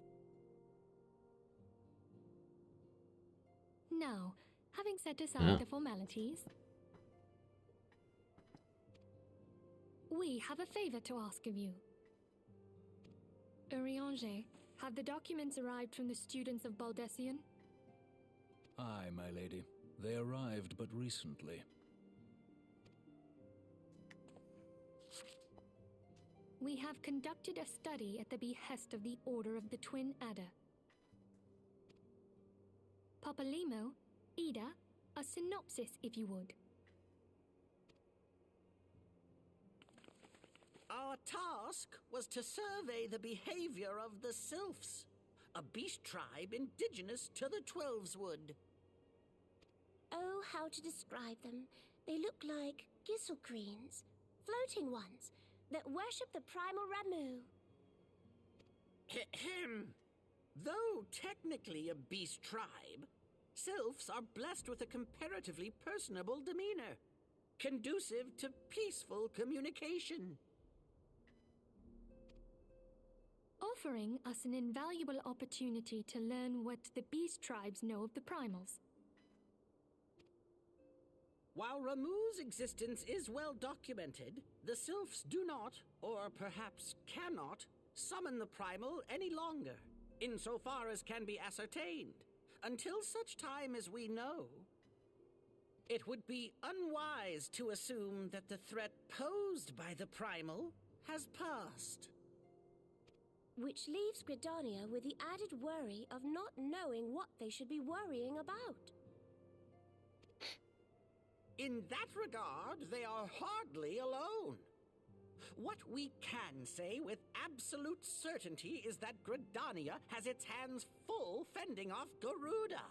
Now, having set aside the formalities, we have a favor to ask of you. Eorzea, have the documents arrived from the students of Baldessian? Aye, my lady. They arrived but recently. We have conducted a study at the behest of the Order of the Twin Adder. Papalimo, Ida, a synopsis if you would. Our task was to survey the behavior of the sylphs, a beast tribe indigenous to the Twelveswood. Oh, how to describe them. They look like gisselcreens, floating ones, that worship the primal Ramu. Ahem. Though technically a beast tribe, sylphs are blessed with a comparatively personable demeanor, conducive to peaceful communication. Offering us an invaluable opportunity to learn what the beast tribes know of the primals. While Ramu's existence is well documented, the sylphs do not, or perhaps cannot, summon the primal any longer, insofar as can be ascertained, until such time as we know. It would be unwise to assume that the threat posed by the primal has passed. Which leaves Gridania with the added worry of not knowing what they should be worrying about. In that regard, they are hardly alone. What we can say with absolute certainty is that Gridania has its hands full fending off Garuda,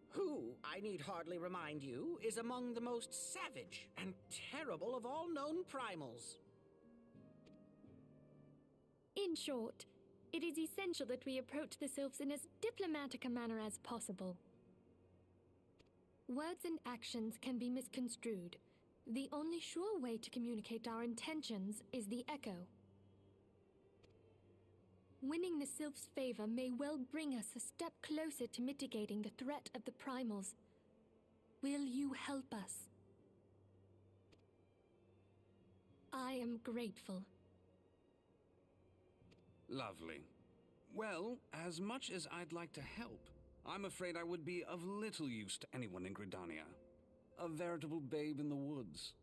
who, I need hardly remind you, is among the most savage and terrible of all known primals. In short, it is essential that we approach the sylphs in as diplomatic a manner as possible. Words and actions can be misconstrued. The only sure way to communicate our intentions is the echo. Winning the sylphs' favor may well bring us a step closer to mitigating the threat of the primals. Will you help us? I am grateful. Lovely. Well, as much as I'd like to help, I'm afraid I would be of little use to anyone in Gridania. A veritable babe in the woods.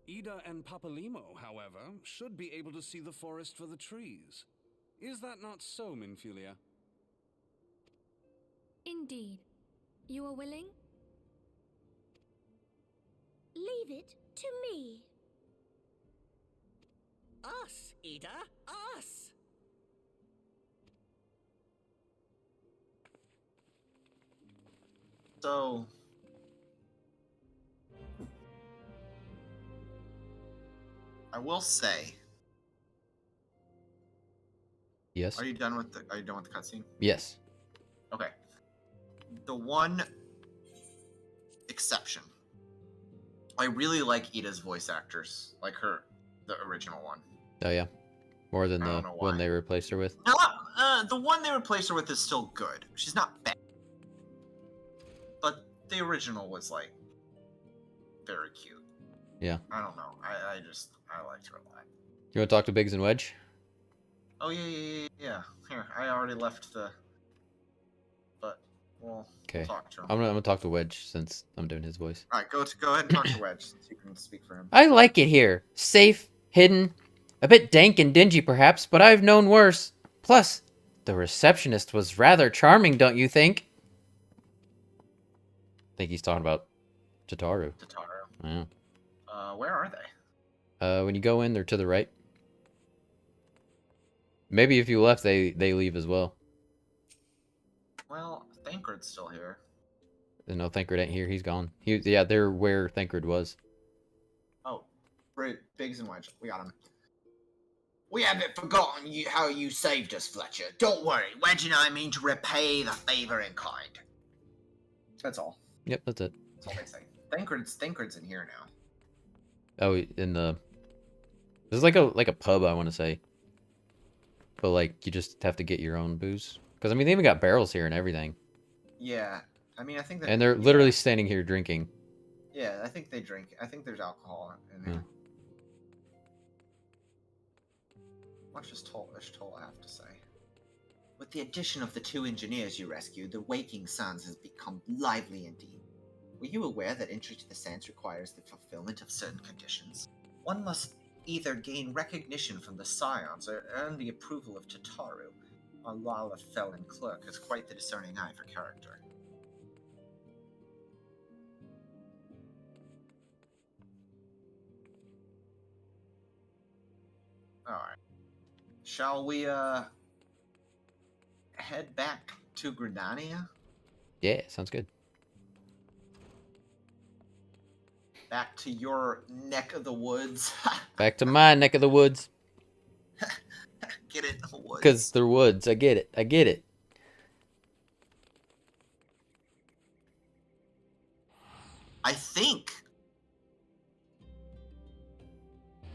Ida and Papalimo, however, should be able to see the forest for the trees. Is that not so, Minfilia? Indeed. You are willing? Leave it to me. Us, Ida, us! So, I will say. Yes. Are you done with the cutscene? Yes. Okay. The one exception. I really like Ida's voice actors, like the original one. Oh yeah. More than I the don't know one why. they replaced her with. No, the one they replaced her with is still good. She's not bad. But the original was like very cute. Yeah. I don't know. I liked her a lot. You want to talk to Biggs and Wedge? Oh yeah. Here, I already left the. But we'll Okay. talk to him. I'm gonna talk to Wedge since I'm doing his voice. All right, go ahead and talk to Wedge since you can speak for him. I like it here. Safe, hidden, a bit dank and dingy perhaps, but I've known worse. Plus, the receptionist was rather charming, don't you think? I think he's talking about Tataru. Yeah. Where are they? When you go in, they're to the right. Maybe if you left, they leave as well. Well, Thancred's still here. No, Thancred ain't here. He's gone. Yeah, they're where Thancred was. Oh, right. Biggs and Wedge. We got him. We haven't forgotten how you saved us, Fletcher. Don't worry, Wedge and I mean to repay the favor in kind. That's all. Yep, that's it. That's all they say. Thancred's in here now. Oh, in the... This is like a pub, I want to say. But, like, you just have to get your own booze. Because, I mean, they even got barrels here and everything. Yeah. I mean, I think that... And they're literally standing here drinking. Yeah, I think they drink. I think there's alcohol in there. Much as Toll have to say. With the addition of the 2 engineers you rescued, the Waking Sands has become lively indeed. Were you aware that entry to the Sands requires the fulfillment of certain conditions? One must either gain recognition from the Scions or earn the approval of Tataru. Our Lala Felon clerk has quite the discerning eye for character. Alright. Shall we, head back to Gridania? Yeah, sounds good. Back to your neck of the woods. Back to my neck of the woods. Get it? The woods. Because they're woods. I get it. I get it. I think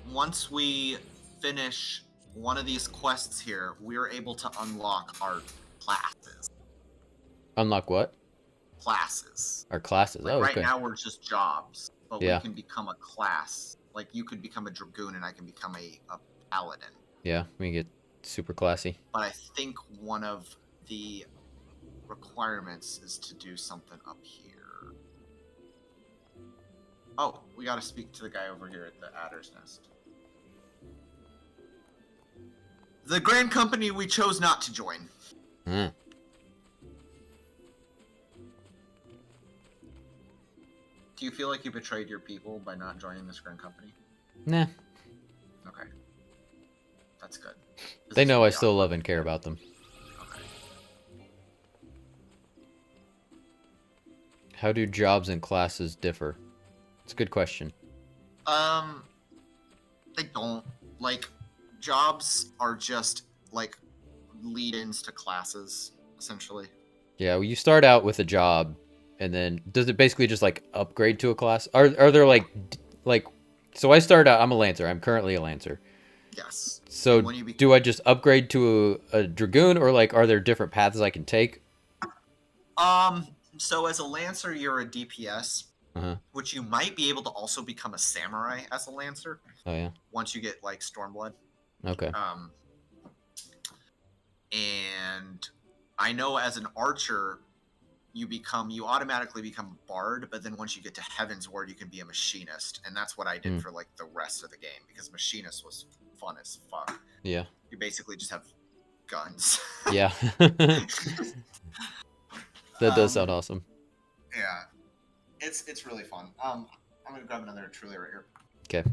once we finish one of these quests here, we're able to unlock our classes. Unlock what? Classes. Our classes. Like oh, right okay. now we're just jobs, but Yeah. we can become a class. Like you could become a dragoon and I can become a paladin. Yeah, we get super classy. But I think one of the requirements is to do something up here. Oh, we gotta speak to the guy over here at the Adder's Nest. The Grand Company we chose not to join. Hmm. Do you feel like you betrayed your people by not joining this Grand Company? Nah. Okay. That's good. They know I still love and care about them. Okay. How do jobs and classes differ? It's a good question. They don't. Like, jobs are just, like, lead-ins to classes, essentially. Yeah, well, you start out with a job, and then does it basically just like upgrade to a class? Are there like so I started out, I'm a Lancer. I'm currently a Lancer. Yes. So do I just upgrade to a Dragoon, or like are there different paths I can take? So as a Lancer, you're a DPS, which you might be able to also become a Samurai as a Lancer. Oh yeah. Once you get like Stormblood. Okay. And I know as an Archer, you automatically become a Bard, but then once you get to Heaven's Ward, you can be a Machinist, and that's what I did for like the rest of the game, because Machinist was fun as fuck. Yeah. You basically just have guns. Yeah. That does sound awesome. Yeah. It's really fun. I'm gonna grab another Truly right here. Okay.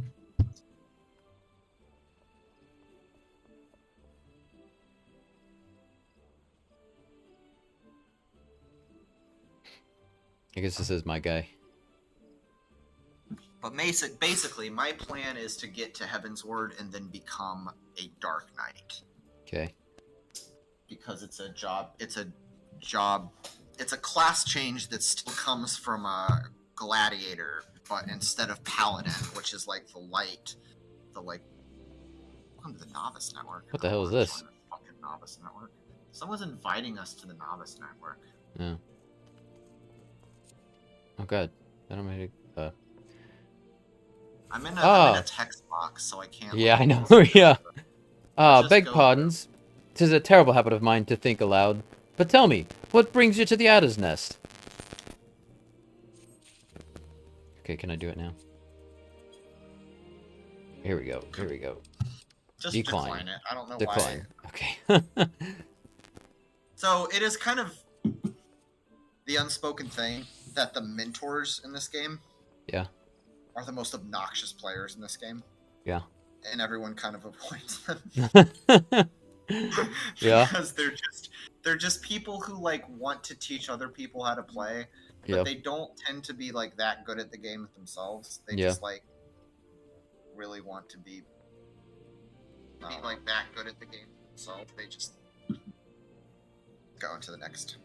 I guess this is my guy. But basically, my plan is to get to Heaven's Ward and then become a Dark Knight. Okay. Because it's a class change that still comes from a Gladiator, but instead of Paladin, which is like welcome to the Novice Network. What the hell is this? Fucking Novice Network. Someone's inviting us to the Novice Network. Yeah. Oh god. I don't mean to, I'm in a text box, so I can't. Yeah, I know. Yeah. Beg pardons. 'Tis a terrible habit of mine to think aloud. But tell me, what brings you to the Adder's Nest? Okay, can I do it now? Here we go. Here we go. Just decline it. I don't know why. Okay. So it is kind of the unspoken thing that the mentors in this game are the most obnoxious players in this game. Yeah. And everyone kind of avoids them. Yeah. Because they're just people who like want to teach other people how to play, but they don't tend to be like that good at the game themselves. They just like really want to be be like that good at the game, so they just go into the next.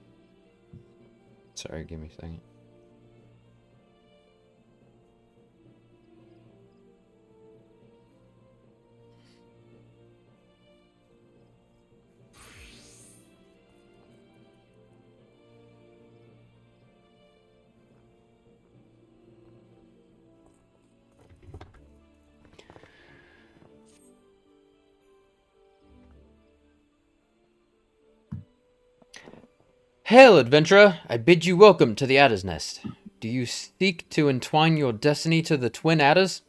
Sorry, give me a second. Hail, adventurer! I bid you welcome to the Adder's Nest. Do you seek to entwine your destiny to the twin adders?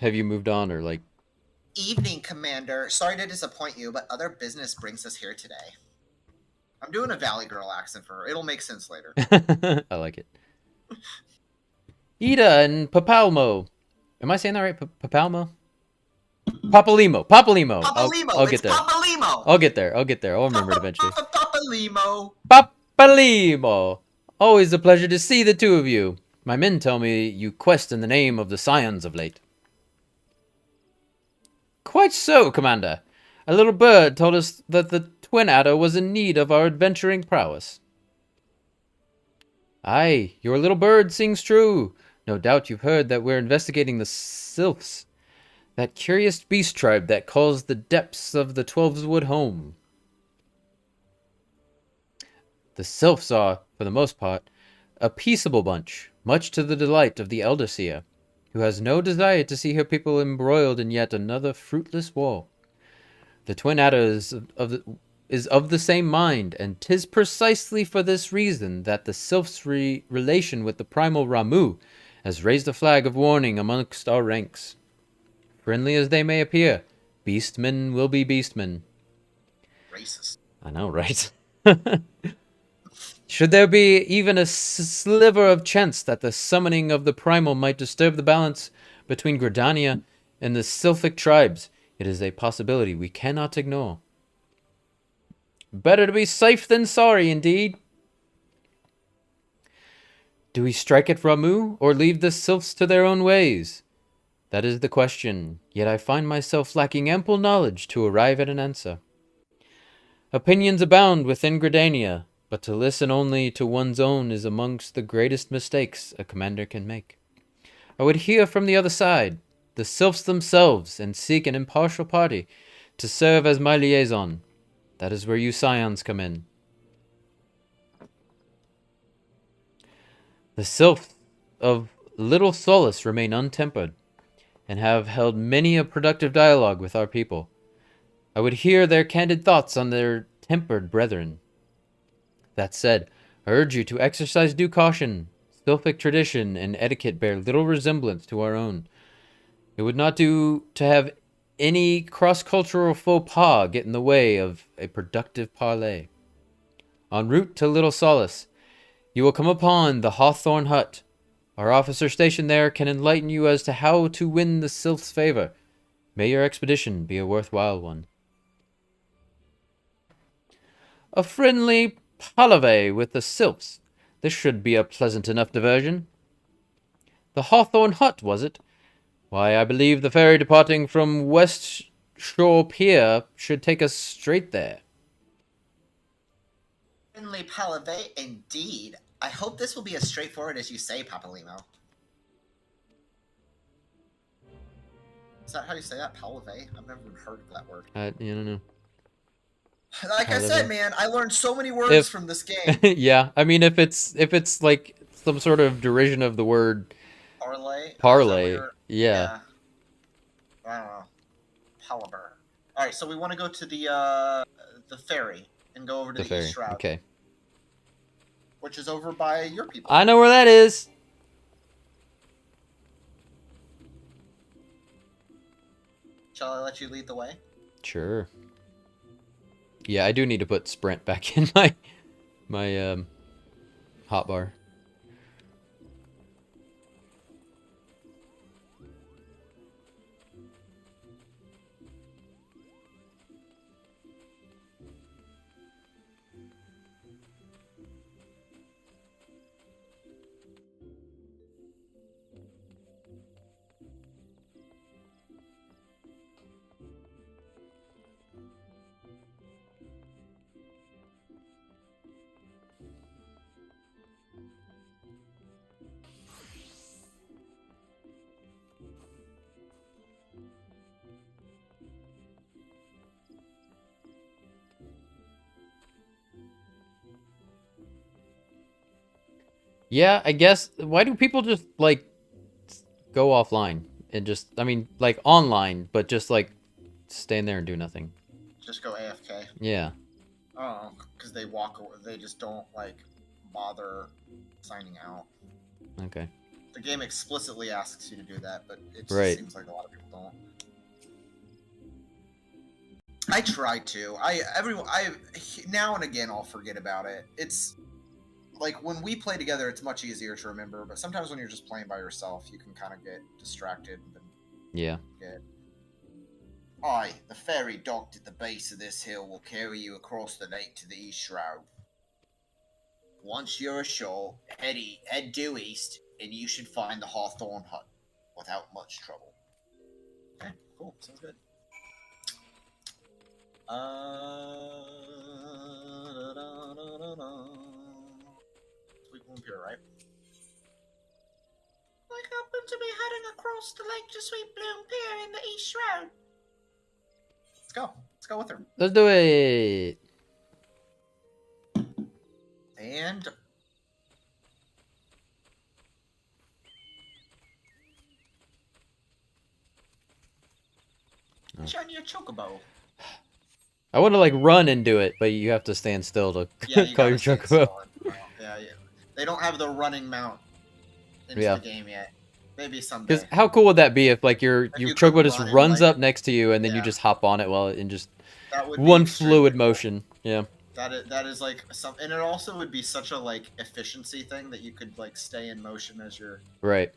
Have you moved on, or like... Evening, Commander. Sorry to disappoint you, but other business brings us here today. I'm doing a Valley Girl accent for her. It'll make sense later. I like it. Ida and Papalmo. Am I saying that right? Papalmo? Papalimo. Papalimo. I'll get there. Papalimo. I'll get there. I'll remember it eventually. Papalimo. Papalimo. Always a pleasure to see the two of you. My men tell me you quest in the name of the Scions of late. Quite so, Commander. A little bird told us that the Twin Adder was in need of our adventuring prowess. Aye, your little bird sings true. No doubt you've heard that we're investigating the Sylphs, that curious beast tribe that calls the depths of the Twelveswood home. The Sylphs are, for the most part, a peaceable bunch, much to the delight of the Eorzea, who has no desire to see her people embroiled in yet another fruitless war. The Twin Adder is of the same mind, and 'tis precisely for this reason that the Sylph's relation with the primal Ramu has raised a flag of warning amongst our ranks. Friendly as they may appear, beastmen will be beastmen. Racist. I know, right? Should there be even a sliver of chance that the summoning of the primal might disturb the balance between Gridania and the Sylphic tribes, it is a possibility we cannot ignore. Better to be safe than sorry, indeed. Do we strike at Ramu, or leave the Sylphs to their own ways? That is the question, yet I find myself lacking ample knowledge to arrive at an answer. Opinions abound within Gridania, but to listen only to one's own is amongst the greatest mistakes a commander can make. I would hear from the other side, the Sylphs themselves, and seek an impartial party to serve as my liaison. That is where you Scions come in. The Sylphs of Little Solace remain untempered, and have held many a productive dialogue with our people. I would hear their candid thoughts on their tempered brethren. That said, I urge you to exercise due caution. Sylphic tradition and etiquette bear little resemblance to our own. It would not do to have any cross-cultural faux pas get in the way of a productive parley. En route to Little Solace, you will come upon the Hawthorn Hut. Our officer stationed there can enlighten you as to how to win the Sylph's favor. May your expedition be a worthwhile one. A friendly palaver with the Sylphs. This should be a pleasant enough diversion. The Hawthorn Hut, was it? Why, I believe the ferry departing from West Shore Pier should take us straight there. Friendly palaver, indeed. I hope this will be as straightforward as you say, Papalimo. Is that how you say that? Palaver? I've never even heard of that word. I don't know. Like I said, man, I learned so many words from this game. Yeah, I mean, if it's like some sort of derision of the word parlay, yeah. I don't know. Palaver. All right, so we want to go to the ferry and go over to the East Shroud. Okay. Which is over by your people. I know where that is. Shall I let you lead the way? Sure. Yeah, I do need to put sprint back in my hotbar. Yeah, I guess. Why do people just, like, go offline? And just, I mean, like, online, but just, like, stand there and do nothing. Just go AFK. Yeah. Oh, because they walk away. They just don't, like, bother signing out. Okay. The game explicitly asks you to do that, but it just Right. seems like a lot of people don't. I try to. Now and again I'll forget about it. It's like when we play together, it's much easier to remember. But sometimes when you're just playing by yourself, you can kind of get distracted and Yeah. get. Aye, the ferry docked at the base of this hill will carry you across the lake to the East Shroud. Once you're ashore, head due east, and you should find the Hawthorne Hut without much trouble. Okay, cool. Sounds good. Sweet Bloom Pier, right? I happen to be heading across the lake to Sweet Bloom Pier in the East Shroud. Let's go. Let's go with her. Let's do it. And shiny a chocobo. I want to, like, run and do it, but you have to stand still to call your chocobo. Yeah. They don't have the running mount into the game yet. Maybe someday. Because how cool would that be if, like, your chocobo just runs up next to you and then you Yeah. just hop on it and just That would be one extremely fluid cool. motion. Yeah. That is like some, and it also would be such a like efficiency thing that you could like stay in motion as you're. Right.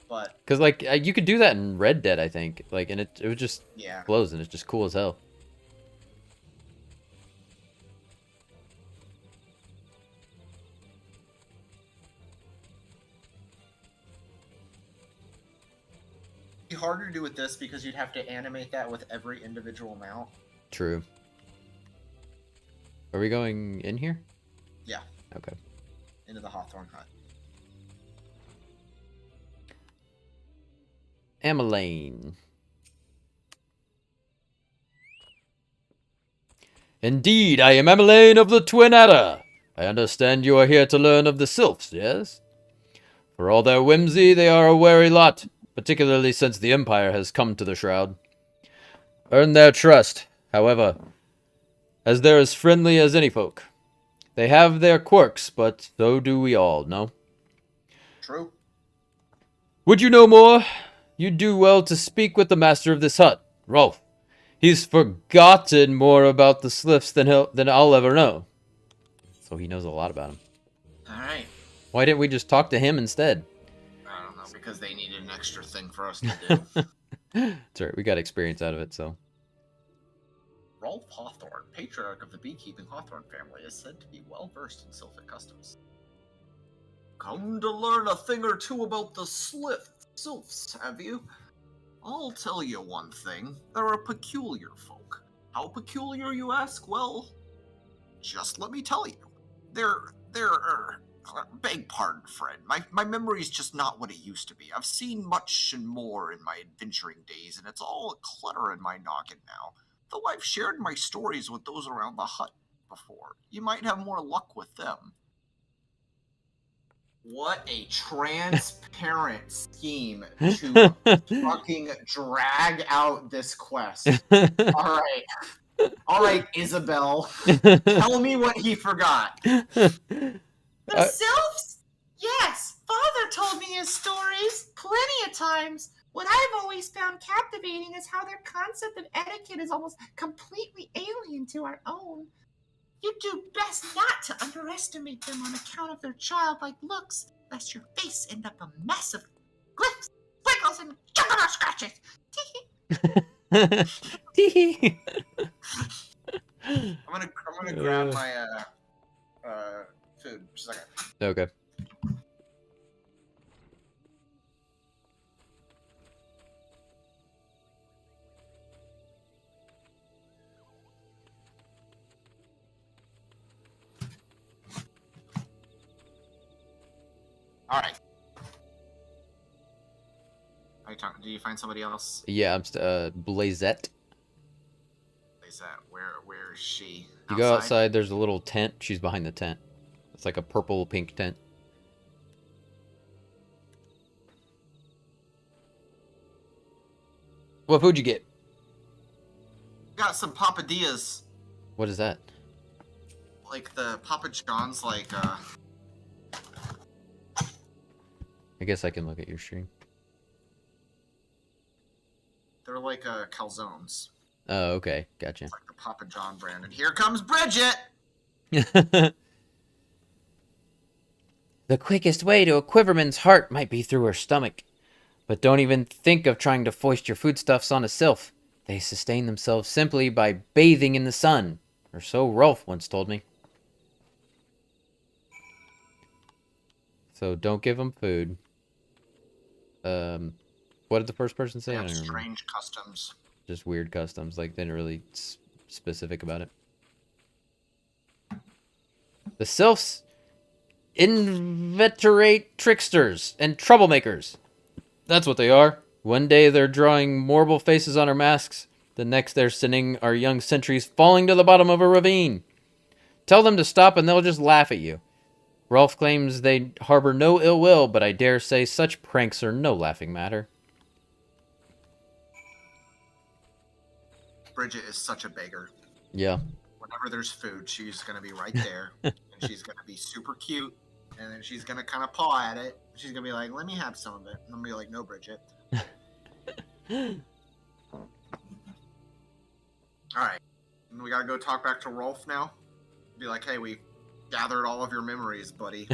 But because like you could do that in Red Dead, I think. Like, and it was just flows and it's just cool as hell. it'd be harder to do with this because you'd have to animate that with every individual mount. True. Are we going in here? Yeah. Okay. Into the Hawthorne Hut. Emmeline. Indeed, I am Emmeline of the Twin Adder. I understand you are here to learn of the Sylphs, yes? For all their whimsy, they are a wary lot, particularly since the Empire has come to the Shroud. Earn their trust, however, as they're as friendly as any folk. They have their quirks, but so do we all, no? True. Would you know more? You'd do well to speak with the master of this hut, Rolf. He's forgotten more about the Sylphs than I'll ever know. So he knows a lot about him. Alright. Why didn't we just talk to him instead? I don't know, because they needed an extra thing for us to do. That's right, we got experience out of it, so. Rolf Hawthorne, patriarch of the beekeeping Hawthorne family, is said to be well versed in Sylphic customs. Come to learn a thing or two about the Sylphs, have you? I'll tell you one thing, they're a peculiar folk. How peculiar, you ask? Well, just let me tell you. Beg pardon, friend. My memory's just not what it used to be. I've seen much and more in my adventuring days, and it's all a clutter in my noggin now. Though I've shared my stories with those around the hut before. You might have more luck with them. What a transparent scheme to fucking drag out this quest. Alright, Isabel. Tell me what he forgot. The Sylphs? Yes, Father told me his stories plenty of times. What I've always found captivating is how their concept of etiquette is almost completely alien to our own. You do best not to underestimate them on account of their childlike looks, lest your face end up a mess of glyphs, squiggles, and juggalo scratches. I'm gonna grab my food. Just a second. Okay. Alright. Did you find somebody else? Yeah, I'm Blazette. Is that where is she? You go outside, there's a little tent. She's behind the tent. It's like a purple pink tent. What food you get? Got some papadillas. What is that? Like the Papa John's, like, I guess I can look at your stream. they're like calzones. Oh, okay. Gotcha. It's like the Papa John brand. And here comes Bridget! The quickest way to a quiverman's heart might be through her stomach. But don't even think of trying to foist your foodstuffs on a sylph. They sustain themselves simply by bathing in the sun. Or so Rolf once told me. So don't give them food. What did the first person say? They I have don't remember. strange customs. Just weird customs. Like, they didn't really specific about it. The sylphs inveterate tricksters and troublemakers. That's what they are. One day they're drawing mournful faces on our masks. The next they're sending our young sentries falling to the bottom of a ravine. Tell them to stop and they'll just laugh at you. Rolf claims they harbor no ill will, but I dare say such pranks are no laughing matter. Bridget is such a beggar. Yeah. Whenever there's food, she's going to be right there. And she's going to be super cute. And then she's going to kind of paw at it. She's going to be like, let me have some of it. And I'm going to be like, no, Bridget. Alright. We got to go talk back to Rolf now. Be like, hey, we gathered all of your memories, buddy.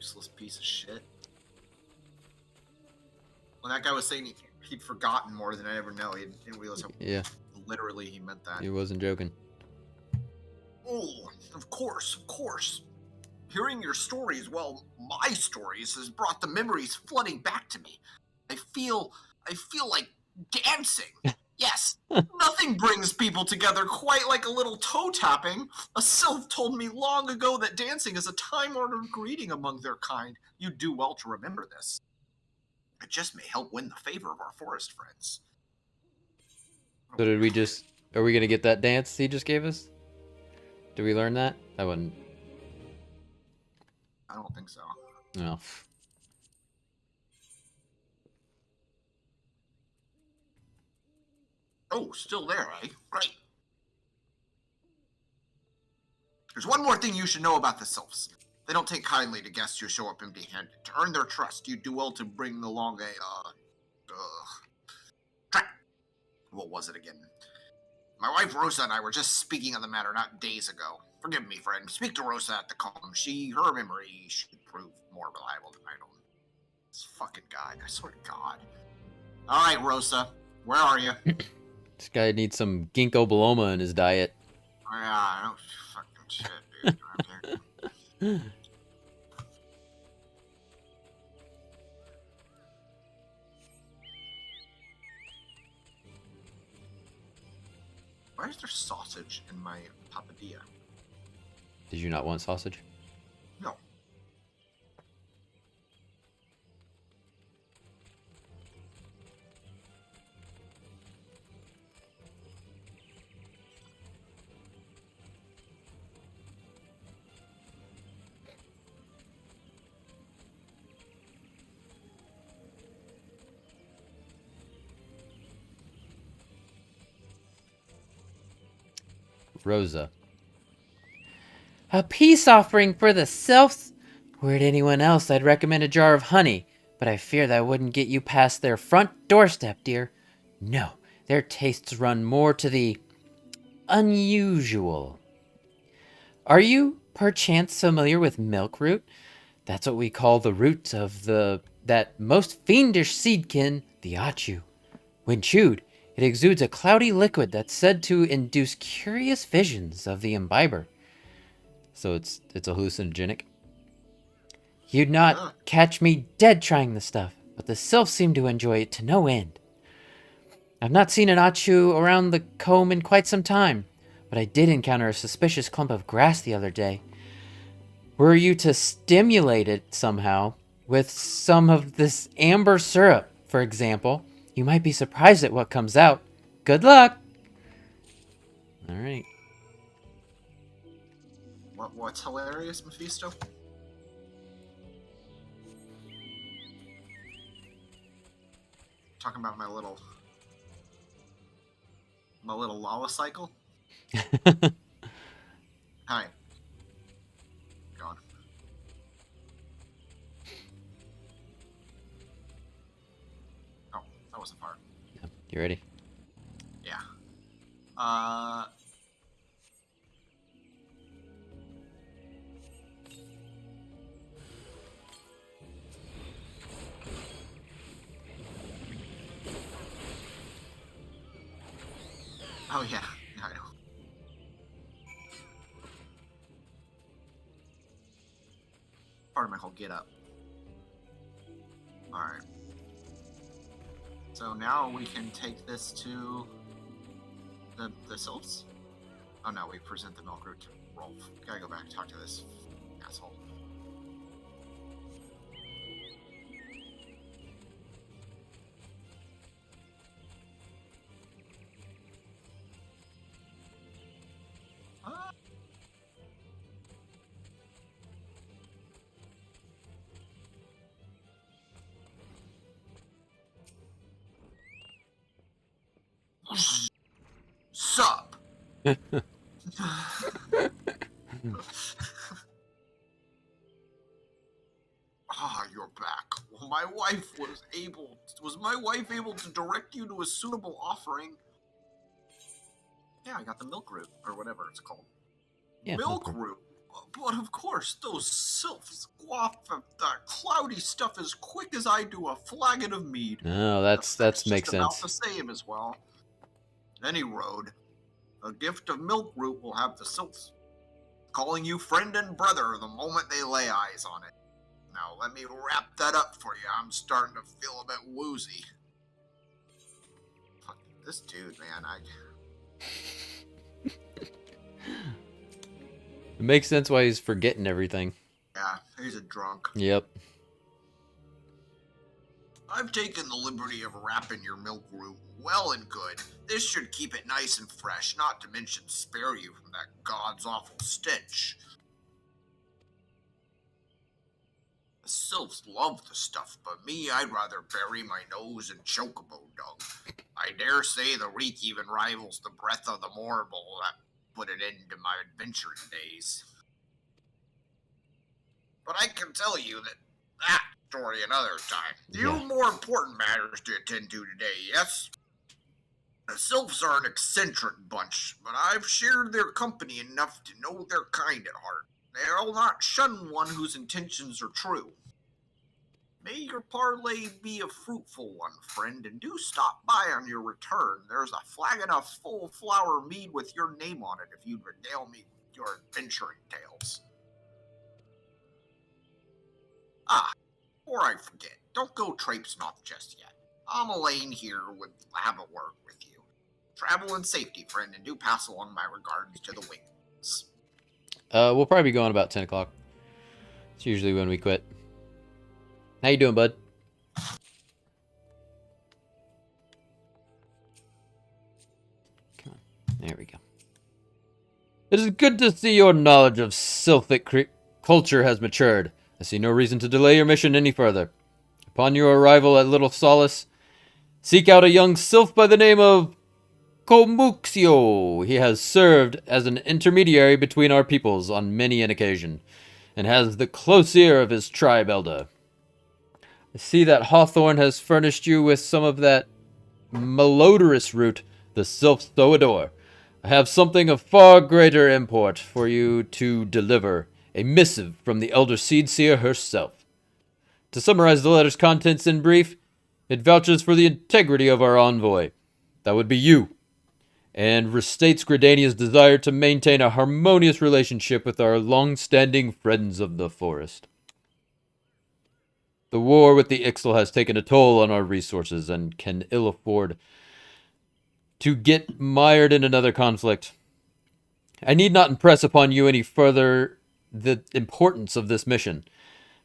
Useless piece of shit. When that guy was saying he'd forgotten more than I ever know, he didn't realize how literally he meant that. He wasn't joking. Oh, of course, of course. Hearing your stories, well, my stories, has brought the memories flooding back to me. I feel like dancing. Yes, nothing brings people together quite like a little toe tapping. A sylph told me long ago that dancing is a time-honored greeting among their kind. You do well to remember this. It just may help win the favor of our forest friends. So did we just... Are we going to get that dance he just gave us? Did we learn that? I wouldn't... I don't think so. No. Oh, still there, eh? Great. There's one more thing you should know about the sylphs. They don't take kindly to guests who show up empty-handed. To earn their trust, you do well to bring along what was it again? My wife Rosa and I were just speaking on the matter not days ago. Forgive me, friend. Speak to Rosa at the calm. Her memory should prove more reliable than my own. This fucking guy. I swear to God. All right, Rosa. Where are you? This guy needs some ginkgo biloba in his diet. Oh, yeah, I know. Fucking shit, dude. Why is there sausage in my papadilla? Did you not want sausage? No. Rosa. A peace offering for the sylphs? Were it anyone else, I'd recommend a jar of honey, but I fear that wouldn't get you past their front doorstep, dear. No, their tastes run more to the unusual. Are you, perchance, familiar with milk-root? That's what we call the root of that most fiendish seedkin, the achu. When chewed, it exudes a cloudy liquid that's said to induce curious visions of the imbiber. So it's a hallucinogenic. You'd not catch me dead trying the stuff, but the sylphs seem to enjoy it to no end. I've not seen an achu around the combe in quite some time, but I did encounter a suspicious clump of grass the other day. Were you to stimulate it somehow, with some of this amber syrup, for example, you might be surprised at what comes out. Good luck! Alright. What's hilarious, Mephisto? talking about my little lava cycle. Hi. Gone. Oh, that wasn't far. You ready? Yeah. Oh yeah, I know. Part of my whole get up. Alright. So now we can take this to the sylphs? Oh no, we present the milk root to Rolf. Gotta go back and talk to this asshole. Sup? Ah, you're back. Well, was my wife able to direct you to a suitable offering? Yeah, I got the milk root, or whatever it's called. Yeah, milk root. But of course, those sylphs quaff that cloudy stuff as quick as I do a flagon of mead. No, that's makes just about sense. the same as well. Any road, a gift of milk root will have the sylphs calling you friend and brother the moment they lay eyes on it. Now let me wrap that up for you. I'm starting to feel a bit woozy. Fuck this dude, man. It makes sense why he's forgetting everything. Yeah, he's a drunk. Yep. I've taken the liberty of wrapping your milk root well and good. This should keep it nice and fresh, not to mention spare you from that god's awful stench. The sylphs love the stuff, but me, I'd rather bury my nose in chocobo dung. I dare say the reek even rivals the breath of the mortal that put an end to my adventuring days. But I can tell you that story another time. Few more important matters to attend to today, yes? The sylphs are an eccentric bunch, but I've shared their company enough to know their kind at heart. They'll not shun one whose intentions are true. May your parley be a fruitful one, friend, and do stop by on your return. There's a flagon of full flower mead with your name on it if you'd regale me with your adventuring tales. Ah, before I forget, don't go traipsing off just yet. I'm Elaine here would have a word with you. Travel in safety, friend, and do pass along my regards to the wings. We'll probably be going about 10 o'clock. It's usually when we quit. How you doing, bud? Come on. There we go. It is good to see your knowledge of Sylphic culture has matured. I see no reason to delay your mission any further. Upon your arrival at Little Solace, seek out a young sylph by the name of Komuxio. He has served as an intermediary between our peoples on many an occasion, and has the close ear of his tribe elder. I see that Hawthorne has furnished you with some of that malodorous root the sylphs so adore. I have something of far greater import for you to deliver, a missive from the Elder Seedseer herself. To summarize the letter's contents in brief, it vouches for the integrity of our envoy. That would be you, and restates Gridania's desire to maintain a harmonious relationship with our long-standing friends of the forest. The war with the Ixal has taken a toll on our resources and can ill afford to get mired in another conflict. I need not impress upon you any further the importance of this mission.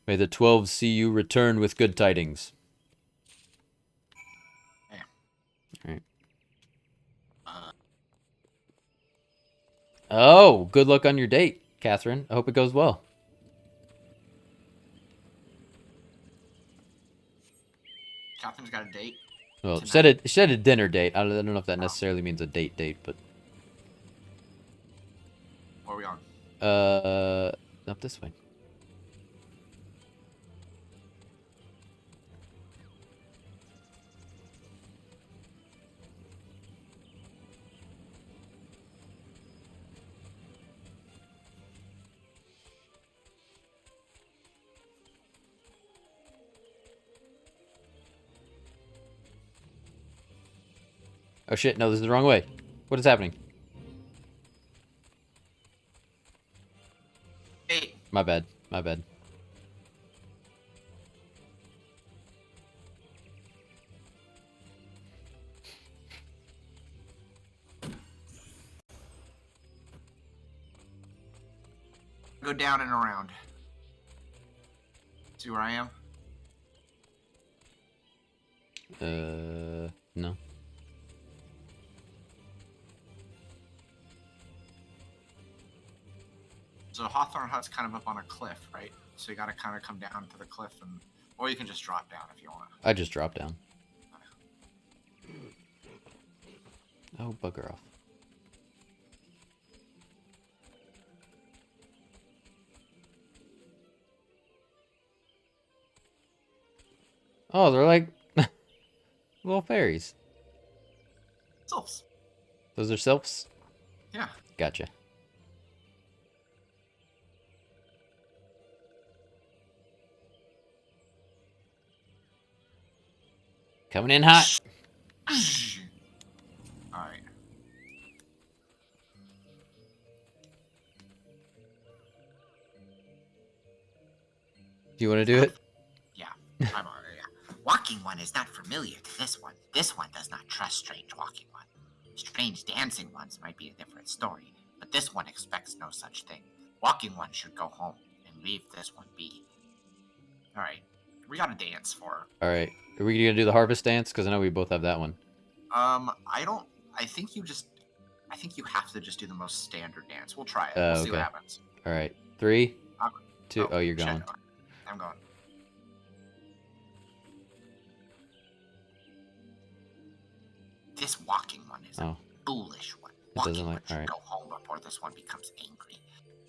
May the 12 see you return with good tidings. All right. Oh, good luck on your date, Catherine. I hope it goes well. Catherine's got a date? Well, tonight. it said a dinner date. I don't know if that necessarily means a date, but Where are we on? up this way. Oh shit, no, this is the wrong way. What is happening? Hey, My bad. My bad. go down and around. See where I am? No. So Hawthorne Hut's kind of up on a cliff, right? So you gotta kind of come down to the cliff, and or you can just drop down if you want. I just dropped down. Oh, bugger off. Oh, they're like little fairies. Sylphs. Those are sylphs? Yeah. Gotcha. Coming in hot. Alright. Do you want to do it? Yeah, I'm on it, yeah. Walking One is not familiar to this one. This one does not trust Strange Walking One. Strange Dancing Ones might be a different story, but this one expects no such thing. Walking One should go home and leave this one be. Alright. We got a dance for All right. Are we gonna do the harvest dance? Because I know we both have that one. I think you have to just do the most standard dance. We'll try it. We'll see what Okay. happens. All right. 3, 2. Oh, you're shit. going. I'm going. This Walking One is Oh. a foolish one. It Walking doesn't One like. should All right. go home before this one becomes angry.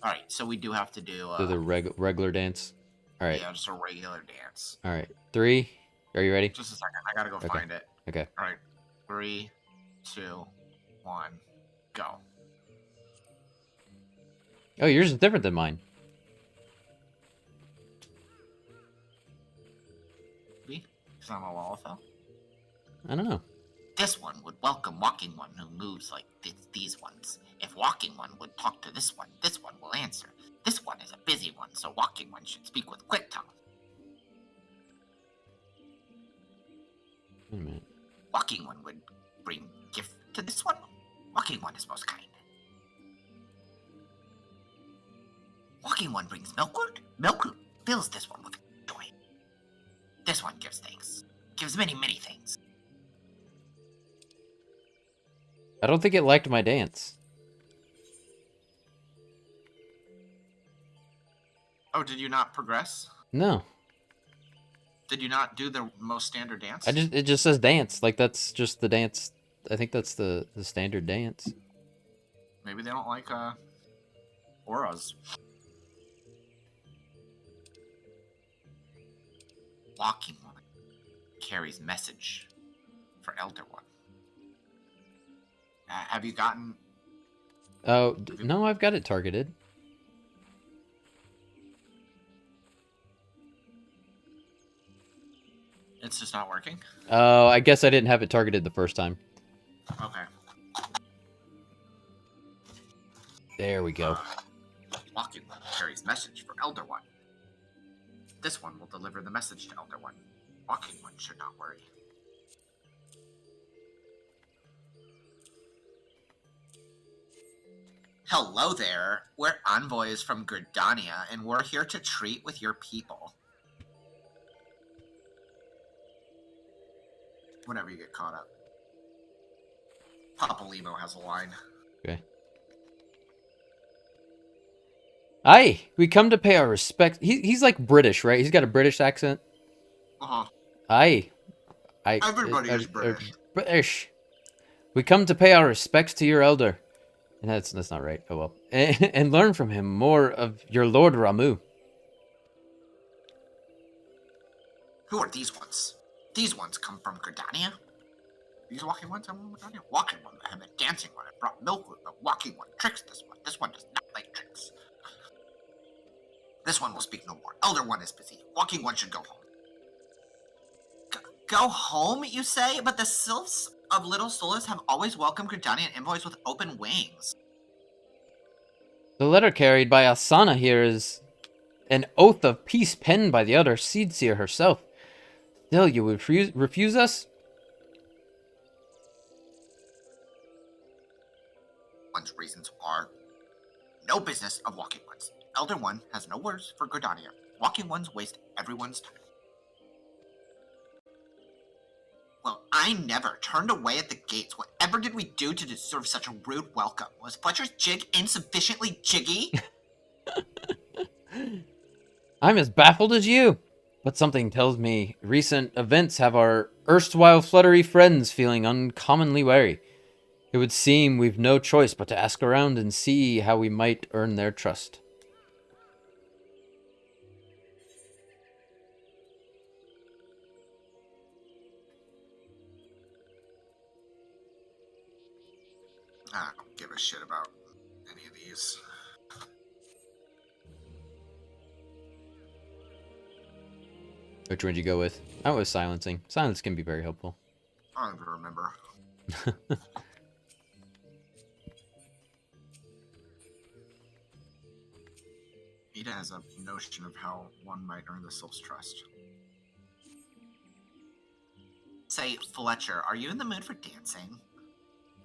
Alright, so we do have to do Do the regular dance. All right. yeah, just a regular dance. All right. 3. Are you ready? Just a second. I gotta go Okay. find it. Okay. Alright. 3, 2, 1, go. Oh, yours is different than mine. Because I'm a Lalafell. I don't know. This one would welcome Walking One who moves like these ones. If Walking One would talk to this one will answer. This one is a busy one, so Walking One should speak with quick tongue. Wait a minute. Walking One would bring gift to this one. Walking One is most kind. Walking One brings milkwood. Milkwood fills this one with joy. This one gives thanks. Gives many, many things. I don't think it liked my dance. Oh, did you not progress? No. Did you not do the most standard dance? It just says dance. Like that's just the dance. I think that's the standard dance. Maybe they don't like auras. Walking One carries message for Elder One. Have you gotten? Oh, no, I've got it targeted. It's just not working. Oh, I guess I didn't have it targeted the first time. Okay. There we go. Walking One carries message for Elder One. This one will deliver the message to Elder One. Walking One should not worry. Hello there. We're envoys from Gridania, and we're here to treat with your people. Whenever you get caught up. Papa Limo has a line. Okay. Aye, we come to pay our respect. He's like British, right? He's got a British accent. Uh-huh. Aye. Everybody is British. British. We come to pay our respects to your elder. And that's not right. Oh well. And learn from him more of your Lord Ramu. Who are these ones? These ones come from Gridania? These walking ones come from Gridania? Walking one, I have a dancing one. I brought milk with the walking one. Tricks this one. This one does not like tricks. This one will speak no more. Elder one is busy. Walking one should go home. Go home, you say? But the sylphs of Little Solace have always welcomed Gridanian envoys with open wings. The letter carried by Athsana here is an oath of peace penned by the elder Seedseer herself. Still, you would refuse us? One's reasons are no business of Walking Ones. Elder One has no words for Gridania. Walking Ones waste everyone's time. Well, I never turned away at the gates. Whatever did we do to deserve such a rude welcome? Was Fletcher's jig insufficiently jiggy? I'm as baffled as you. But something tells me recent events have our erstwhile fluttery friends feeling uncommonly wary. It would seem we've no choice but to ask around and see how we might earn their trust. I don't give a shit about any of these. Which one did you go with? I went with silencing. Silence can be very helpful. I don't even remember. Ida has a notion of how one might earn the Sylph's trust. Say, Fletcher, are you in the mood for dancing?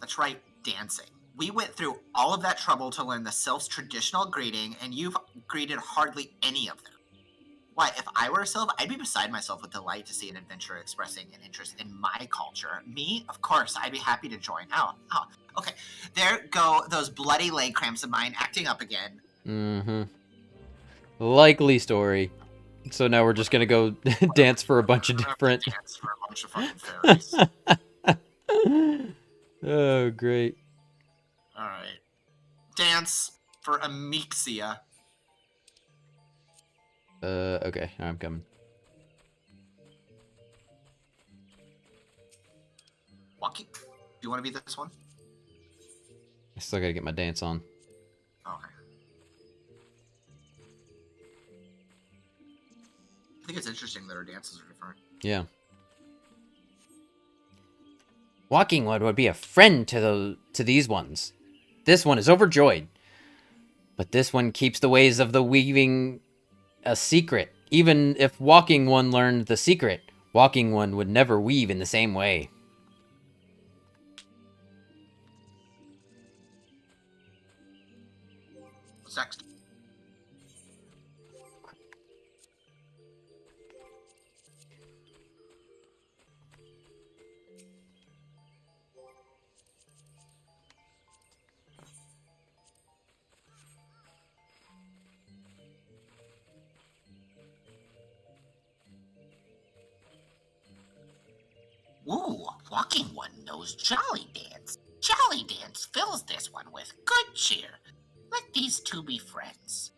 That's right, dancing. We went through all of that trouble to learn the Sylph's traditional greeting, and you've greeted hardly any of them. Why, if I were a Sylph, I'd be beside myself with delight to see an adventurer expressing an interest in my culture. Me? Of course, I'd be happy to join. Oh, okay. There go those bloody leg cramps of mine acting up again. Mm-hmm. Likely story. So now we're just gonna go dance for a bunch of different... Dance for a bunch of fucking fairies. Oh, great. Alright. Dance for Amixia. Okay, I'm coming. Walkie, do you want to be this one? I still gotta get my dance on. Okay. I think it's interesting that our dances are different. Yeah. Walking One would be a friend to these ones. This one is overjoyed. But this one keeps the ways of the weaving a secret. Even if Walking One learned the secret, Walking One would never weave in the same way. What's next? Ooh, Walking One knows Jolly Dance. Jolly Dance fills this one with good cheer. Let these two be friends.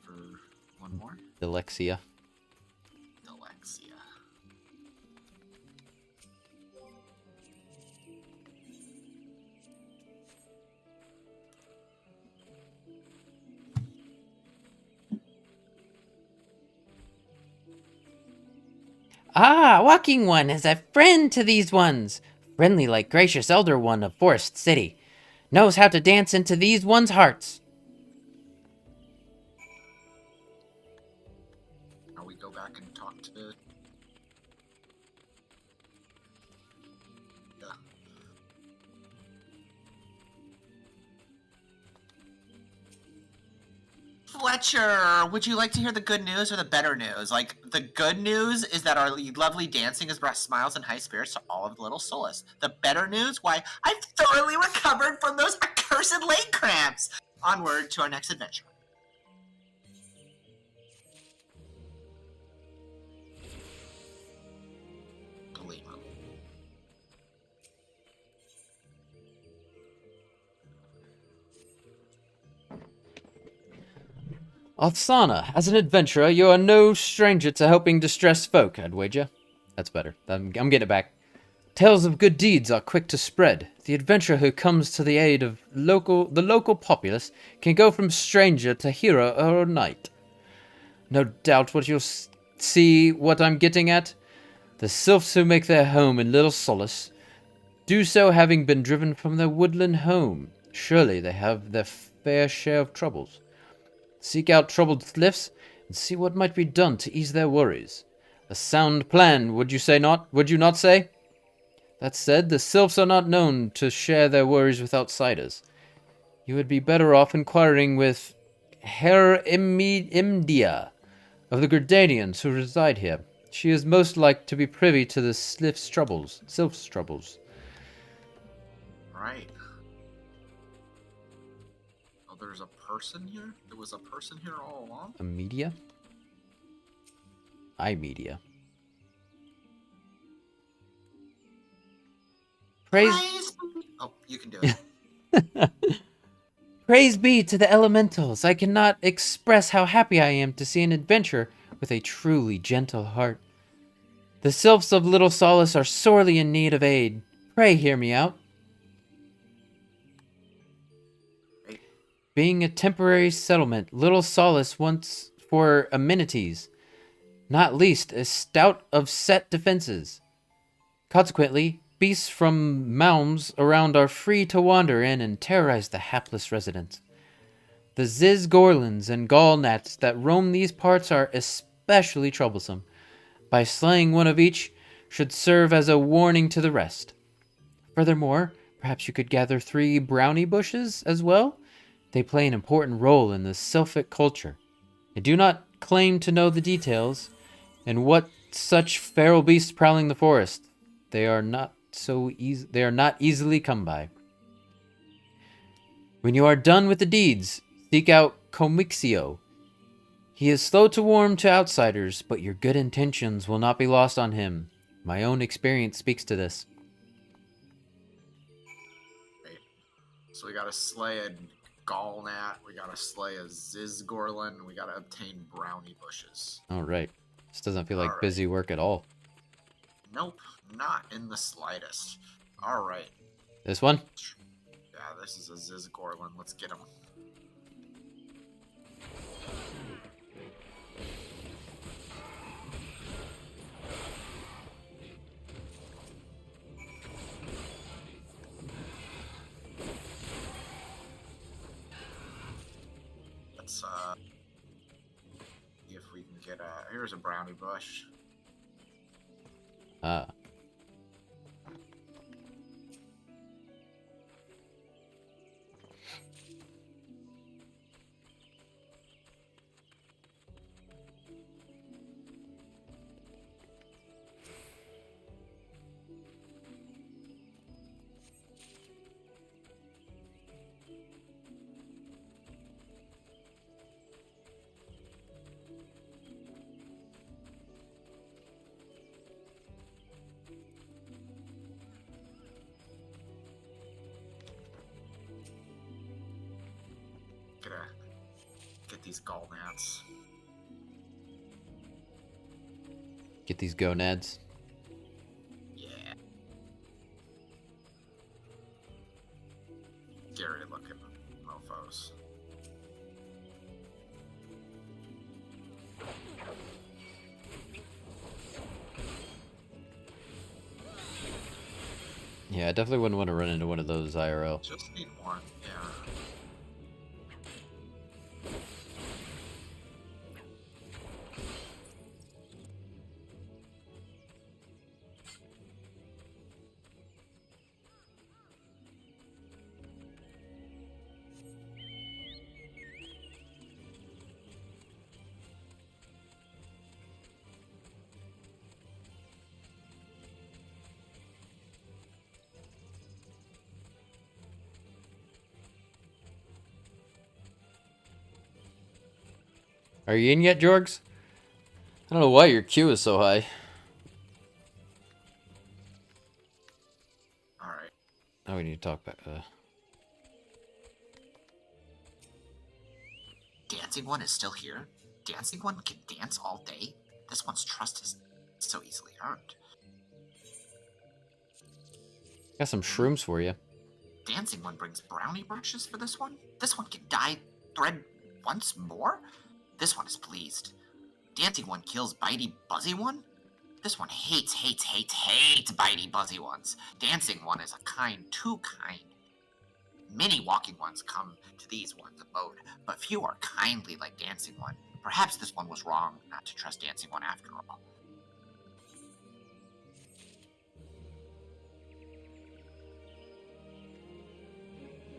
For one more? Alexia. Alexia. Ah, Walking One is a friend to these ones. Friendly like gracious Elder One of Forest City. Knows how to dance into these ones' hearts. Now we go back and talk to... Yeah. Fletcher, would you like to hear the good news or the better news? Like, the good news is that our lovely dancing has brought smiles and high spirits to all of the Little Solace. The better news, why, I've thoroughly recovered from those accursed leg cramps. Onward to our next adventure. Athsana, as an adventurer, you are no stranger to helping distressed folk, I'd wager. That's better. I'm getting it back. Tales of good deeds are quick to spread. The adventurer who comes to the aid of the local populace can go from stranger to hero or knight. No doubt what you'll see what I'm getting at. The sylphs who make their home in Little Solace do so having been driven from their woodland home. Surely they have their fair share of troubles. Seek out troubled sylphs and see what might be done to ease their worries. A sound plan, would you not say? That said, the sylphs are not known to share their worries with outsiders. You would be better off inquiring with Herr Imdia of the Gridanians who reside here. She is most like to be privy to the sylphs' troubles. Right. Oh, there's a person here? There was a person here all along? A media? iMedia. Praise. Oh, you can do it. Praise be to the elementals. I cannot express how happy I am to see an adventurer with a truly gentle heart. The sylphs of Little Solace are sorely in need of aid. Pray hear me out. Being a temporary settlement, Little Solace wants for amenities, not least a stout of set defenses. Consequently, beasts from mounds around are free to wander in and terrorize the hapless residents. The Ziz Gorlins and Gall Gnats that roam these parts are especially troublesome. By slaying one of each should serve as a warning to the rest. Furthermore, perhaps you could gather 3 brownie bushes as well? They play an important role in the Sylphic culture. I do not claim to know the details, and what such feral beasts prowling the forest. They are not easily come by. When you are done with the deeds, seek out Comixio. He is slow to warm to outsiders, but your good intentions will not be lost on him. My own experience speaks to this. Right. So we gotta slay a Gallnat, we gotta slay a Zizgorlin, we gotta obtain brownie bushes. Alright. This doesn't feel like Alright. busy work at all. Nope, not in the slightest. Alright. This one? Yeah, this is a Zizgorlin. Let's get him. Let's see if we can get a... Here's a brownie bush. Ah. Get these Gallnats. Get these gonads. Yeah. Scary looking mofos. Yeah, I definitely wouldn't want to run into one of those IRL. Just need one, yeah. Are you in yet, Jorgs? I don't know why your queue is so high. Alright. Now we need to talk back. Dance Dancing One is still here? Dancing One can dance all day? This one's trust is so easily earned. Got some shrooms for you. Dancing One brings brownie brushes for this one? This one can dye thread once more? This one is pleased. Dancing One kills Bitey Buzzy One? This one hates Bitey Buzzy Ones. Dancing One is a kind, too kind. Many walking ones come to these ones' abode, but few are kindly like Dancing One. Perhaps this one was wrong not to trust Dancing One after all.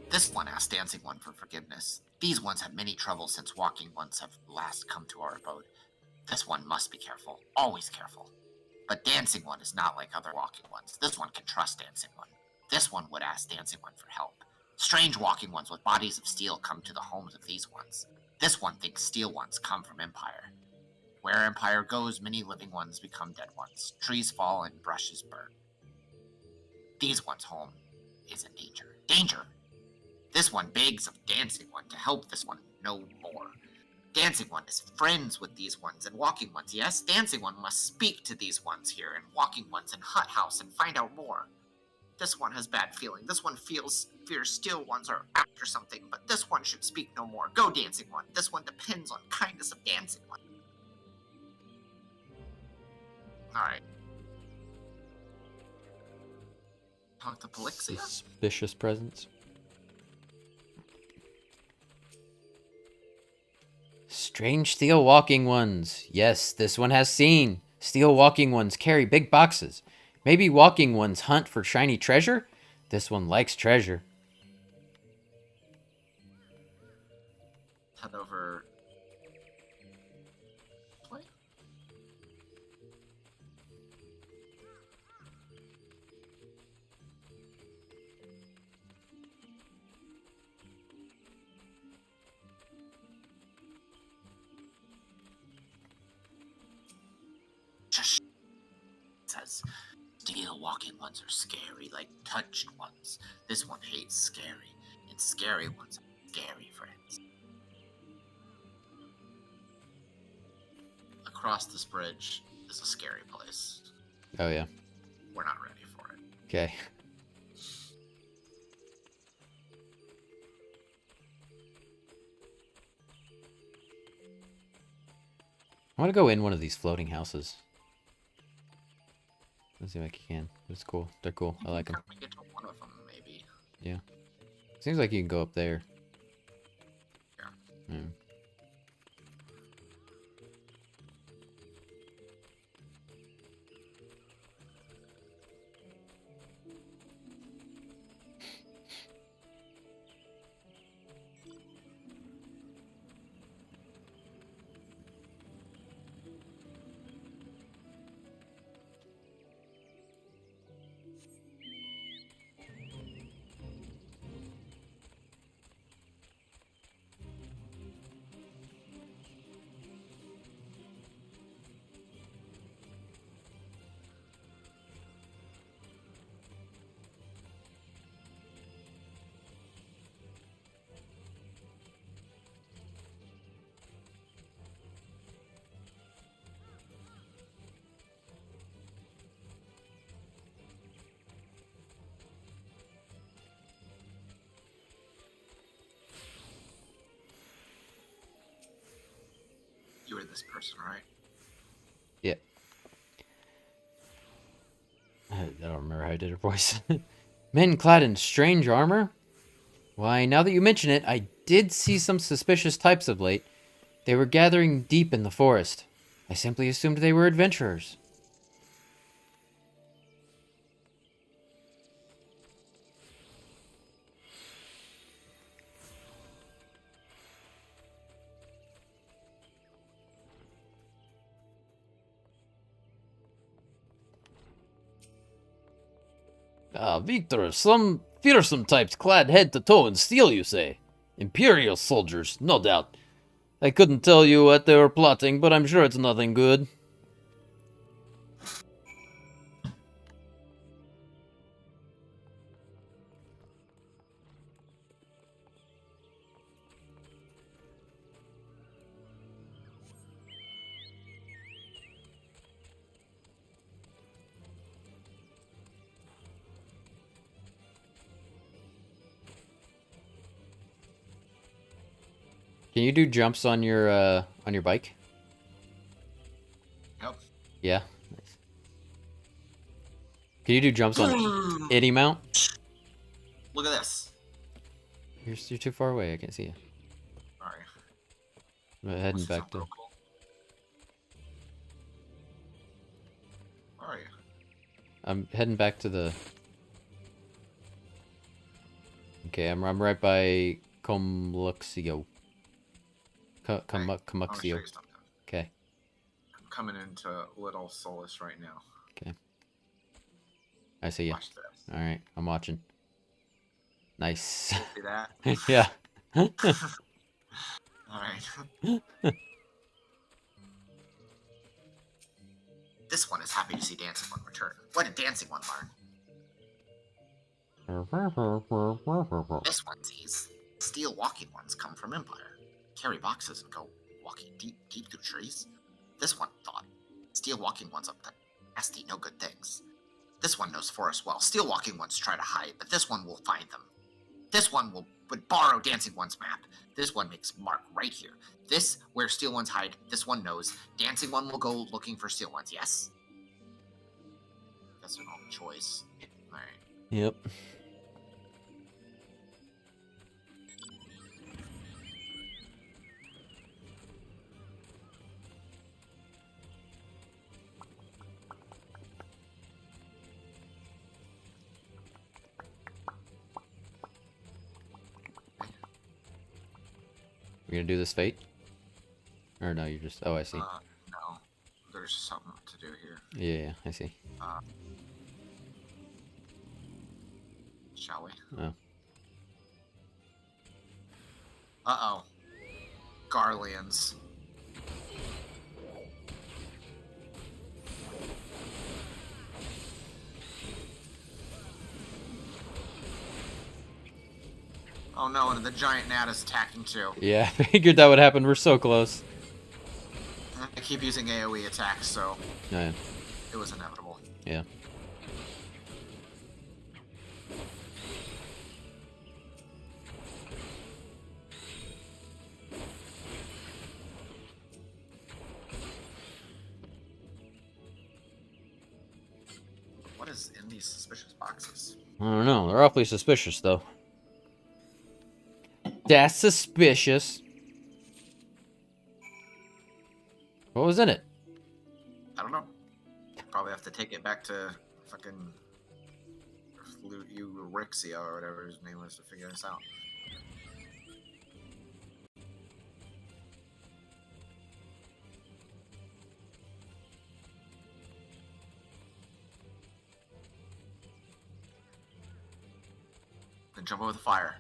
This one asked Dancing One for forgiveness. These ones have many troubles since walking ones have last come to our abode. This one must be careful, always careful. But Dancing One is not like other walking ones. This one can trust Dancing One. This one would ask Dancing One for help. Strange walking ones with bodies of steel come to the homes of these ones. This one thinks steel ones come from Empire. Where Empire goes, many living ones become dead ones. Trees fall and brushes burn. These ones' home is in danger. Danger! This one begs of Dancing One to help this one no more. Dancing One is friends with these ones and walking ones, yes? Dancing One must speak to these ones here and walking ones in Hut House and find out more. This one has bad feeling. This one fears steel ones are after something, but this one should speak no more. Go, Dancing One. This one depends on kindness of Dancing One. Alright. Talk to Polixia. Suspicious presence. Strange steel walking ones. Yes, this one has seen. Steel walking ones carry big boxes. Maybe walking ones hunt for shiny treasure? This one likes treasure. Head over. Play. Just says steel walking ones are scary like touched ones. This one hates scary, and scary ones are scary friends. Across this bridge is a scary place. Oh, yeah. We're not ready for it. Okay. I want to go in one of these floating houses. Let's see if I can. It's cool. They're cool. I like them. We get to one of them, maybe. Yeah. Seems like you can go up there. Yeah. Hmm. You were this person, right? Yeah. I don't remember how I did her voice. Men clad in strange armor? Why, now that you mention it, I did see some suspicious types of late. They were gathering deep in the forest. I simply assumed they were adventurers. Ah, Victor, some fearsome types clad head to toe in steel, you say? Imperial soldiers, no doubt. I couldn't tell you what they were plotting, but I'm sure it's nothing good. Can you do jumps on your bike? Yep. Yeah. Nice. Can you do jumps on any mount? Look at this. You're too far away. I can't see you. Alright. I'm heading This is back to. real cool. Where are you? I'm heading back to the. Okay, I'm right by Comluxio. Comluxio. Okay. I'm coming into Little Solus right now. Okay. I see you. Watch this. All right, I'm watching. Nice. See that? Yeah. Alright. This one is happy to see Dancing One return. What did Dancing One learn? This one sees steel walking ones come from Empire, carry boxes and go walking deep through trees. This one thought steel walking ones up the nasty no good things. This one knows forest well. Steel walking ones try to hide, but this one will find them. This one would borrow Dancing One's map. This one makes mark right here. This, where steel ones hide, this one knows. Dancing One will go looking for steel ones, yes? That's an own choice. Alright. Yep. We're gonna do this fate? Or no, you're just... Oh, I see. No. There's something to do here. Yeah, I see. Shall we? Oh. Uh-oh. Garleans. Oh no, and the giant gnat is attacking too. Yeah, I figured that would happen. We're so close. I keep using AoE attacks, so Yeah. it was inevitable. Yeah. What is in these suspicious boxes? I don't know. They're awfully suspicious, though. That's suspicious. What was in it? I don't know. Probably have to take it back to fucking Eorzea or whatever his name was to figure this out. Then jump over the fire.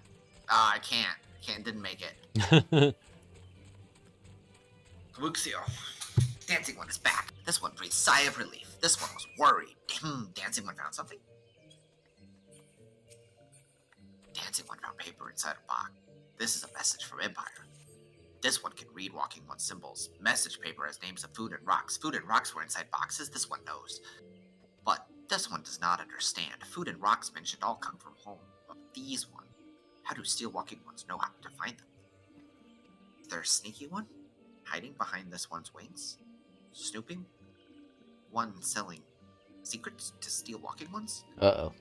Ah, I can't. Didn't make it. Luxio. Dancing One is back. This one breathed sigh of relief. This one was worried. Dancing One found something? Dancing One found paper inside a box. This is a message from Empire. This one can read Walking One's symbols. Message paper has names of food and rocks. Food and rocks were inside boxes. This one knows. But this one does not understand. Food and rocks mentioned all come from home. But these one, how do steel walking ones know how to find them? Is there a sneaky one? Hiding behind this one's wings? Snooping? One selling secrets to steel walking ones? Uh-oh.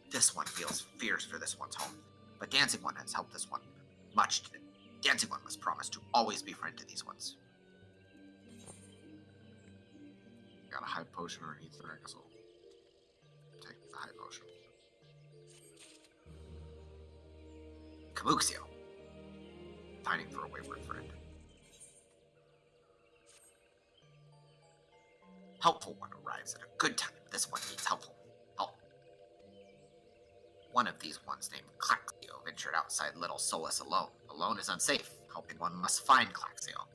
This one feels fierce for this one's home. But Dancing One has helped this one much today. Dancing One must promise to always be friend to these ones. Got a high potion or ether, I guess I'll take the high potion. Kabuxio. Pining for a wayward friend. Helpful One arrives at a good time. This one needs helpful help. One of these ones named Claxio ventured outside Little Solus alone. Alone is unsafe. Helping one must find Claxio.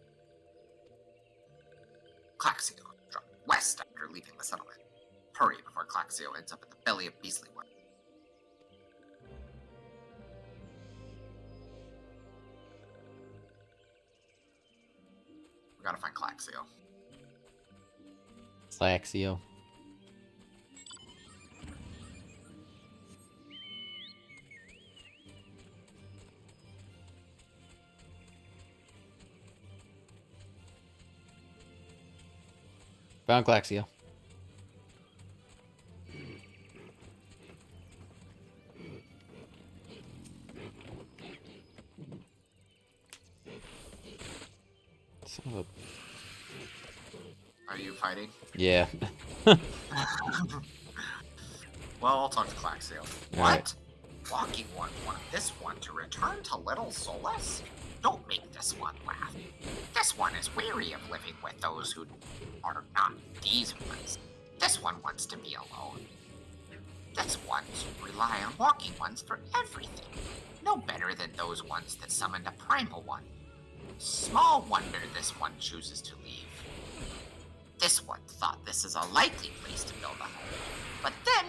Claxio struck west after leaving the settlement. Hurry before Claxio ends up in the belly of Beastly One. We gotta find Claxio. Slaxio. Found Claxia. Son of Are you fighting? Yeah. Well, I'll talk to Claxio. All What? right. Walking one want this one to return to Little Solace? Don't make this one laugh. This one is weary of living with those who are not these ones. This one wants to be alone. This ones rely on walking ones for everything. No better than those ones that summoned a primal one. Small wonder this one chooses to leave. This one thought this is a likely place to build a home. But then,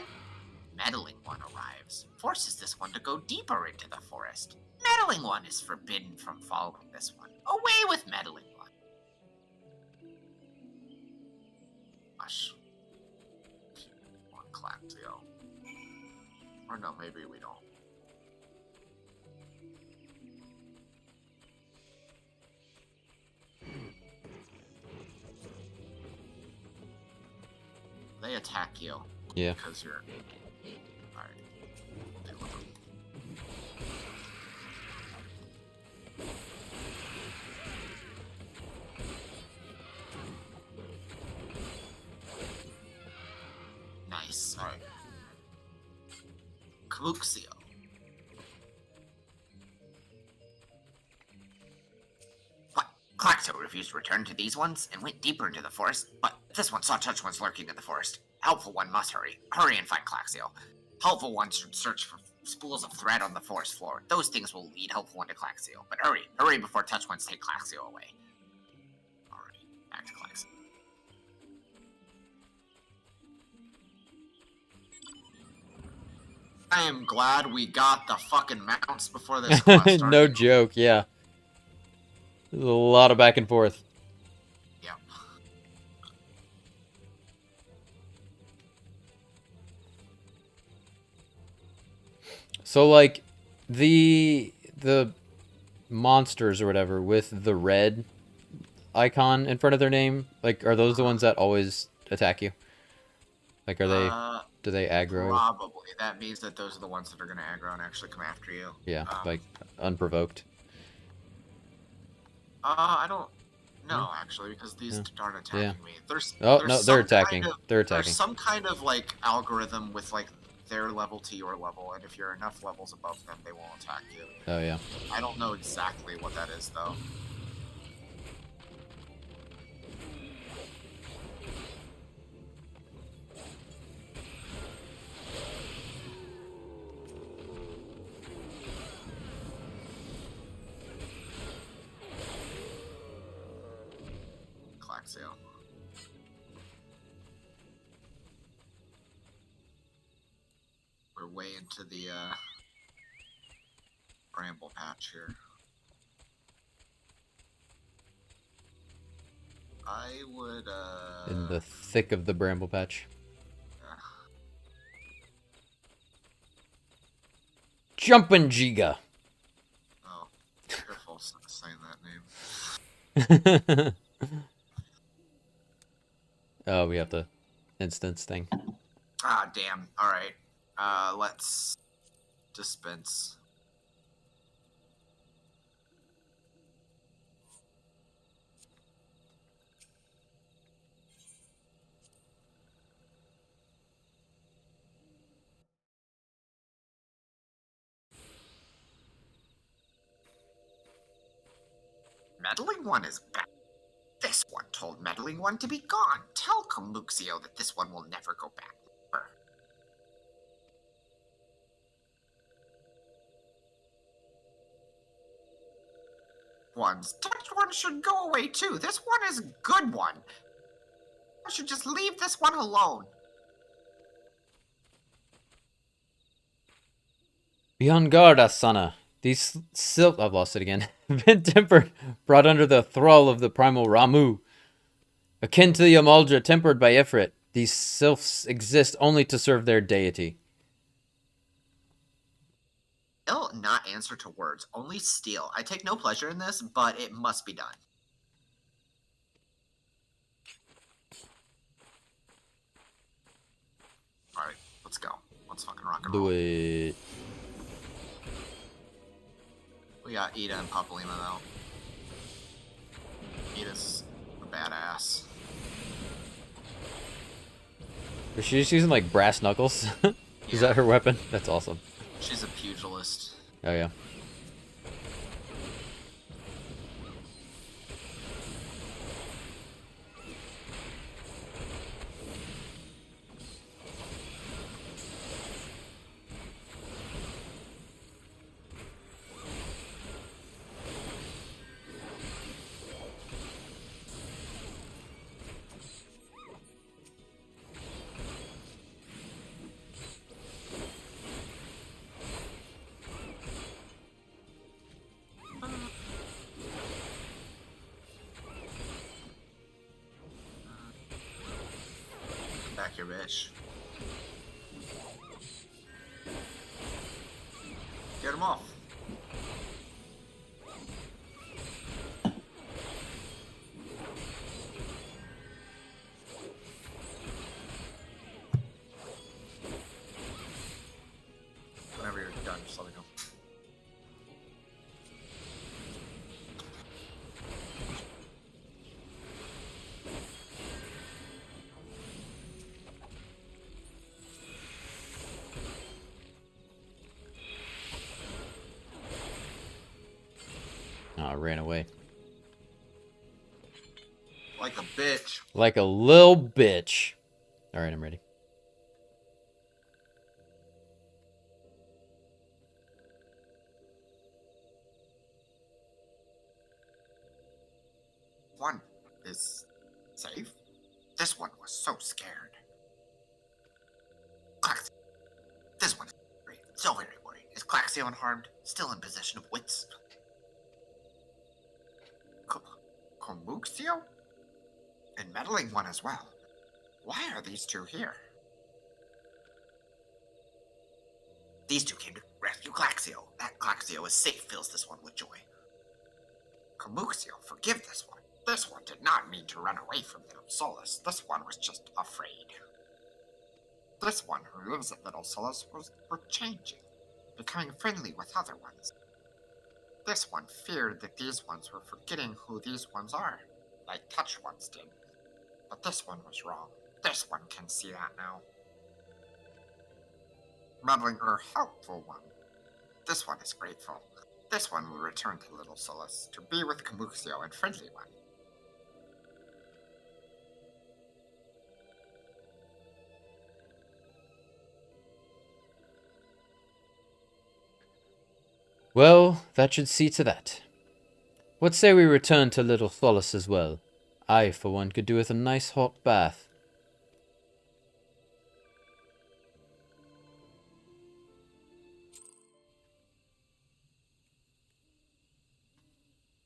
Meddling One arrives, forces this one to go deeper into the forest. Meddling One is forbidden from following this one. Away with Meddling One. Gosh. One Claxio. Or no, maybe we don't. They attack you. Yeah. Because you're... Alright. We'll deal with them. Nice. Alright. Kabuxio. What? Claxo refused to return to these ones and went deeper into the forest, but this one saw touch ones lurking in the forest. Helpful One must hurry. Hurry and find Claxio. Helpful One should search for spools of thread on the forest floor. Those things will lead Helpful One to Claxio. But hurry. Hurry before touch ones take Claxio away. Alright, back to Claxio. I am glad we got the fucking mounts before this quest started. No joke, yeah. There's a lot of back and forth. Yep. So, like, the monsters or whatever with the red icon in front of their name, like, are those the ones that always attack you? Like, are they... Do they aggro? Probably. That means that those are the ones that are going to aggro and actually come after you. Yeah, like, unprovoked. I don't know, actually, because these aren't attacking me. There's no, they're attacking. They're attacking. There's some kind of, like, algorithm with, like, their level to your level, and if you're enough levels above them, they won't attack you. Oh, yeah. I don't know exactly what that is, though. Claxio. We're way into the bramble patch here. I would In the thick of the bramble patch. Jumpin' Giga. Oh, careful saying that name. Oh, we have the instance thing. Ah, damn. Alright. Let's dispense. Meddling One is back. This one told Meddling One to be gone. Tell Kamuxio that this one will never go back. Ones. Touch one should go away too. This one is a good one. I should just leave this one alone. Be on guard, Athsana. These I've lost it again. Been tempered, brought under the thrall of the primal Ramu. Akin to the Amaldra tempered by Ifrit, these sylphs exist only to serve their deity. They'll not answer to words, only steal. I take no pleasure in this, but it must be done. Alright, let's go. Let's fucking rock and roll. Do it. We got Ida and Papalima though. Ida's a badass. Is she just using like brass knuckles? Is that her weapon? That's awesome. She's a pugilist. Oh yeah. Back here, bitch. Get him off. Whenever you're done, just let me know. Oh, I ran away. Like a bitch. Like a little bitch. Alright, I'm ready. One is safe. This one was so scared. Claxio. This one is worried. So very worried. Is Claxio unharmed? Still in possession of wits? Komuxio? And meddling one as well. Why are these two here? These two came to rescue Claxio. That Claxio is safe fills this one with joy. Komuxio, forgive this one. This one did not mean to run away from Little Solace. This one was just afraid. This one who lives at Little Solace was changing, becoming friendly with other ones. This one feared that these ones were forgetting who these ones are, like Touch once did. But this one was wrong. This one can see that now. Meddling or helpful one. This one is grateful. This one will return to Little Solace to be with Komuxio and Friendly One. Well, that should see to that. What say we return to Little Solace as well? I, for one, could do with a nice hot bath.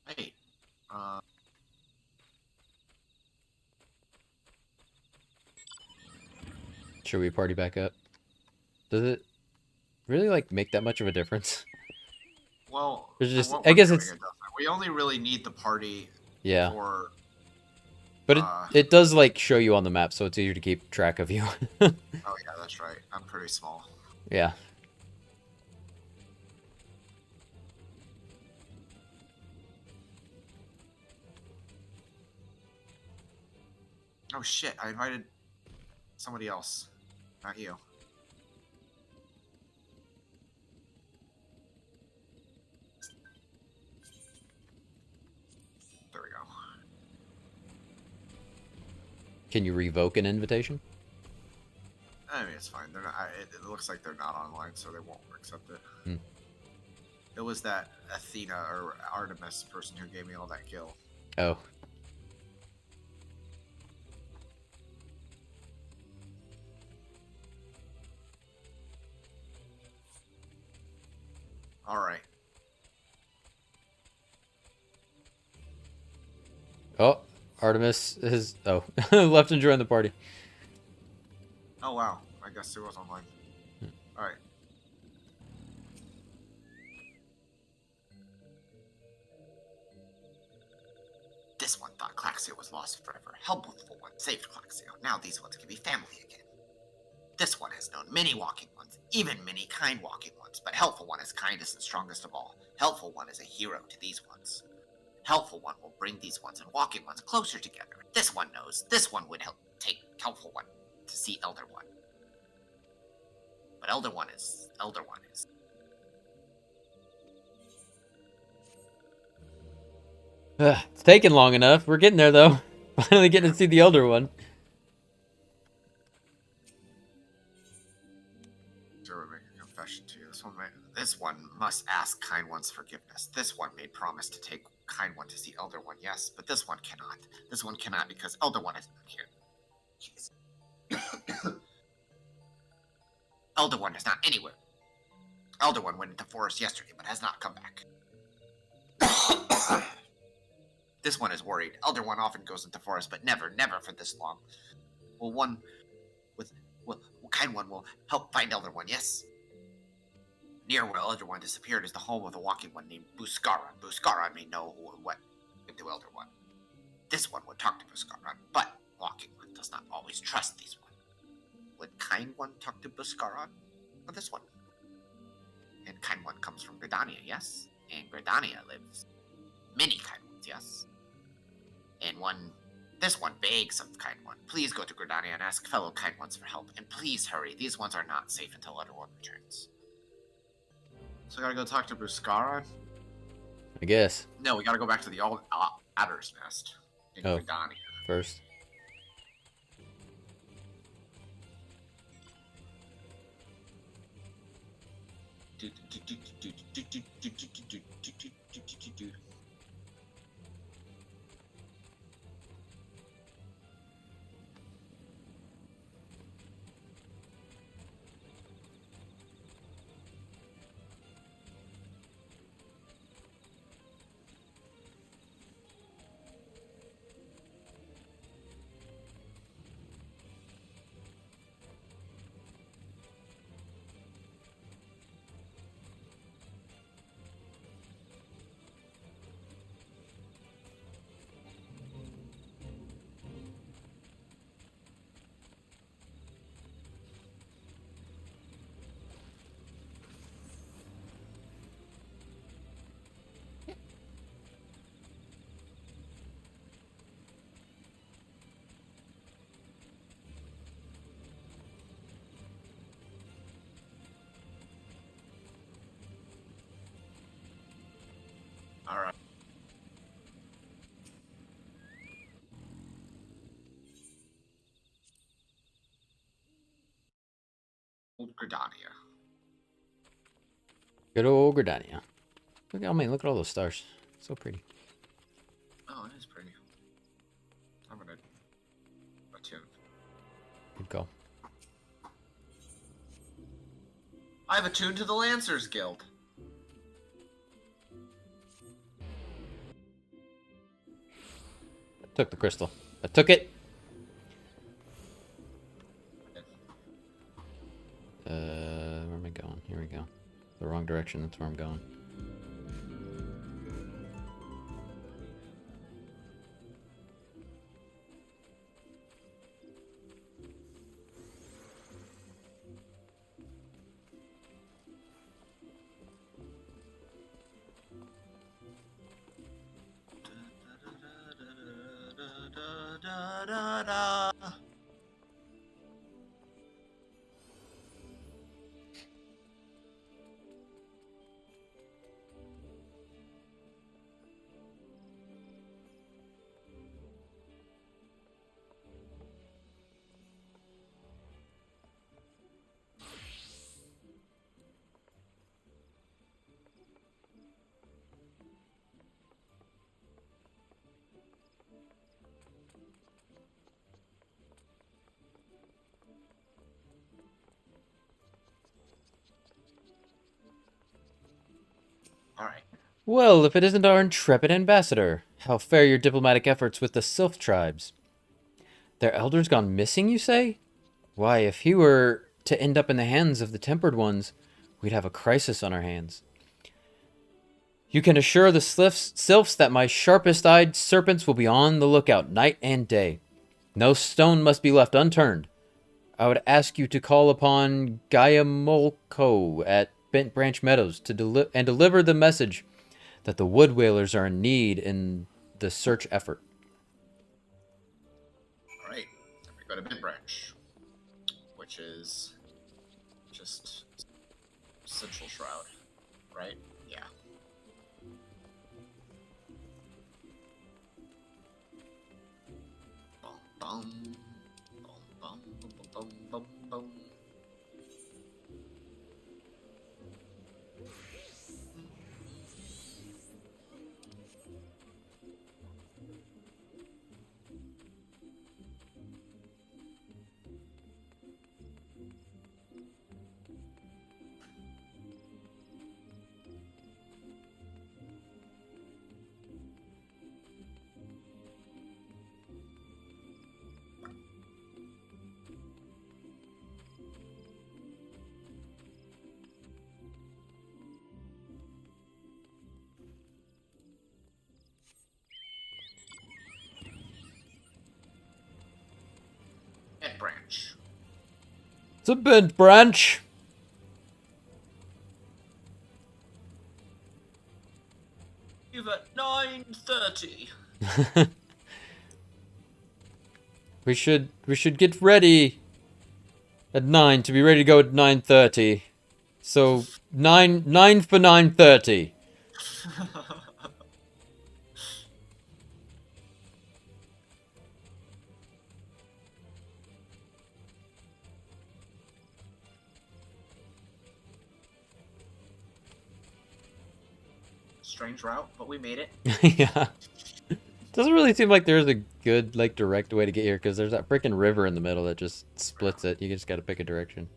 Hey, Should we party back up? Does it really, like, make that much of a difference? well, There's just, for what I we're guess doing, it's, it doesn't. We only really need the party yeah. for... But it does, like, show you on the map, so it's easier to keep track of you. Oh yeah, that's right. I'm pretty small. Yeah. Oh shit, I invited somebody else. Not you. There we go. Can you revoke an invitation? I mean, it's fine. They're not. It looks like they're not online, so they won't accept it. Hmm. It was that Athena or Artemis person who gave me all that kill. Oh. All right. Oh, Artemis is... Oh, left and joined the party. Oh wow. I guess it was online. All right. This one thought Claxio was lost forever. Helpful one saved Claxio. Now these ones can be family again. This one has known many walking ones, even many kind walking ones, but Helpful One is kindest and strongest of all. Helpful One is a hero to these ones. Helpful One will bring these ones and walking ones closer together. This one knows. This one would take Helpful One to see Elder One. But Elder One is. It's taking long enough. We're getting there, though. Finally getting to see the Elder One. Sure, we make a confession to you. This one must ask Kind One's forgiveness. This one made promise to take Kind One to see Elder One, yes, but this one cannot. This one cannot because Elder One isn't here. Jeez. Elder One is not anywhere. Elder One went into the forest yesterday, but has not come back. This one is worried. Elder One often goes into the forest, but never for this long. Kind One will help find Elder One, yes? Near where Elder One disappeared is the home of the walking one named Buscaron. Buscaron may know what to Elder One. This one would talk to Buscaron, but walking one does not always trust these one. Would Kind One talk to Buscaron? Or this one? And Kind One comes from Gridania, yes? And Gridania lives many Kind Ones, yes? And this one begs of Kind One. Please go to Gridania and ask fellow Kind Ones for help. And please hurry. These ones are not safe until Elder One returns. So we gotta go talk to Buscaron? I guess. No, we gotta go back to the Adder's Nest in Gridania. First. Alright. Old Gridania. Good old Gridania. Look at all those stars. So pretty. Oh, it is pretty. I'm gonna attune. Good call. I've attuned to the Lancers Guild. I took the crystal. I took it. Where am I going? Here we go. The wrong direction. That's where I'm going. Alright. Well, if it isn't our intrepid ambassador, how fare your diplomatic efforts with the Sylph tribes? Their elders gone missing, you say? Why, if he were to end up in the hands of the Tempered Ones, we'd have a crisis on our hands. You can assure the Sylphs that my sharpest-eyed serpents will be on the lookout night and day. No stone must be left unturned. I would ask you to call upon Gaiamolko at Bent Branch Meadows to deliver the message that the Wood Whalers are in need in the search effort. Alright, we go to Bent Branch, which is just Central Shroud, right? Yeah. Bum, bum, bum, bum, bum, bum, bum. Bent Branch. It's a Bent Branch. Leave at 9:30. We should get ready at 9 to be ready to go at 9:30. So 9 for 9:30. Strange route, but we made it. Yeah. Doesn't really seem like there's a good, like, direct way to get here, because there's that freaking river in the middle that just splits it. You just gotta pick a direction.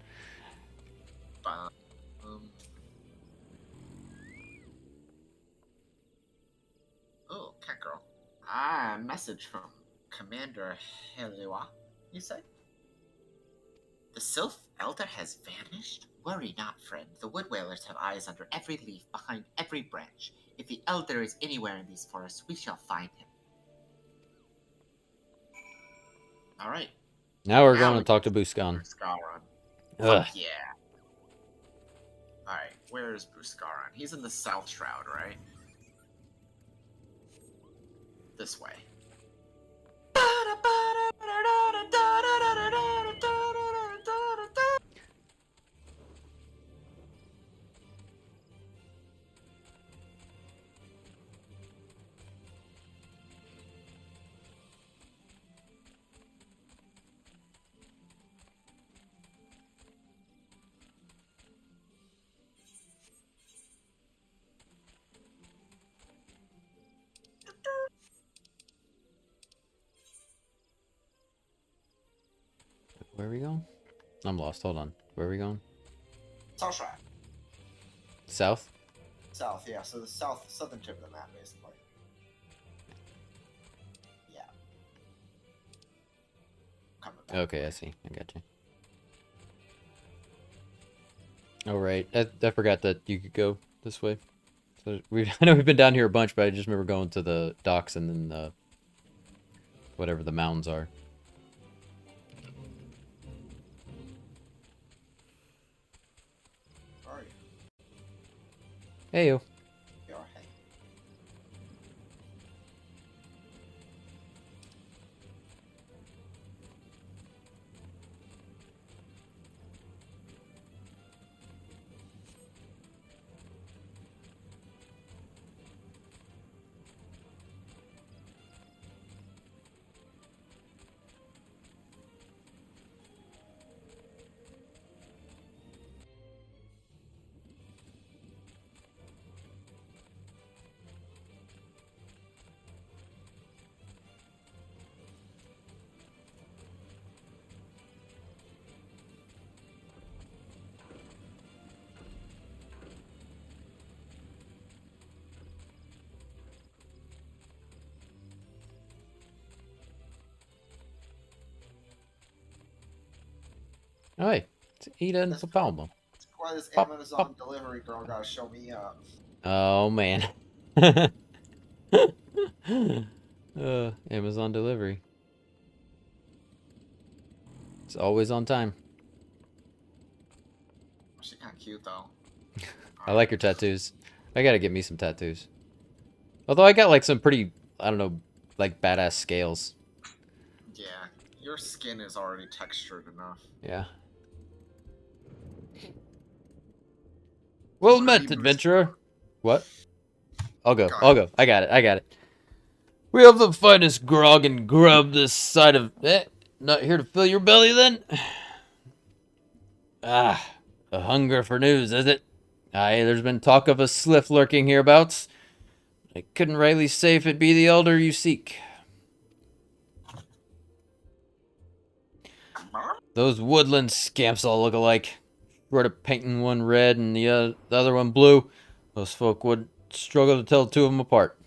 Oh, cat girl. Ah, message from Commander Heliwa, you say? The Sylph Elder has vanished? Worry not, friend. The Wood Whalers have eyes under every leaf, behind every branch. If the Elder is anywhere in these forests, we shall find him. Alright. Now we're going to talk to Buskan. Fuck yeah. Alright, where's Buscaron? He's in the South Shroud, right? This way. Where are we going? I'm lost. Hold on. Where are we going? South Shroud. South? South, yeah. So the southern tip of the map, basically. Yeah. Okay, I see. I got you. Oh, right. I forgot that you could go this way. So I know we've been down here a bunch, but I just remember going to the docks and then whatever the mountains are. Where are you? Hey, yo. You are, hey. Oh, hey. It's Eden Palma. That's why this Amazon delivery girl gotta show me up. Oh, man. Amazon delivery. It's always on time. She's kind of cute, though. I like her tattoos. I gotta get me some tattoos. Although I got like some pretty, I don't know, like badass scales. Yeah, your skin is already textured enough. Yeah. Well met, adventurer. What? I'll go. I'll go. I got it. I got it. We have the finest grog and grub this side of... not here to fill your belly, then? Ah, a hunger for news, is it? Aye, there's been talk of a sliff lurking hereabouts. I couldn't rightly say if it be the elder you seek. Those woodland scamps all look alike. Short of painting one red and the other one blue, those folk would struggle to tell two of them apart.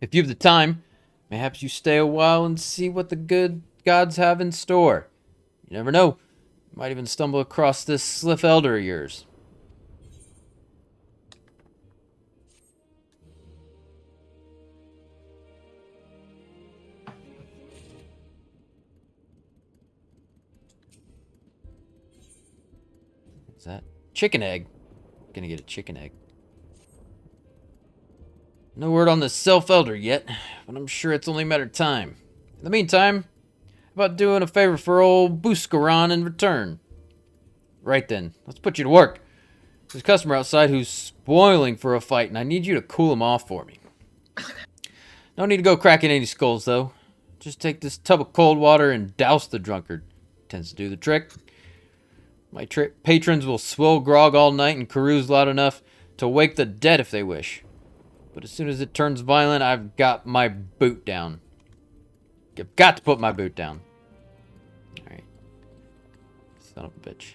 If you've the time, perhaps you stay a while and see what the good gods have in store. You never know. You might even stumble across this sliff elder of yours. What's that? Chicken egg. Gonna get a chicken egg. No word on the self-elder yet, but I'm sure it's only a matter of time. In the meantime, how about doing a favor for old Buscaron in return? Right then, let's put you to work. There's a customer outside who's spoiling for a fight, and I need you to cool him off for me. No need to go cracking any skulls, though. Just take this tub of cold water and douse the drunkard. Tends to do the trick. My patrons will swill grog all night and carouse loud enough to wake the dead if they wish. But as soon as it turns violent, I've got my boot down. I've got to put my boot down. Alright. Son of a bitch.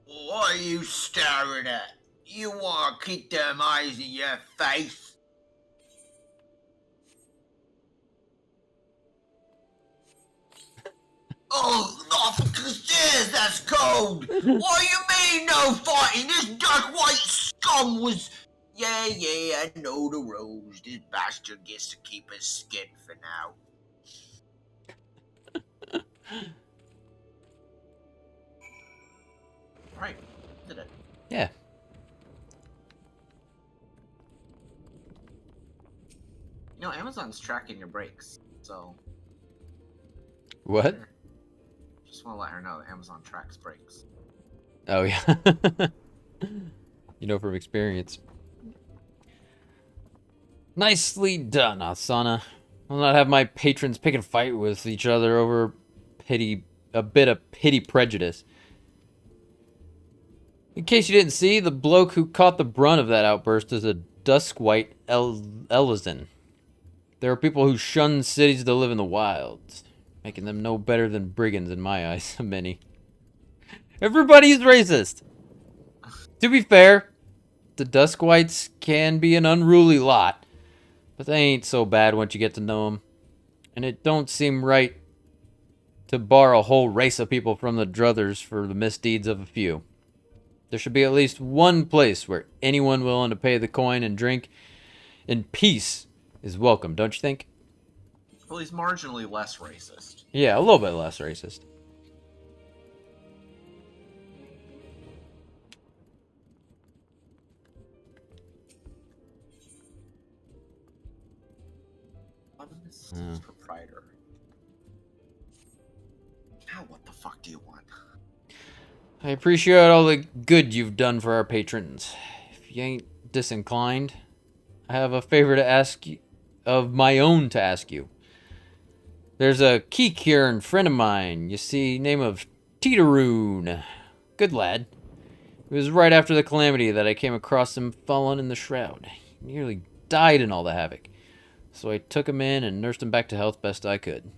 What are you staring at? You want to keep them eyes in your face? Oh, not because there's that's cold. What do you mean no fighting? This dark white scum was... Yeah, I know the rules. This bastard gets to keep his skin for now. Right, did it. Yeah. You know, Amazon's tracking your breaks, so... What? Just want to let her know that Amazon tracks breaks. Oh, yeah. You know from experience. Nicely done, Athsana. I'll not have my patrons pick a fight with each other over a bit of pity prejudice. In case you didn't see, the bloke who caught the brunt of that outburst is a dusk-white Elizan. There are people who shun cities to live in the wilds, making them no better than brigands in my eyes, many. Everybody's racist! To be fair, the Dusk Whites can be an unruly lot, but they ain't so bad once you get to know them. And it don't seem right to bar a whole race of people from the druthers for the misdeeds of a few. There should be at least one place where anyone willing to pay the coin and drink in peace is welcome, don't you think? Well, he's marginally less racist. Yeah, a little bit less racist. Proprietor. Now what the fuck do you want? I appreciate all the good you've done for our patrons. If you ain't disinclined, I have a favor to ask you, of my own to ask you. There's a Kikirn friend of mine, you see, name of Titaroon. Good lad. It was right after the calamity that I came across him fallen in the shroud. He nearly died in all the havoc. So I took him in and nursed him back to health best I could.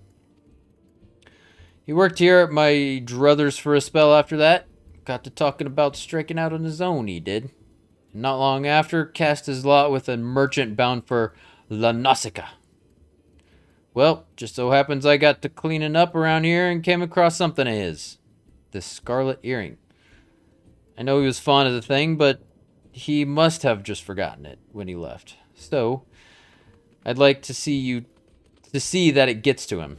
He worked here at my druthers for a spell after that. Got to talking about striking out on his own, he did. And not long after, cast his lot with a merchant bound for La Nausicaa. Well, just so happens I got to cleaning up around here and came across something of his. This scarlet earring. I know he was fond of the thing, but he must have just forgotten it when he left. So, I'd like to see that it gets to him.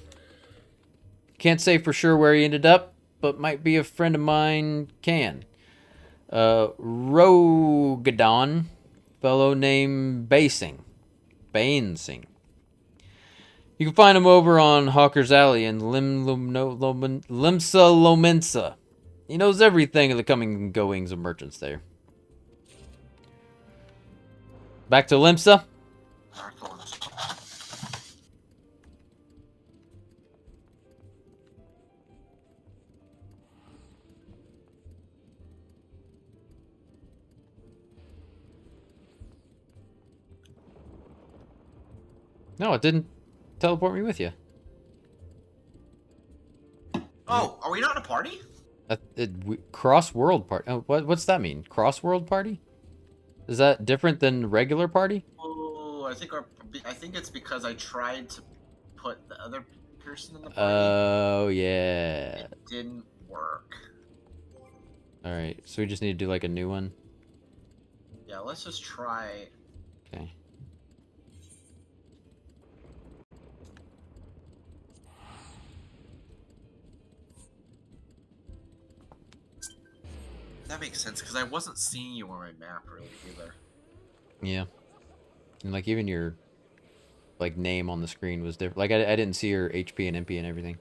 Can't say for sure where he ended up, but might be a friend of mine can. Rogadon, fellow named Basing. You can find him over on Hawker's Alley in Limsa Lomensa. He knows everything of the coming and goings of merchants there. Back to Limsa. No, it didn't teleport me with you. Oh, are we not in a party? Cross-world party. Oh, what's that mean? Cross-world party? Is that different than regular party? Oh, I think it's because I tried to put the other person in the party. Oh, yeah. It didn't work. Alright, so we just need to do like a new one? Yeah, let's just try. Okay. That makes sense, because I wasn't seeing you on my map really either. Yeah. And like even your like name on the screen was different. Like I didn't see your HP and MP and everything.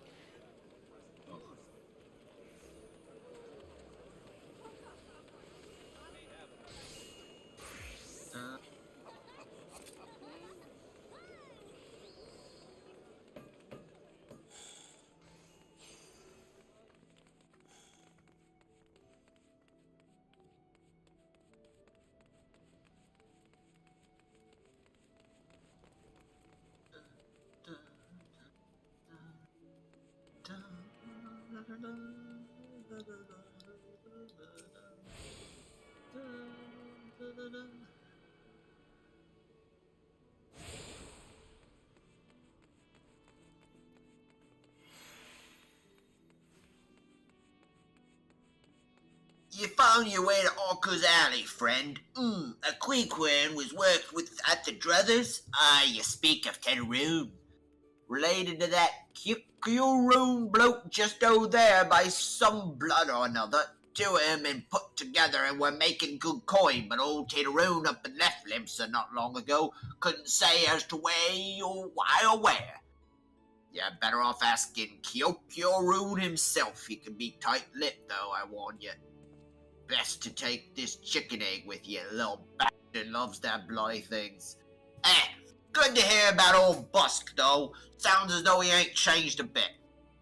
You found your way to Orca's Alley, friend. A quick one was worked with at the druthers. You speak of Tedaroon. Related to that Kyoron bloke just over there by some blood or another. Two of them been put together and were making good coin, but old Tedaroon up and left Limsa not long ago couldn't say as to where or why or where. You're better off asking Kyoron himself. He can be tight-lipped, though, I warn you. Best to take this chicken egg with you, little bastard loves that bloody things. Good to hear about old Busk, though. Sounds as though he ain't changed a bit.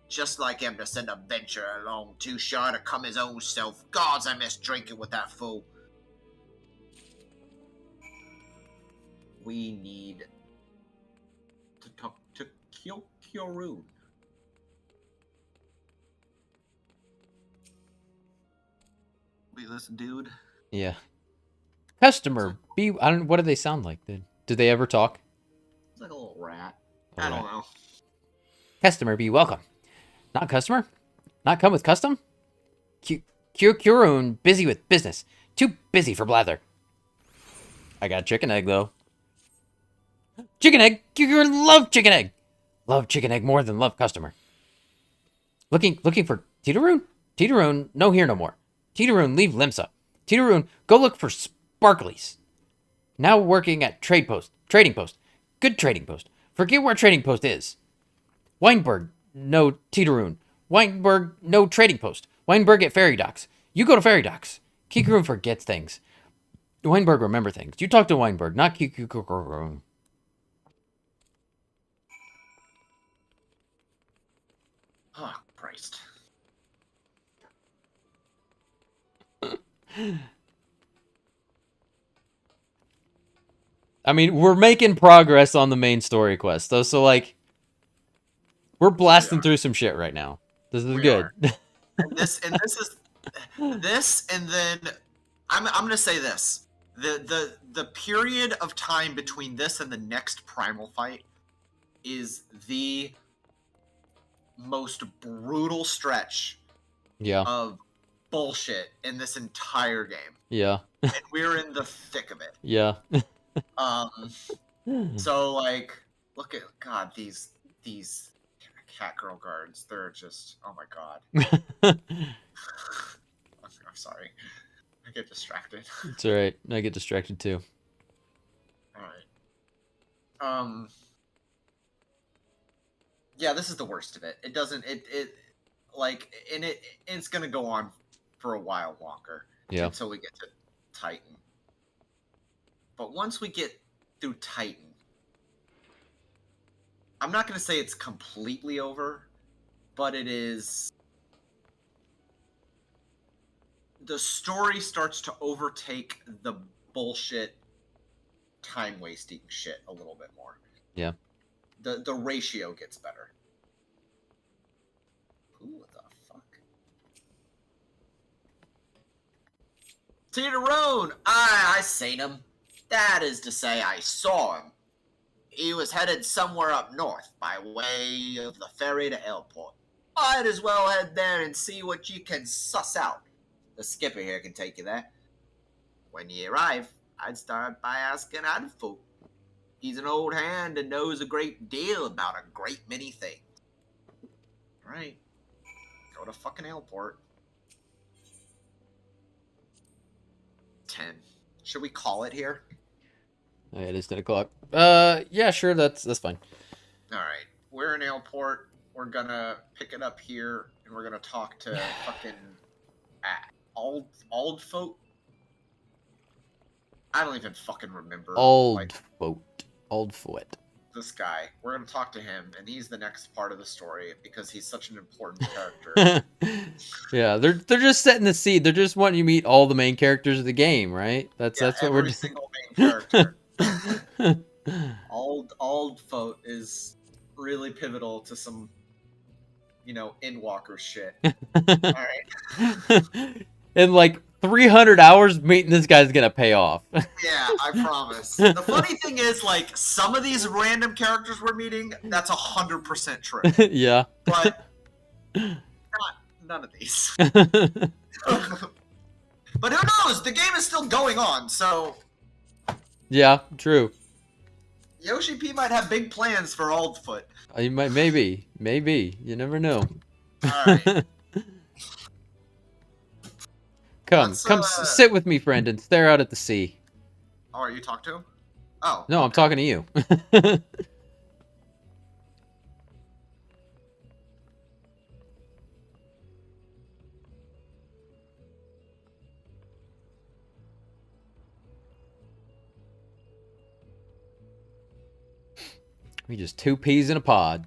Just like him to send a venturer along, too shy to come his own self. Gods, I miss drinking with that fool. We need to talk to Kyoron. Wait, listen, dude. Yeah. Customer, I don't. What do they sound like? Did they ever talk? It's like a little rat. I don't know. Customer, be welcome. Not customer? Not come with custom? Kyoron, busy with business. Too busy for blather. I got chicken egg, though. Chicken egg? Kyoron love chicken egg. Love chicken egg more than love customer. Looking for Tedaroon? Tedaroon, no here no more. Tedaroon, leave Limsa. Tedaroon, go look for Sparklies. Now working at trading post. Good trading post. Forget where trading post is. Weinberg, no Tedaroon. Weinberg, no trading post. Weinberg at ferry docks. You go to ferry docks. Kikurum forgets things. Weinberg remember things. You talk to Weinberg, not Kikurum. Oh, Christ. I mean, we're making progress on the main story quest, though. So, like, we're blasting through some shit right now. This is good. And this is this, and then I'm gonna say this: the period of time between this and the next primal fight is the most brutal stretch. Yeah. Of bullshit in this entire game. Yeah. And we're in the thick of it. Yeah. So like, look at God, these cat girl guards. They're just, oh my God. I'm sorry. I get distracted. It's alright. I get distracted too. Alright. Yeah, this is the worst of it. It doesn't it's gonna go on for a while longer. Yeah. Until we get to Titan. But once we get through Titan, I'm not gonna say it's completely over, but it is. The story starts to overtake the bullshit time wasting shit a little bit more. Yeah. The ratio gets better. Who the fuck? Tyrone! I seen him. That is to say, I saw him. He was headed somewhere up north by way of the ferry to Airport. Might as well head there and see what you can suss out. The skipper here can take you there. When you arrive, I'd start by asking Adfu. He's an old hand and knows a great deal about a great many things. Alright. Go to fucking Airport. 10. Should we call it here? Oh, yeah, it is 10 o'clock. Yeah, sure, that's fine. Alright. We're in Airport. We're gonna pick it up here, and we're gonna talk to fucking old folk. I don't even fucking remember. Old foot. This guy. We're gonna talk to him, and he's the next part of the story because he's such an important character. Yeah, they're just setting the seed. They're just wanting you to meet all the main characters of the game, right? That's what we're doing. Every single main character. Old folk is really pivotal to some, Endwalker shit. Alright. In like 300 hours, meeting this guy's gonna pay off. Yeah, I promise. The funny thing is, like, some of these random characters we're meeting, that's 100% true. Yeah. But none of these. But who knows? The game is still going on, so Yeah, true. Yoshi P might have big plans for Oldfoot. You might, maybe. You never know. Alright. Come, sit with me, friend, and stare out at the sea. Oh, are you talking to him? Oh. No, I'm talking to you. We just 2 peas in a pod.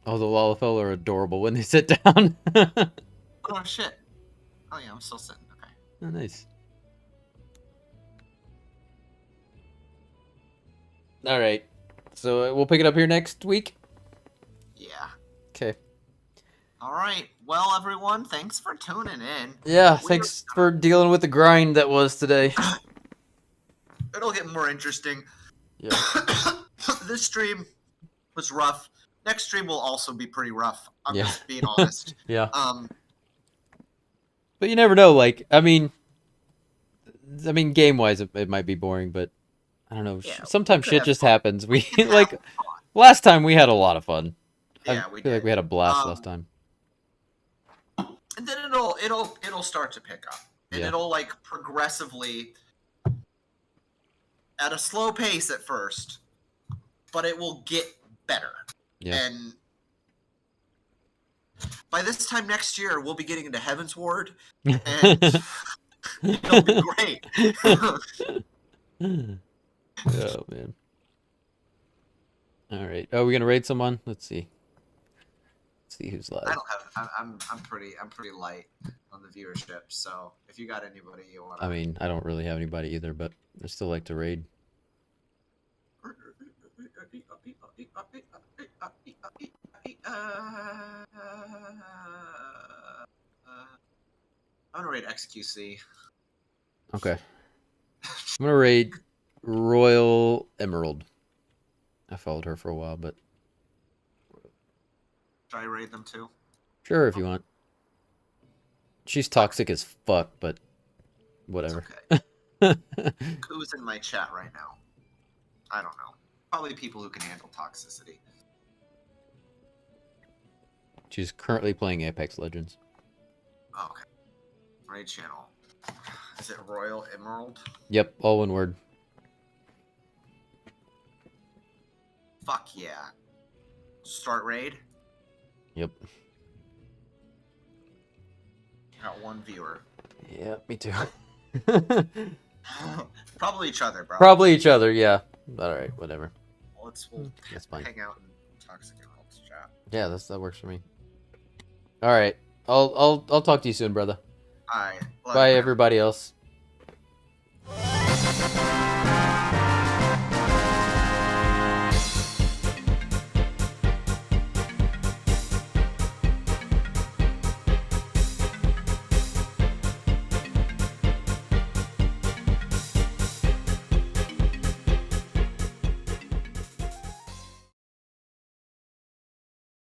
Oh, the Lalafell are adorable when they sit down. Oh, shit. Oh, yeah, I'm still sitting. Okay. Oh, nice. All right. So we'll pick it up here next week? Yeah. Okay. All right. Well, everyone, thanks for tuning in. Yeah, thanks for dealing with the grind that was today. It'll get more interesting. Yeah. This stream was rough. Next stream will also be pretty rough. I'm Yeah. just being honest. Yeah. But you never know. Like, I mean, game-wise, it might be boring, but I don't know. Yeah, sometimes we could shit have just fun. happens. We We could like have last time we had a lot of fun. Yeah, I we feel like did. we had a blast last time. And then it'll start to pick up, and Yeah. it'll like progressively, at a slow pace at first, but it will get better. Yeah. And by this time next year, we'll be getting into Heaven's Ward, and it'll be great. Oh man. All right. Oh, we gonna raid someone? Let's see. Let's see who's live. I don't have. I'm pretty light on the viewership. So if you got anybody you want, I mean, I don't really have anybody either, but I still like to raid. I'm gonna raid XQC. Okay. I'm gonna raid Royal Emerald. I followed her for a while, but Should I raid them too? sure if you want. She's toxic as fuck, but whatever. Okay. Who's in my chat right now? I don't know. Probably people who can handle toxicity. She's currently playing Apex Legends. Oh, okay. Raid channel. Is it Royal Emerald? Yep, all one word. Fuck yeah. Start raid? Yep. Got one viewer. Yeah, me too. Probably each other, bro. Probably each other, yeah. Alright, whatever. We'll That's fine. hang out in Toxic Emerald's chat. Yeah, that works for me. Alright. I'll talk to you soon, brother. Alright. Bye, everybody else.